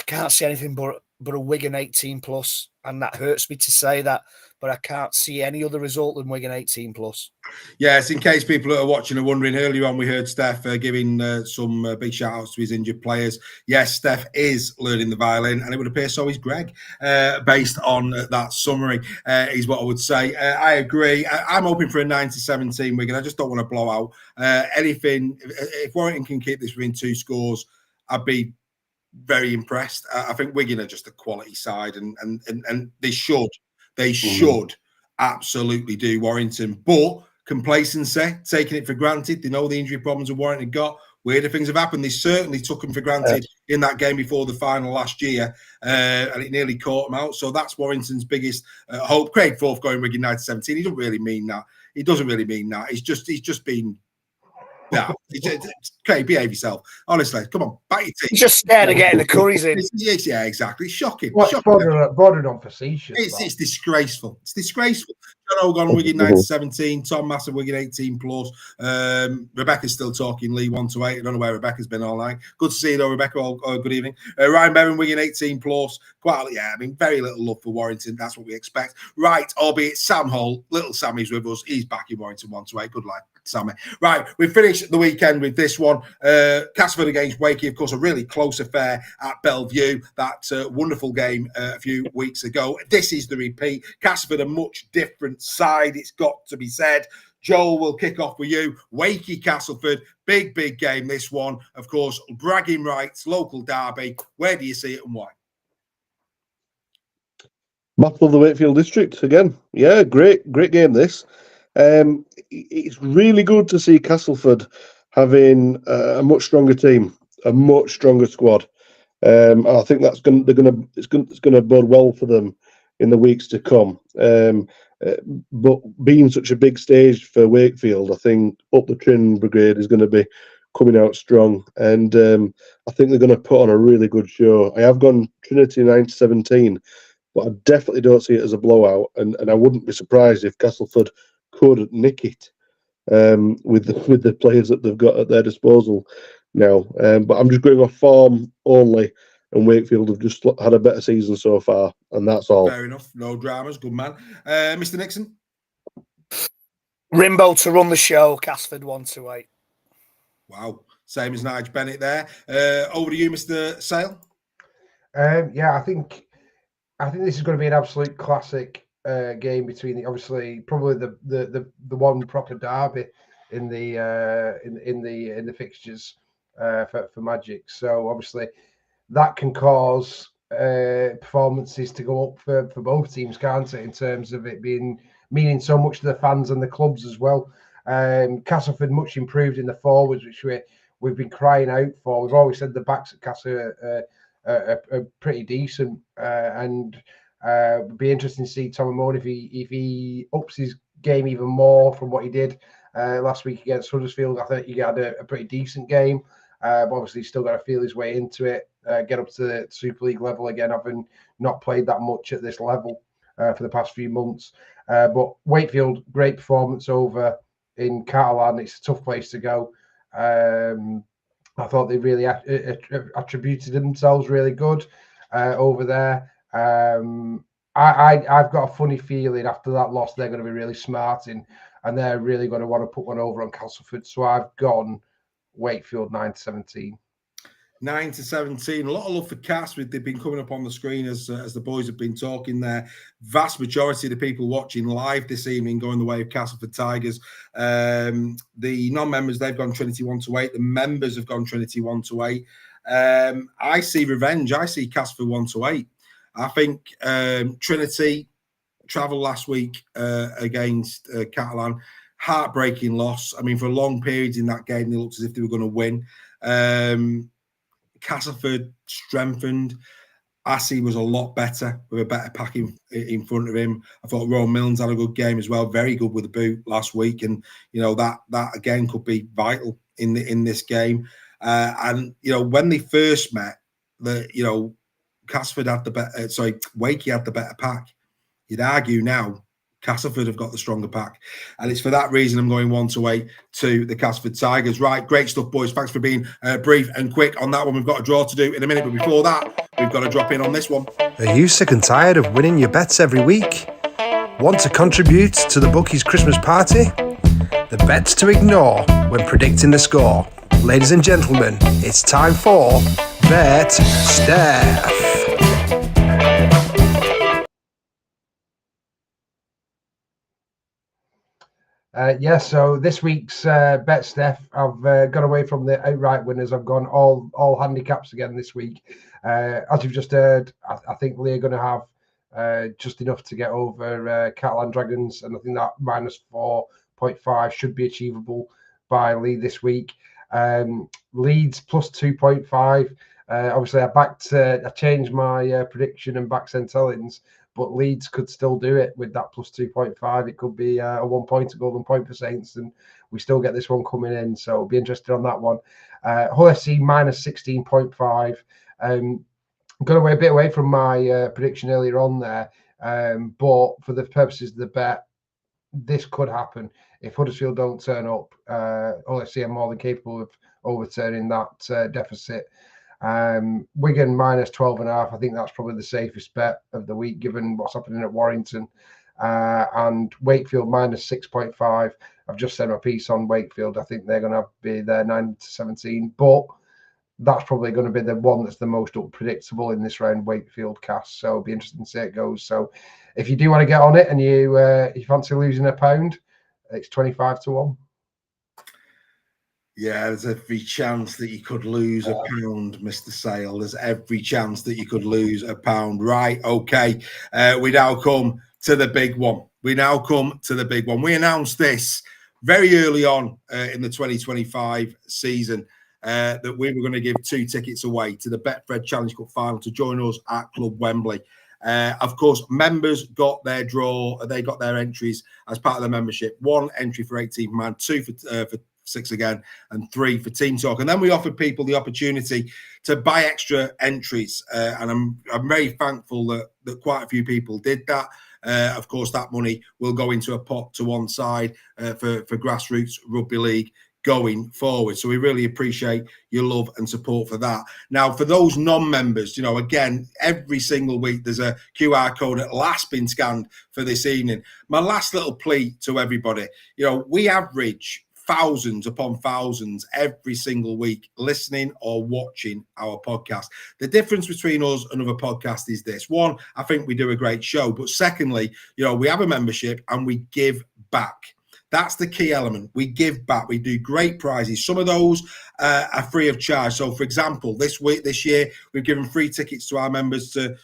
Speaker 4: can't see anything but a Wigan 18+, and that hurts me to say that, but I can't see any other result than Wigan 18+.
Speaker 1: Yes, in case people that are watching are wondering, earlier on we heard Steph giving some big shout-outs to his injured players. Yes, Steph is learning the violin, and it would appear so is Greg, based on that summary, is what I would say. I agree. I'm hoping for a 9-17 Wigan. I just don't want to blow out anything. If Warrington can keep this within 2 scores, I'd be very impressed. I think Wigan are just a quality side, and they should absolutely do Warrington. But complacency, taking it for granted. They know the injury problems of Warrington got. Weirder things have happened. They certainly took them for granted in that game before the final last year, and it nearly caught them out. So that's Warrington's biggest hope. Craig Forth going Wigan 9-17. He doesn't really mean that. He doesn't really mean that. He's just been. Yeah, Craig, behave yourself. Honestly, come on, back your teeth.
Speaker 4: He's just scared of getting the curries in.
Speaker 1: Yeah, exactly. Shocking.
Speaker 2: Bordering on facetious.
Speaker 1: It's disgraceful. It's disgraceful. John Ogon, Wigan 9-17. Tom Massive, Wigan 18+. Rebecca's still talking Lee 1-8. I don't know where Rebecca's been all night. Good to see you, though, Rebecca. Good evening. Ryan Bevan, Wigan 18+. Very little love for Warrington. That's what we expect. Right, albeit Sam Hull, little Sammy's with us. He's back in Warrington 1-8. Good luck, Sammy. Right, we finished the weekend with this one. Castleford against Wakey, of course, a really close affair at Bellevue. That wonderful game a few weeks ago. This is the repeat. Castleford, a much different side, it's got to be said. Joel will kick off with you. Wakey Castleford, Big game, this one. Of course, bragging rights, local derby. Where do you see it and why?
Speaker 3: Battle of the Wakefield District again. Yeah, great game this. It's really good to see Castleford having a much stronger team, a much stronger squad. I think it's going to bode well for them in the weeks to come. But being such a big stage for Wakefield, I think Up the Trin Brigade is going to be coming out strong, and I think they're going to put on a really good show. I have gone Trinity 9-17, but I definitely don't see it as a blowout, and I wouldn't be surprised if Castleford could nick it with the players that they've got at their disposal now. But I'm just going off form only, and Wakefield have just had a better season so far, and that's all.
Speaker 1: Fair enough. No dramas. Good man. Mr. Nixon?
Speaker 4: Rimbo to run the show. Casford 1-8.
Speaker 1: Wow. Same as Nigel Bennett there. Over to you, Mr. Sale.
Speaker 2: Yeah, I think this is going to be an absolute classic game between obviously probably the one proper derby in the fixtures for Magic. So obviously that can cause performances to go up for both teams, can't it? In terms of it meaning so much to the fans and the clubs as well. Castleford much improved in the forwards, which we've been crying out for. We've always said the backs at Castle are pretty decent, and it'd be interesting to see Tom Amon if he ups his game even more from what he did last week against Huddersfield. I think he had a pretty decent game, but obviously he's still got to feel his way into it, get up to the Super League level again, having not played that much at this level for the past few months. But Wakefield, great performance over in Catalan. It's a tough place to go. I thought they really attributed themselves really good over there. I've got a funny feeling after that loss they're going to be really smarting, and they're really going to want to put one over on Castleford. So I've gone Wakefield 9-17.
Speaker 1: 9-17. A lot of love for Cass. They've been coming up on the screen as the boys have been talking there. Vast majority of the people watching live this evening going the way of Castleford Tigers. The non-members, they've gone Trinity 1-8. The members have gone Trinity 1-8. I see revenge. I see Castleford 1-8. I think Trinity travelled last week against Catalan. Heartbreaking loss. I mean, for long periods in that game, they looked as if they were going to win. Castleford strengthened. Assey was a lot better with a better pack in front of him. I thought Rowan Milnes had a good game as well, very good with the boot last week, and that again could be vital in this game. And when they first met, Castleford had the better. Wakey had the better pack. You'd argue now Castleford have got the stronger pack. And it's for that reason I'm going 1-8 to the Castleford Tigers. Right, great stuff, boys. Thanks for being brief and quick on that one. We've got a draw to do in a minute, but before that, we've got to drop in on this one.
Speaker 12: Are you sick and tired of winning your bets every week? Want to contribute to the bookies' Christmas party? The bets to ignore when predicting the score. Ladies and gentlemen, it's time for Bet Steph.
Speaker 2: So this week's Bet Steph, I've got away from the outright winners. I've gone all handicaps again this week. As you've just heard, I think Lee are going to have just enough to get over Catalan Dragons, and I think that -4.5 should be achievable by Lee this week. Leeds +2.5. Obviously, I changed my prediction and backed St Helens, but Leeds could still do it with that +2.5. It could be a 1 point, a golden point for Saints, and we still get this one coming in. So I'll be interested on that one. Hull FC -16.5. Got a bit away from my prediction earlier on there, but for the purposes of the bet, this could happen. If Huddersfield don't turn up, Hull FC are more than capable of overturning that deficit. Wigan -12.5. I think that's probably the safest bet of the week, given what's happening at Warrington. And Wakefield -6.5. I've just said my piece on Wakefield. I think they're going to be there 9-17, but that's probably going to be the one that's the most unpredictable in this round, Wakefield cast. So it'll be interesting to see how it goes. So if you do want to get on it and you fancy losing £1, it's 25-1.
Speaker 1: Yeah, there's every chance that you could lose a pound, Mr. Sale. There's every chance that you could lose a pound. Right, okay. We now come to the big one. We announced this very early on in the 2025 season that we were going to give 2 tickets away to the Betfred Challenge Cup final to join us at Club Wembley. Of course, members got their draw. They got their entries as part of the membership. 1 entry for 18th man, 2 for 6 again, and 3 for Team Talk. And then we offered people the opportunity to buy extra entries. And I'm very thankful that quite a few people did that. Of course, that money will go into a pot to one side for Grassroots Rugby League going forward. So we really appreciate your love and support for that. Now, for those non-members, again, every single week there's a QR code at last been scanned for this evening. My last little plea to everybody, we average thousands upon thousands every single week listening or watching our podcast. The difference between us and other podcasts is this: 1, I think we do a great show, but secondly, we have a membership and we give back. That's the key element. We give back. We do great prizes. Some of those are free of charge. So, for example, this year, we've given free tickets to our members to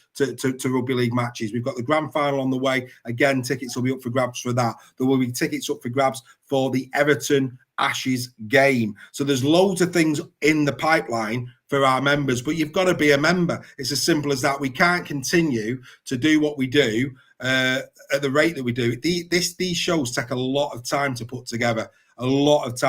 Speaker 1: rugby league matches. We've got the grand final on the way. Again, tickets will be up for grabs for that. There will be tickets up for grabs for the Everton Ashes game. So there's loads of things in the pipeline for our members, but you've got to be a member. It's as simple as that. We can't continue to do what we do at the rate that we do. These shows take a lot of time to put together, and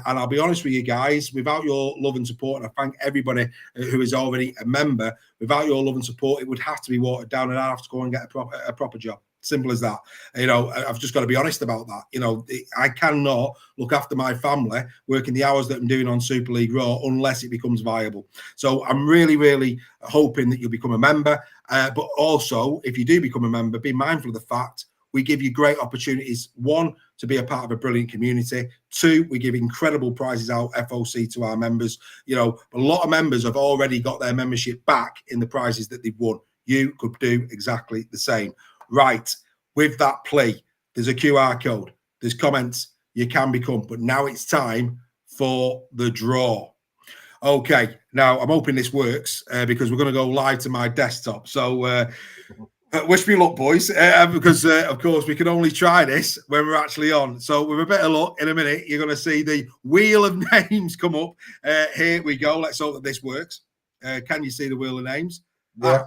Speaker 1: I'll be honest with you guys, without your love and support, and I thank everybody who is already a member, without your love and support, it would have to be watered down and I have to go and get a proper job. Simple as that. I've just got to be honest about that. I cannot look after my family working the hours that I'm doing on Super League Raw unless it becomes viable. So I'm really, really hoping that you'll become a member. But also, if you do become a member, be mindful of the fact we give you great opportunities. 1, to be a part of a brilliant community. 2, we give incredible prizes out, FOC, to our members. A lot of members have already got their membership back in the prizes that they've won. You could do exactly the same. Right, with that plea, there's a QR code, there's comments, you can become, but now it's time for the draw. Okay, now I'm hoping this works because we're going to go live to my desktop. So wish me luck, boys, because of course we can only try this when we're actually on. So with a bit of luck, in a minute, you're going to see the wheel of names come up. Here we go. Let's hope that this works. Can you see the wheel of names?
Speaker 2: Yeah.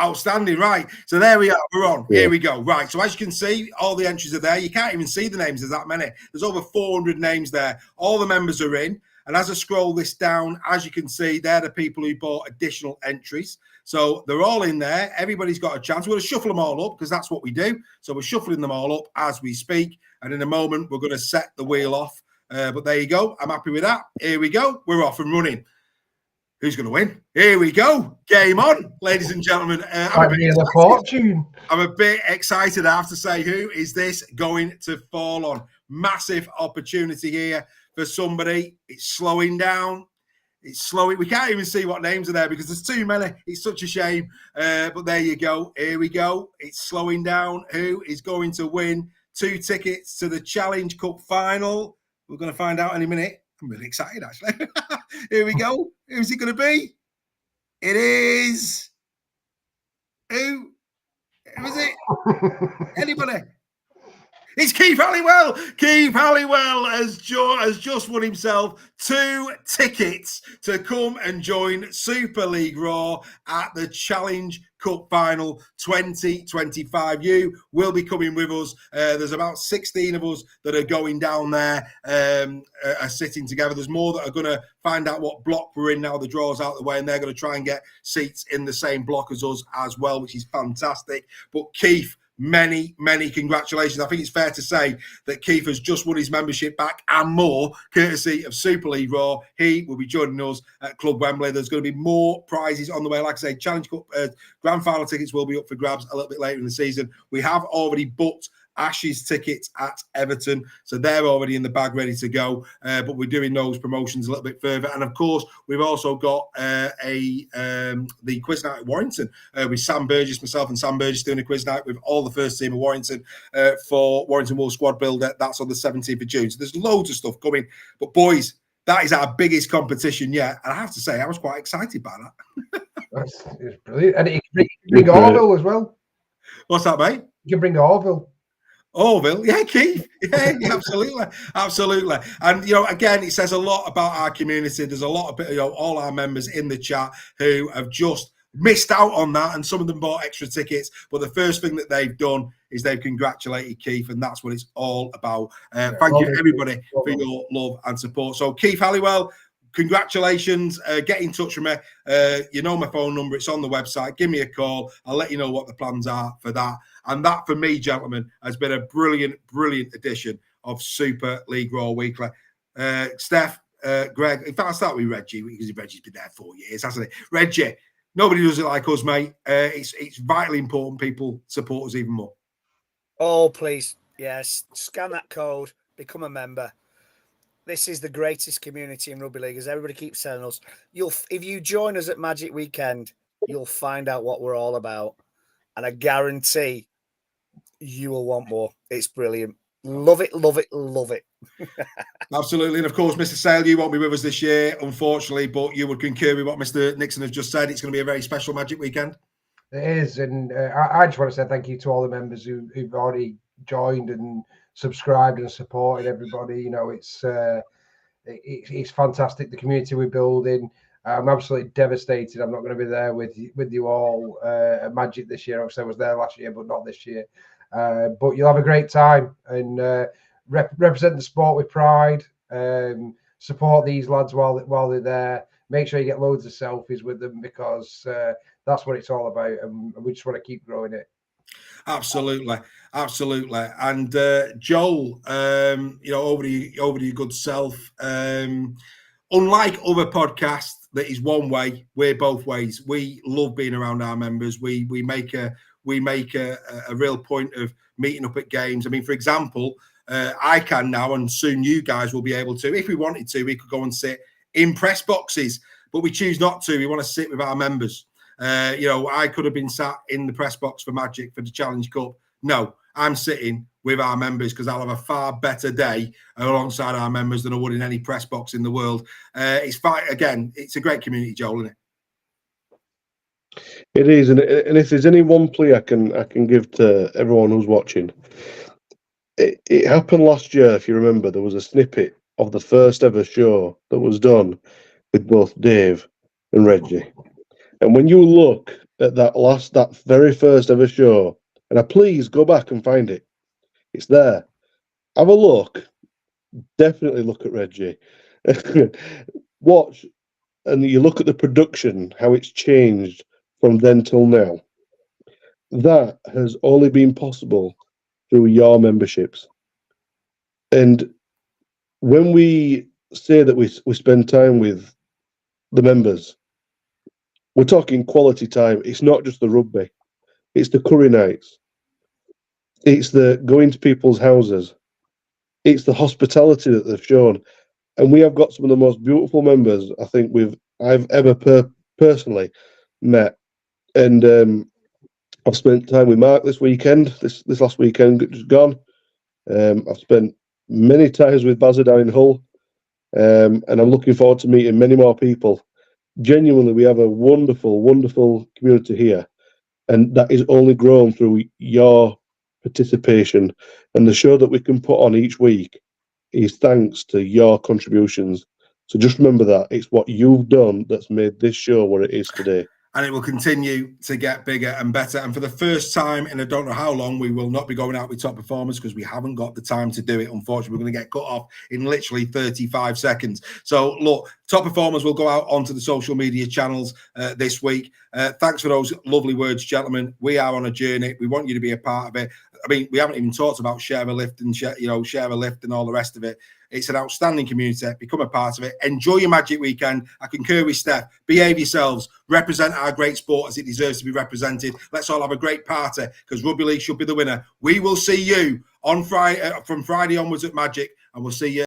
Speaker 1: Outstanding. Right, so there we are, we're on. Here we go. Right, so as you can see, all the entries are there. You can't even see the names, there's that many. There's over 400 names there. All the members are in, and as I scroll this down, as you can see, they're the people who bought additional entries. So they're all in there. Everybody's got a chance. We're going to shuffle them all up because that's what we do. So we're shuffling them all up as we speak, and in a moment we're going to set the wheel off. But there you go, I'm happy with that. Here we go, we're off and running. Who's going to win? Here we go. Game on, ladies and gentlemen. I'm a bit excited, I have to say. Who is this going to fall on? Massive opportunity here for somebody. It's slowing down. We can't even see what names are there because there's too many. It's such a shame. But there you go. Here we go. It's slowing down. Who is going to win 2 tickets to the Challenge Cup final? We're going to find out any minute. I'm really excited, actually. Here we go. Who's it going to be? It is... Who is it? Anybody? It's Keith Halliwell. Keith Halliwell has just won himself 2 tickets to come and join Super League Raw at the Challenge Cup Final 2025. You will be coming with us. There's about 16 of us that are going down there, are sitting together. There's more that are going to find out what block we're in now the draw's out of the way, and they're going to try and get seats in the same block as us as well, which is fantastic. But Keith, many congratulations. I think it's fair to say that Keith has just won his membership back and more, courtesy of Super League Raw. He will be joining us at Club Wembley. There's going to be more prizes on the way. Like I say, Challenge Cup grand final tickets will be up for grabs a little bit later in the season. We have already booked Ashes tickets at Everton. So they're already in the bag, ready to go. But we're doing those promotions a little bit further. And of course, we've also got the quiz night at Warrington with Sam Burgess, myself and Sam Burgess doing a quiz night with all the first team of Warrington for Warrington Wolves Squad Builder. That's on the 17th of June. So there's loads of stuff coming. But boys, that is our biggest competition yet. And I have to say, I was quite excited by that.
Speaker 2: It's brilliant. And you can bring Orville as well.
Speaker 1: What's that, mate?
Speaker 2: You can bring Orville.
Speaker 1: Orville, yeah, Keith, yeah, absolutely. And again, it says a lot about our community. There's a lot of all our members in the chat who have just missed out on that, and some of them bought extra tickets. But the first thing that they've done is they've congratulated Keith, and that's what it's all about. Thank you, everybody, for your love and support. So, Keith Halliwell, congratulations. Get in touch with me. You know my phone number. It's on the website. Give me a call. I'll let you know what the plans are for that. And that, for me, gentlemen, has been a brilliant, brilliant edition of Super League Raw Weekly. Steph, Greg, in fact, I'll start with Reggie, because Reggie's been there 4 years, hasn't he? Reggie, nobody does it like us, mate. It's vitally important people support us even more.
Speaker 4: Oh, please. Yes. Scan that code. Become a member. This is the greatest community in rugby league, as everybody keeps telling us. If you join us at Magic Weekend, you'll find out what we're all about. And I guarantee you will want more. It's brilliant. Love it, love it, love it.
Speaker 1: Absolutely. And of course, Mr. Sale, you won't be with us this year, unfortunately, but you would concur with what Mr. Nixon has just said. It's going to be a very special Magic Weekend.
Speaker 2: It is. And I just want to say thank you to all the members who've already joined and subscribed and supported everybody. It's fantastic, the community we're building. I'm absolutely devastated I'm not going to be there with you all at Magic this year. Obviously, I was there last year, but not this year. But you'll have a great time and represent the sport with pride. Support these lads while they're there. Make sure you get loads of selfies with them, because that's what it's all about, and we just want to keep growing it.
Speaker 1: Absolutely. And Joel, over to your good self. Unlike other podcasts that is one way, we're both ways. We love being around our members. We make a real point of meeting up at games. I mean, for example, I can now, and soon you guys will be able to, if we wanted to, we could go and sit in press boxes, but we choose not to. We want to sit with our members. I could have been sat in the press box for Magic for the Challenge Cup. No, I'm sitting with our members, because I'll have a far better day alongside our members than I would in any press box in the world. It's a great community, Joel, isn't it?
Speaker 3: It is, and if there's any one plea I can give to everyone who's watching, it happened last year. If you remember, there was a snippet of the first ever show that was done with both Dave and Reggie. And when you look at that very first ever show, and please go back and find it. It's there. Have a look. Definitely look at Reggie. Watch, and you look at the production, how it's changed from then till now. That has only been possible through your memberships. And when we say that we spend time with the members, we're talking quality time. It's not just the rugby. It's the curry nights. It's the going to people's houses. It's the hospitality that they've shown. And we have got some of the most beautiful members I think I've ever personally met. And I've spent time with Mark this weekend, this last weekend just gone. I've spent many times with Bazza down in Hull. And I'm looking forward to meeting many more people. Genuinely, we have a wonderful, wonderful community here. And that is only grown through your participation. And the show that we can put on each week is thanks to your contributions. So just remember that. It's what you've done that's made this show what it is today.
Speaker 1: And it will continue to get bigger and better. And for the first time in I don't know how long, we will not be going out with top performers, because we haven't got the time to do it. Unfortunately, we're going to get cut off in literally 35 seconds. So look, top performers will go out onto the social media channels this week. Thanks for those lovely words, gentlemen. We are on a journey. We want you to be a part of it. I mean, we haven't even talked about share a lift and share a lift and all the rest of it. It's an outstanding community. Become a part of it. Enjoy your Magic weekend. I concur with Steph. Behave yourselves. Represent our great sport as it deserves to be represented. Let's all have a great party because Rugby League should be the winner. We will see you on Friday, from Friday onwards at Magic, and we'll see you